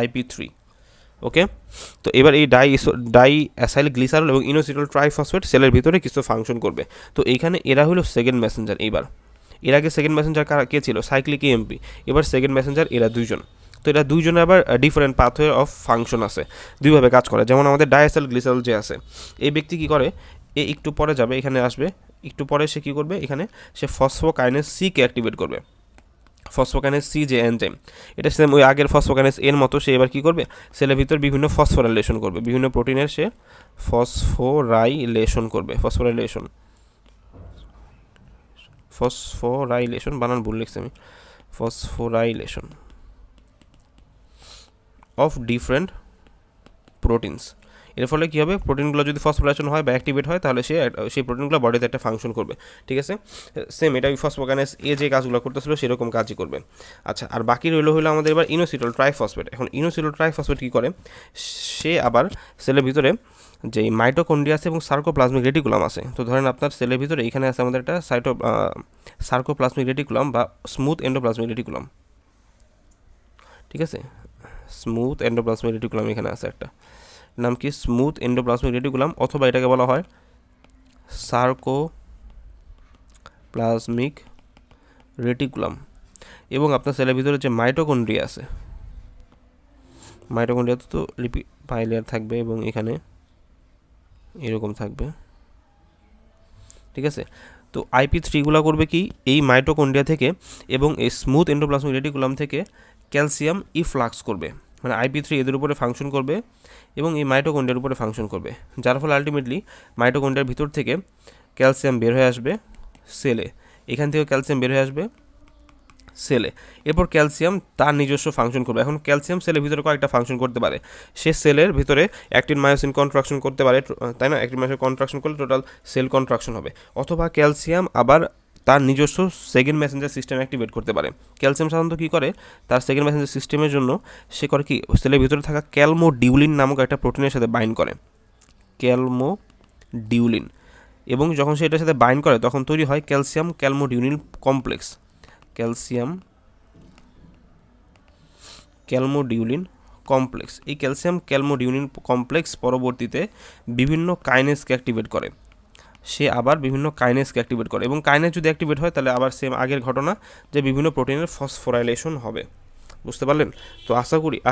IP3। ওকে, তো এবার এই ডাই অ্যাসাইল গ্লিসারল এবং ইনোসিটোল ট্রাইফসফেট সেলের ভিতরে কিছু ফাংশন করবে। তো এইখানে এরা হলো সেকেন্ড মেসেঞ্জার। এইবার এর আগে সেকেন্ড মেসেঞ্জার কে ছিল, সাইক্লিক এমপি। এবার সেকেন্ড মেসেঞ্জার এরা দুইজন। তো এরা দুইজনে আবার ডিফারেন্ট পাথওয়ে অফ ফাংশন আছে, দুইভাবে কাজ করে। যেমন আমাদের ডাইঅ্যাসাইল গ্লিসারল যে আছে, এই ব্যক্তি কী করে, এ একটু পরে যাবে, এখানে আসবে, একটু পরে সে কী করবে, এখানে সে ফসফোকাইনেজ সিকে অ্যাক্টিভেট করবে। ফসফোকাইনেজ সি যে এনজাইম, এটা সেম ওই আগের ফসফোকাইনেজ এর মতো, সে এবার কী করবে, সেলের ভিতর বিভিন্ন ফসফোরাইলেশন করবে, বিভিন্ন প্রোটিনের সে ফসফোরাইলেশন বানান ভুল লিখছি আমি, ফসফোরাইলেশন অফ ডিফারেন্ট প্রোটিনস। এর ফলে কী হবে, প্রোটিনগুলো যদি ফসফোরাইলেশন হয় বা অ্যাক্টিভেট হয় তাহলে সেই প্রোটিনগুলো বডিতে একটা ফাংশন করবে। ঠিক আছে, সেম এটা ফসফোকাইনেজ যে কাজগুলো করতেছিল সেরকম কাজই করবে। আচ্ছা, আর বাকি হলো আমাদের এবার ইনোসিটোল ট্রাইফসফেট। এখন ইনোসিটোল ট্রাইফসফেট কী করে, সে আবার সেলের ভিতরে যে মাইটোকন্ড্রিয়া আছে এবং সার্কোপ্লাজমিক রেটিকুলাম আছে। তো ধরেন আপনার সেলের ভিতরে এখানে আছে আমাদের একটা সার্কোপ্লাজমিক রেটিকুলাম বা স্মুথ এন্ডোপ্লাজমিক রেটিকুলাম। ঠিক আছে, স্মুথ এন্ডোপ্লাজমিক রেটিকুলাম এখানে আছে একটা, নাম কি, স্মুথ এন্ডোপ্লাজমিক রেটিকুলাম, অথবা এটাকে বলা হয় সার্কোপ্লাজমিক রেটিকুলাম। এবং আপনার সেলের ভিতরে যে মাইটোকন্ড্রিয়া আছে, মাইটোকন্ড্রিয়াতে তো বাইলেয়ার থাকবে এবং এখানে এরকম থাকবে। ঠিক আছে, তো IP3 করবে কি, এই মাইটোকন্ড্রিয়া থেকে এবং এই স্মুথ এন্ডোপ্লাজমিক রেটিকুলাম থেকে ক্যালসিয়াম ইফ্লাক্স করবে, মানে IP3 এদের উপরে ফাংশন করবে এবং এই মাইটোকন্ড্রিয়ার উপরে ফাংশন করবে, যার ফলে আলটিমেটলি মাইটোকন্ড্রিয়ার ভিতর থেকে ক্যালসিয়াম বের হয়ে আসবে সেলে, এখান থেকে ক্যালসিয়াম বের হয়ে আসবে সেলে। এরপর ক্যালসিয়াম তার নিজস্ব ফাংশন করবে। এখন ক্যালসিয়াম সেলের ভিতরে কয়েকটা ফাংশন করতে পারে, সে সেলের ভিতরে অ্যাক্টিন মায়োসিন কন্ট্রাকশন করতে পারে, তাই না? অ্যাক্টিন মায়োসিন কন্ট্রাকশন করলে টোটাল সেল কন্ট্রাকশন হবে, অথবা ক্যালসিয়াম আবার তার নিজস্ব সেকেন্ড মেসেঞ্জার সিস্টেম অ্যাক্টিভেট করতে পারে। ক্যালসিয়াম সাধারণত কী করে, তার সেকেন্ড মেসেঞ্জার সিস্টেমের জন্য সে করে কি, সেলের ভিতরে থাকা ক্যালমোডিউলিন নামক একটা প্রোটিনের সাথে বাইন্ড করে, ক্যালমোডিউলিন, এবং যখন সে এটার সাথে বাইন্ড করে তখন তৈরি হয় ক্যালসিয়াম ক্যালমোডিউলিন কমপ্লেক্স, ক্যালসিয়াম ক্যালমোডিউলিন কমপ্লেক্স। এই ক্যালসিয়াম ক্যালমোডিউলিন কমপ্লেক্স পরবর্তীতে বিভিন্ন কাইনেসকে অ্যাক্টিভেট করে, সে আবার বিভিন্ন কাইনেসকে অ্যাক্টিভেট করে, এবং কাইনেস যদি অ্যাক্টিভেট হয় তাহলে আবার সেম আগের ঘটনা, যে বিভিন্ন প্রোটিনের ফসফোরাইলেশন হবে। বুঝতে পারলেন? তো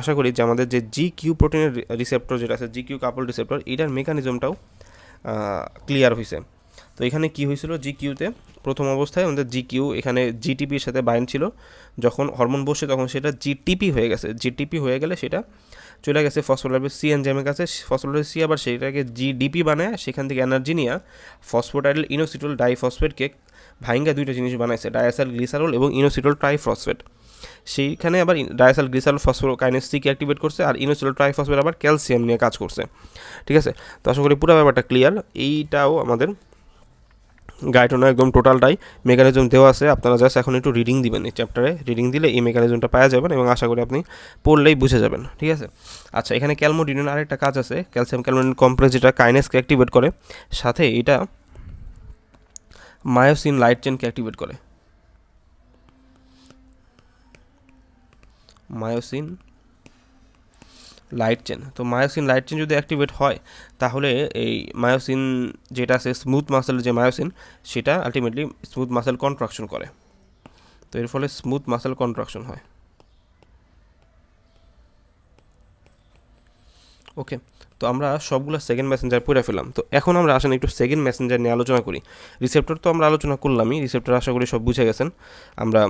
আশা করি যে আমাদের যে GQ প্রোটিনের রিসেপ্টর যেটা আছে, GQ কাপল রিসেপ্টর, এটার মেকানিজমটাও ক্লিয়ার হয়েছে। তো এখানে কি হয়েছিল, GQতে প্রথম অবস্থায় আমাদের GQ এখানে GTPর সাথে বাইন্ড ছিল, যখন হরমোন বসে তখন সেটা GTP হয়ে গেছে, GTP হয়ে গেলে সেটা চলে গেছে ফসফোলাইপেজ C এনজাইমের কাছে, ফসফোলাইপেজ C আবার সেটাকে GDP বানায়, সেখান থেকে এনার্জি নিয়ে ফসফোটাইডাল ইনোসিটোল ডাইফসফেটকে ভাইঙ্গা দুইটা জিনিস বানাইছে, ডায়াসাইল গ্লিসারল এবং ইনোসিটোল ট্রাইফসফেট। সেইখানে আবার ডায়াসাইল গ্লিসারল ফসফোকাইনেজ C কে অ্যাক্টিভেট করছে, আর ইনোসিটোল ট্রাইফসফেট আবার ক্যালসিয়াম নিয়ে কাজ করছে। ঠিক আছে, তো আশা করি পুরো ব্যাপারটা ক্লিয়ার। এইটাও আমাদের গাইডনে একদম টোটালটাই মেকানিজম দেওয়া আছে, আপনারা জাস্ট এখন একটু রিডিং দিবেন, এই চ্যাপ্টারে রিডিং দিলে এই মেকানিজমটা পাওয়া যাবেন এবং আশা করি আপনি পড়লেই বুঝে যাবেন। ঠিক আছে, আচ্ছা, এখানে ক্যালমোডিউলিন আরেকটা কাজ আছে, ক্যালসিয়াম ক্যালমোডিউলিন কমপ্লেক্স, যেটা কাইনেসকে অ্যাক্টিভেট করে, সাথে এটা মায়োসিন লাইট চেনকে অ্যাক্টিভেট করে, মায়োসিন লাইট চেন। তো মায়োসিন লাইট চেন যদি অ্যাক্টিভেট হয় তাহলে এই মায়োসিন যেটা আছে স্মুথ মাসেলের যে মায়োসিন, সেটা আলটিমেটলি স্মুথ মাসেল কন্ট্রাকশন করে, তো এর ফলে স্মুথ মাসেল কন্ট্রাকশন হয়। ওকে, তো আমরা সবগুলো সেকেন্ড মেসেঞ্জার পড়ে ফেলাম। তো এখন আমরা আসেন একটু সেকেন্ড মেসেঞ্জার নিয়ে আলোচনা করি। রিসেপ্টর তো আমরা আলোচনা করলামই, রিসেপ্টর আশা করি সব বুঝে গেছেন। আমরা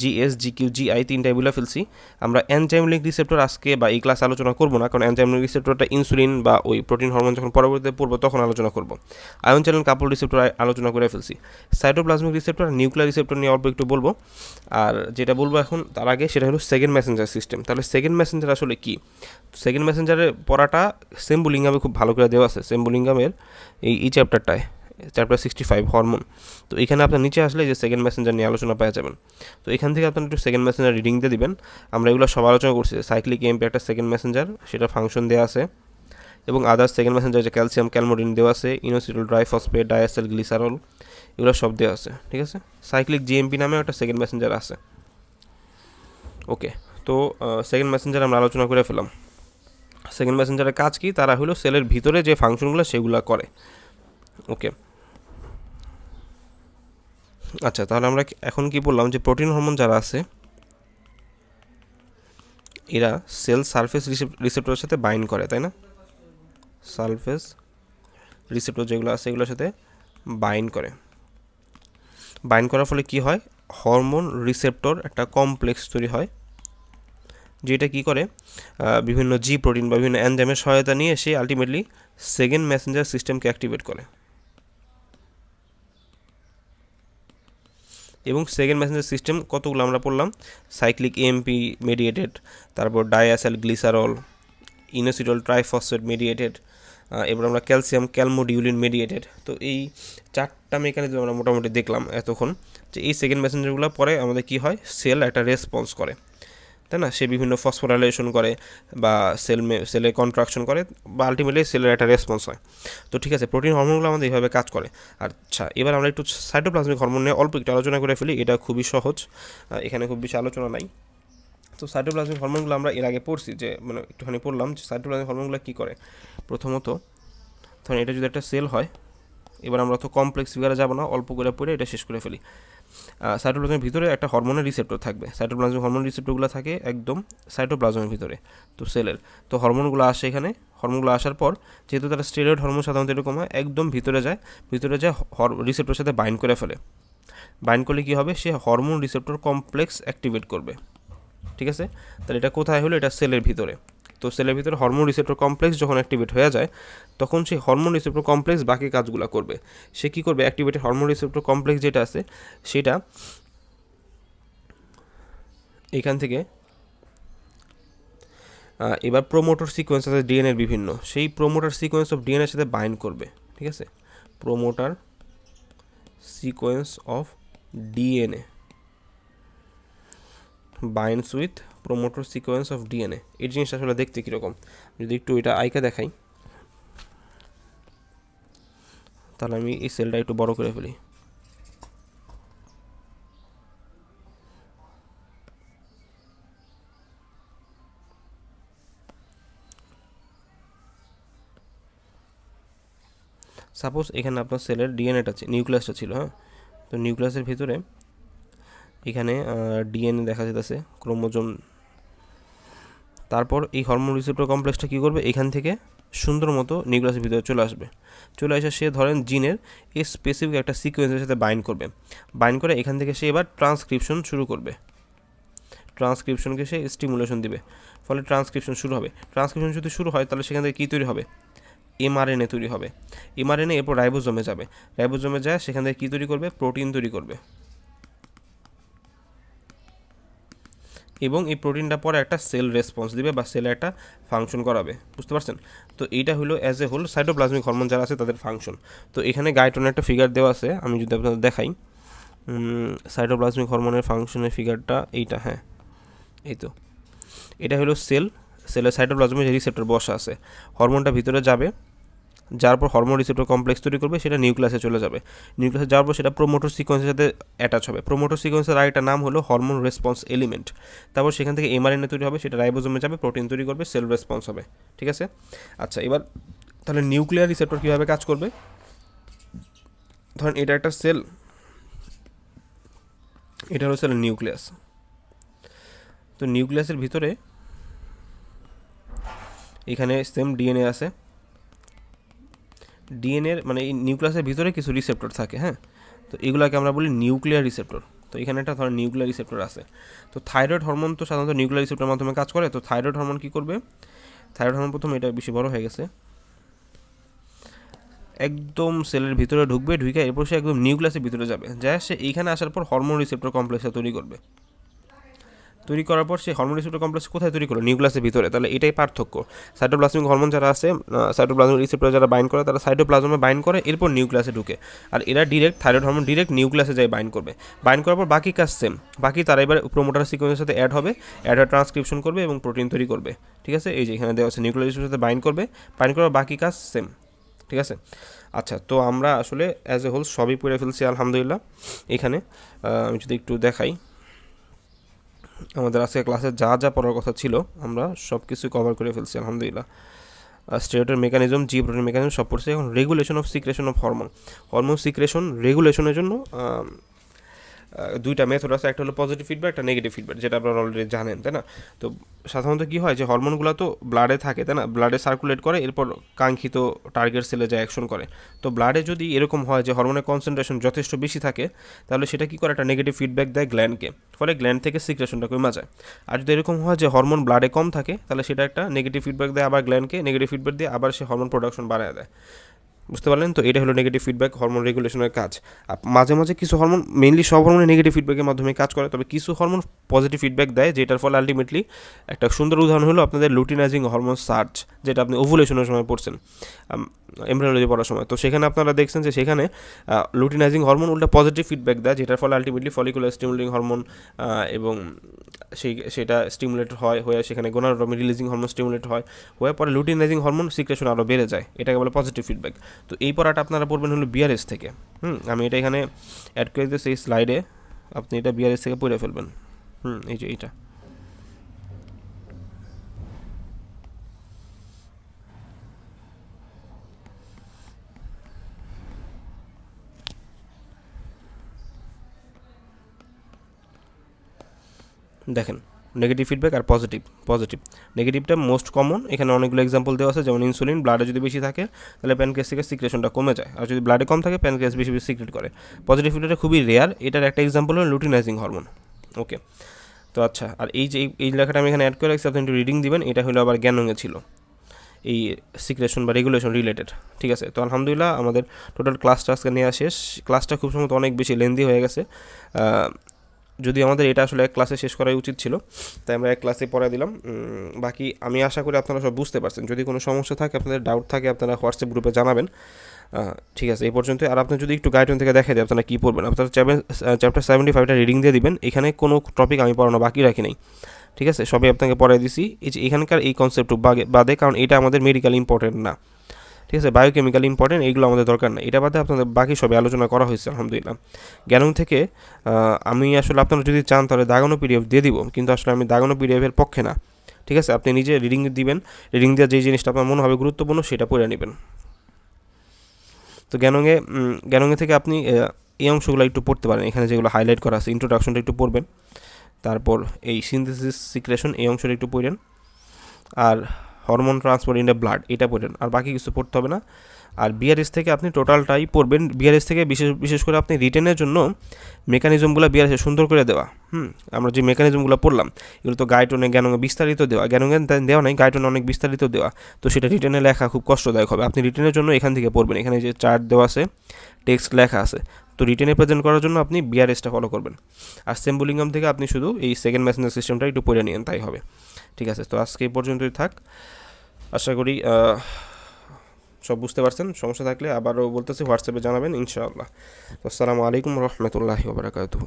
GS GQ GI তিনটাই বলে ফেলছি। আমরা এনজাইম লিঙ্ক রিসেপ্টর আজকে বা এই ক্লাসে আলোচনা করব না, কারণ এনজাইম লিঙ্ক রিসেপ্টরটা ইনসুলিন বা ওই প্রোটিন হরমোন যখন পরবর্তীতে পড়বো তখন আলোচনা করব। আয়ন চ্যানেল কাপল রিসেপ্টর আলোচনা করে ফেলছি। সাইটোপ্লাজমিক রিসেপ্টর, নিউক্লিয়ার রিসেপ্টর নিয়ে অল্প একটু বলবো, আর যেটা বলবো এখন তার আগে সেটা হলো সেকেন্ড মেসেঞ্জার সিস্টেম। তাহলে সেকেন্ড মেসেঞ্জার আসলে কি? সেকেন্ড মেসেঞ্জারের পড়াটা সেম্বুলিঙ্গামে খুব ভালো করে দেওয়া আছে, সেম্বুলিঙ্গামের এই চ্যাপ্টারটায়, চ্যাপ্টার 65 হরমোন। তো এখানে আপনার নিচে আসলে যে সেকেন্ড মেসেঞ্জার নিয়ে আলোচনা পেয়ে যাবেন। তো এখান থেকে আপনার একটু সেকেন্ড মেসেঞ্জার রিডিং দিয়ে দিবেন। আমরা এগুলো সব আলোচনা করছি, সাইক্লিক এমপি একটা সেকেন্ড মেসেঞ্জার, সেটা ফাংশন দেওয়া আছে, এবং আদার্স সেকেন্ড মেসেঞ্জার যে ক্যালসিয়াম ক্যালমোডিন দেওয়া আছে, ইনোসিটোল ড্রাইফসফেট, ডায়াসেল গ্লিসারল, এগুলো সব দেওয়া আছে। ঠিক আছে, সাইক্লিক জিএমপি নামেও একটা সেকেন্ড মেসেঞ্জার আছে। ওকে, তো সেকেন্ড মেসেঞ্জার আমরা আলোচনা করে ফেলাম। সেকেন্ড মেসেঞ্জারের কাজ কি? তারা হলো সেলের ভিতরে যে ফাংশনগুলো সেগুলো করে। ওকে, আচ্ছা, তাহলে আমরা এখন কি বললাম, যে প্রোটিন হরমোন যারা আছে এরা সেল সারফেস রিসেপ্টরের সাথে বাইন্ড করে, তাই না? সারফেস রিসেপ্টর যেগুলো আছে এগুলোর সাথে বাইন্ড করে, বাইন্ড করার ফলে কি হয়, হরমোন রিসেপ্টর একটা কমপ্লেক্স তৈরি হয়, যেটা কি করে বিভিন্ন জি প্রোটিন বা বিভিন্ন এনজাইমের সহায়তা নিয়ে সে আলটিমেটলি সেকেন্ড মেসেঞ্জার সিস্টেমকে অ্যাক্টিভেট করে, এবং সেকেন্ড মেসেঞ্জার সিস্টেম কতগুলো আমরা পড়লাম, সাইক্লিক এমপি মেডিয়েটেড, তারপর ডায়াসাইল গ্লিসারল, ইনোসিটোল ট্রাইফসফেট মেডিয়েটেড, এবার আমরা ক্যালসিয়াম ক্যালমোডিউলিন মেডিয়েটেড। তো এই চারটা মেকানিজম আমরা মোটামুটি দেখলাম এতক্ষণ, যে এই সেকেন্ড মেসেঞ্জারগুলো পরে আমাদের কি হয়, সেল একটা রেসপন্স করে, তাই না? সে বিভিন্ন ফসফোরাইলেশন করে বা সেলে কন্ট্রাকশন করে, বা আলটিমেটলি সেলের একটা রেসপন্স হয়। তো ঠিক আছে, প্রোটিন হরমোনগুলো আমাদের এইভাবে কাজ করে। আচ্ছা, এবার আমরা একটু সাইটোপ্লাজমিক হরমোন নিয়ে অল্প একটু আলোচনা করে ফেলি, এটা খুবই সহজ, এখানে খুব বেশি আলোচনা নাই। তো সাইটোপ্লাজমিক হরমোনগুলো আমরা এর আগে পড়ছি, যে মানে একটুখানি পড়লাম যে সাইটোপ্লাজমিক হরমোনগুলো কী করে। প্রথমত ধরেন এটা যদি একটা সেল হয়, এবার আমরা তো কমপ্লেক্স ফিগারে যাব না, অল্প করে পড়ে এটা শেষ করে ফেলি। সাইটোপ্লাজমের ভিতরে একটা হরমোনের রিসেপ্টর থাকবে। সাইটোপ্লাজমের হরমোন রিসেপ্টরগুলো থাকে একদম সাইটোপ্লাজমের ভিতরে, তো সেলের। তো হরমোনগুলো আসে এখানে, হরমোনগুলো আসার পর যেহেতু তারা স্টেরয়েড হরমোন সাধারণত এরকম হয়, একদম ভিতরে যায় রিসেপ্টরের সাথে বাইন্ড করে ফেলে। বাইন্ড করলে কী হবে, সে হরমোন রিসেপ্টর কমপ্লেক্স অ্যাক্টিভেট করবে। ঠিক আছে, তাহলে এটা কোথায় হলো, এটা সেলের ভিতরে। তো সেলের ভিতরে হরমোন রিসেপ্টর কমপ্লেক্স যখন অ্যাক্টিভেট হয়ে যায়, তখন সেই হরমোন রিসেপ্টর কমপ্লেক্স বাকি কাজগুলো করবে। সে কী করবে, অ্যাক্টিভেটেড হরমোন রিসেপ্টর কমপ্লেক্স যেটা আছে সেটা এখান থেকে এবার প্রোমোটর সিকোয়েন্স আছে ডিএনএর বিভিন্ন, সেই প্রোমোটার সিকোয়েন্স অফ ডিএনএর সাথে বাইন্ড করবে। ঠিক আছে, promoter sequence of DNA binds with promoter sequence of DNA. এই জিনিসটা আসলে দেখতে কীরকম, যদি একটু এটা আইকা দেখাই, তাহলে আমি এই সেলটা একটু বড় করে ফেলি। সাপোজ এখানে আপনার সেলের ডিএনএটা নিউক্লিয়াসটা ছিল, হ্যাঁ। তো নিউক্লিয়াসের ভিতরে এখানে ডিএনএ দেখা যেতেছে, ক্রোমোজোম। তারপর এই হরমোন রিসেপ্টর কমপ্লেক্সটা কী করবে, এখান থেকে সুন্দর মতো নিউক্লিয়াসের ভিতরে চলে আসে সে ধরেন জিনের এই স্পেসিফিক একটা সিকোয়েন্সের সাথে বাইন্ড করবে। বাইন্ড করে এখান থেকে সে এবার ট্রান্সক্রিপশন শুরু করবে। ট্রান্সক্রিপশনকে সে স্টিমুলেশন দিবে, ফলে ট্রান্সক্রিপশন শুরু হবে। ট্রান্সক্রিপশন যদি শুরু হয় তাহলে সেখান থেকে কী তৈরি হবে, এমআরএনএ তৈরি হবে। এমআরএনএ এরপর রাইবোজোমে যাবে, রাইবোজোমে যায় সেখান থেকে কী তৈরি করবে, প্রোটিন তৈরি করবে। এবং এই প্রোটিনটা পরে একটা সেল রেসপন্স দিবে বা সেলে একটা ফাংশন করাবে। বুঝতে পারছেন? তো এইটা হলো as a whole cytoplasmic hormone যারা আছে তাদের ফাংশন। তো এখানে গাইটনের একটা ফিগার দেওয়া আছে, আমি যদি আপনাদের দেখাই সাইটোপ্লাজমিক হরমোনের ফাংশনের ফিগারটা, এইটা, হ্যাঁ এই তো, এটা হলো সেলের সাইটোপ্লাজমে যে রিসেপ্টর বসা আছে, হরমোনটা ভিতরে যাবে, যার পর হরমোন রিসেপ্টর কমপ্লেক্স তৈরি করবে, সেটা নিউক্লিয়াসে চলে যাবে। নিউক্লিয়াসে যাওয়ার পর সেটা প্রোমোটর সিকোয়েন্সের সাথে অ্যাটাচ হবে। প্রোমোটর সিকোয়েন্সের আরেকটা নাম হলো হরমোন রেসপন্স এলিমেন্ট। তারপর সেখান থেকে এমআরএনএ তৈরি হবে, সেটা রাইবোজোমে যাবে, প্রোটিন তৈরি করবে, সেল রেসপন্স হবে। ঠিক আছে, আচ্ছা এবার তাহলে নিউক্লিয়ার রিসেপ্টর কীভাবে কাজ করবে, ধরেন এটা একটা সেল, এটা হলো সেলের নিউক্লিয়াস। তো নিউক্লিয়াসের ভিতরে এখানে সেম ডিএনএ আছে। ডিএনএর মানে এই নিউক্লিয়াসের ভিতরে কিছু রিসেপ্টর থাকে, হ্যাঁ। তো এগুলোকে আমরা বলি নিউক্লিয়ার রিসেপ্টর। তো এখানে একটা ধরেন নিউক্লিয়ার রিসেপ্টর আছে। তো থাইরয়েড হরমোন তো সাধারণত নিউক্লিয়ার রিসেপ্টরের মাধ্যমে কাজ করে। তো থাইরয়েড হরমোন কী করবে, থাইরয়েড হরমোন প্রথমে, এটা বেশি বড় হয়ে গেছে, একদম সেলের ভিতরে ঢুকবে, ঢুকে এরপর সে একদম নিউক্লিয়াসের ভিতরে যাবে, যায় সে এইখানে আসার পর হরমোন রিসেপ্টর কমপ্লেক্সটা তৈরি করবে। তৈরি করার পর সেই হরমোন রিসেপ্টর কমপ্লেক্স কোথায় তৈরি করলো, নিউক্লিয়াসের ভিতরে। তাহলে এটাই পার্থক্য। সাইটোপ্লাজমিক হরমোন যারা আছে, সাইটোপ্লাজমিক রিসেপ্টর যারা বাইন্ড করে, তারা সাইটোপ্লাজমে বাইন্ড করে, এরপর নিউক্লিয়াসে ঢুকে। আর এরা ডিরেক্ট থাইরয়েড হরমোন ডিরেক্ট নিউক্লিয়াসে যায় বাইন্ড করবে। বাইন্ড করার পর বাকি কাজ সেম, বাকি তারা এবার প্রোমোটার সিকোয়েন্সের সাথে অ্যাড হবে, অ্যাড হয়ে ট্রান্সক্রিপশন করবে এবং প্রোটিন তৈরি করবে। ঠিক আছে, এই যে এখানে দেওয়া আছে নিউক্লিয়াসের সাথে বাইন্ড করবে, বাইন্ড করার বাকি কাজ সেম। ঠিক আছে, আচ্ছা তো আমরা আসলে অ্যাজ এ হোল সবই পড়ে ফেলছি আলহামদুলিল্লাহ। এখানে আমি যদি একটু দেখাই, আমাদের আজকে ক্লাসে যা যা পড়ার কথা ছিল আমরা সব কিছু কভার করে ফেলছি আলহামদুলিল্লাহ। স্টেরয়েডের মেকানিজম, জি প্রোটিন মেকানিজম সব পড়ছে। এখন regulation of secretion of hormone, hormone secretion রেগুলেশনের জন্য দুইটা মেথড আছে, একটা হলো পজিটিভ ফিডব্যাক, একটা নেগেটিভ ফিডব্যাক, যেটা আপনারা অলরেডি জানেন, তাই না? তো সাধারণত কী হয় যে হরমোনগুলো তো ব্লাডে থাকে, তাই না, ব্লাডে সার্কুলেট করে, এরপর কাঙ্ক্ষিত টার্গেট সেলে যায় অ্যাকশন করে। তো ব্লাডে যদি এরকম হয় যে হরমোনের কনসেন্ট্রেশন যথেষ্ট বেশি থাকে, তাহলে সেটা কী করে, একটা নেগেটিভ ফিডব্যাক দেয় গ্ল্যান্ডকে, ফলে গ্ল্যান্ড থেকে সিক্রেশনটা কমে যায়। আর যদি এরকম হয় যে হরমোন ব্লাডে কম থাকে, তাহলে সেটা একটা নেগেটিভ ফিডব্যাক দেয় আবার গ্ল্যান্ডকে, নেগেটিভ ফিডব্যাক দিয়ে আবার সে হরমোন প্রোডাকশন বাড়ায় দেয়। বুঝতে পারলেন? তো এটা হলো নেগেটিভ ফিডব্যাক, হরমোন রেগুলেশনের কাজ। মাঝে মাঝে কিছু হরমোন, মেইনলি সব হরমোনে নেগেটিভ ফিডব্যাকের মাধ্যমে কাজ করে, তবে কিছু হরমোন পজিটিভ ফিডব্যাক দেয়, যেটার ফলে আলটিমেটলি একটা সুন্দর উদাহরণ হলো আপনাদের লুটিনাইজিং হরমোন সার্চ, যেটা আপনি ওভুলেশনের সময় পড়ছেন এমব্রিওলজি পড়ার সময়। তো সেখানে আপনারা দেখছেন যে সেখানে লুটিনাইজিং হরমোন উল্টা পজিটিভ ফিডব্যাক দেয়, যেটার ফলে আলটিমেটলি ফলিকুলার স্টিমুলেটিং হরমোন এবং সেটা স্টিমুলেট হয়ে সেখানে গোনাডোট্রপিন রিলিজিং হরমোন স্টিমুলেট হয়ে পরে লুটিনাইজিং হরমোন সিক্রেশন আরও বেড়ে যায়, এটাকে বলে পজিটিভ ফিডব্যাক। তো এই পড়াটা আপনারা পড়বেন হলো বিআরএস থেকে। আমি এটা এখানে অ্যাড করে দিয়েছি এই স্লাইডে, আপনি এটা বিআরএস থেকে পড়ে ফেলবেন। এই যে এইটা, দেখেন নেগেটিভ ফিডব্যাক আর পজিটিভ নেগেটিভটা মোস্ট কমন, এখানে অনেকগুলো এক্সাম্পল দেওয়া আছে, যেমন ইনসুলিন ব্লাডে যদি বেশি থাকে তাহলে প্যানক্রিয়াস থেকে সিক্রেশনটা কমে যায়, আর যদি ব্লাডে কম থাকে প্যানক্রিয়াস বেশি বেশি সিক্রেট করে। পজিটিভ ফিডব্যাকটা খুবই রেয়ার, এটার একটা এক্সাম্পল হলো লুটিনাইজিং হরমোন। ওকে, তো আচ্ছা, আর এই যে এই লেখাটা আমি এখানে অ্যাড করে রাখছি, আপনি একটু রিডিং দিবেন। এটা হলো আবার জ্ঞানঙ্গে ছিল, এই সিক্রেশন বা রেগুলেশন রিলেটেড। ঠিক আছে, তো আলহামদুলিল্লাহ আমাদের টোটাল ক্লাসটা আজকে নেওয়া শেষ। ক্লাসটা খুব সম্ভবত অনেক বেশি লেন্দি হয়ে গেছে, যদি আমাদের এটা আসলে এক ক্লাসে শেষ করাই উচিত ছিল, তাই আমরা এক ক্লাসে পড়া দিলাম। বাকি আমি আশা করি আপনারা সব বুঝতে পারছেন। যদি কোনো সমস্যা থাকে, আপনাদের ডাউট থাকে, আপনারা হোয়াটসঅ্যাপ গ্রুপে জানাবেন। ঠিক আছে, এই পর্যন্ত। আর আপনি যদি একটু গাইডলাইন থেকে দেখে দেয় আপনারা কী পড়বেন, আপনারা চ্যাপ্টার 75টা রিডিং দিয়ে দিবেন। এখানে কোনো টপিক আমি পড়ানো বাকি রাখি নাই, ঠিক আছে, সবই আপনাকে পড়াই দিছি। এই যে এখানকার এই কনসেপ্ট বাদে, কারণ এটা আমাদের মেডিকেল ইম্পর্টেন্ট না, ঠিক আছে, বায়োকেমিক্যাল ইম্পর্টেন্ট, এইগুলো আমাদের দরকার নেই। এটা বাদে আপনাদের বাকি সবই আলোচনা করা হয়েছে আলহামদুলিল্লাহ। জ্ঞানং থেকে আমি আসলে আপনারা যদি চান তাহলে দাগানো পিডিএফ দিয়ে দিব, কিন্তু আসলে আমি দাগানো পিডিএফের পক্ষে না। ঠিক আছে, আপনি নিজে রিডিং দিবেন, রিডিং দিয়ে যেই জিনিসটা আপনার মনে হবে গুরুত্বপূর্ণ সেটা পড়ে নেবেন। তো জ্ঞানঙ্গে থেকে আপনি এই অংশগুলো একটু পড়তে পারেন, এখানে যেগুলো হাইলাইট করা আছে, ইন্ট্রোডাকশনটা একটু পড়বেন, তারপর এই সিনথেসিস সিক্রেশন এই অংশটা একটু পড়েন, আর hormone transport in the blood এটা পড়েন, আর বাকি কিছু পড়তে হবে না। আর বিআরএস থেকে আপনি টোটালটাই পড়বেন। বিআরএস থেকে বিশেষ করে আপনি রিটেনের জন্য মেকানিজমগুলো বিআরএসে সুন্দর করে দেওয়া। আমরা যে মেকানিজমগুলো পড়লাম এগুলো তো গাইডনে জ্ঞানঙ্গে বিস্তারিত দেওয়া, জ্ঞানজ্ঞান দেওয়া নাই, গাইডনে অনেক বিস্তারিত দেওয়া, তো সেটা রিটেনে লেখা খুব কষ্টদায়ক হবে। আপনি রিটেনের জন্য এখান থেকে পড়বেন, এখানে যে চার্ট দেওয়া আছে, টেক্সট লেখা আছে, তো রিটেনে প্রেজেন্ট করার জন্য আপনি বিআরএসটা ফলো করবেন। আর সেম্বুলিঙ্গাম থেকে আপনি শুধু এই সেকেন্ড মেসেঞ্জার সিস্টেমটা একটু পড়ে নিন, তাই হবে। ঠিক আছে, তো আজকে এই পর্যন্তই থাক। আশা করি সব বুঝতে পারছেন। সমস্যা থাকলে আবারও বলতেছি হোয়াটসঅ্যাপে জানাবেন ইনশাআল্লাহ। আসসালামু আলাইকুম রহমতুল্লাহি ওয়া বারাকাতুহু।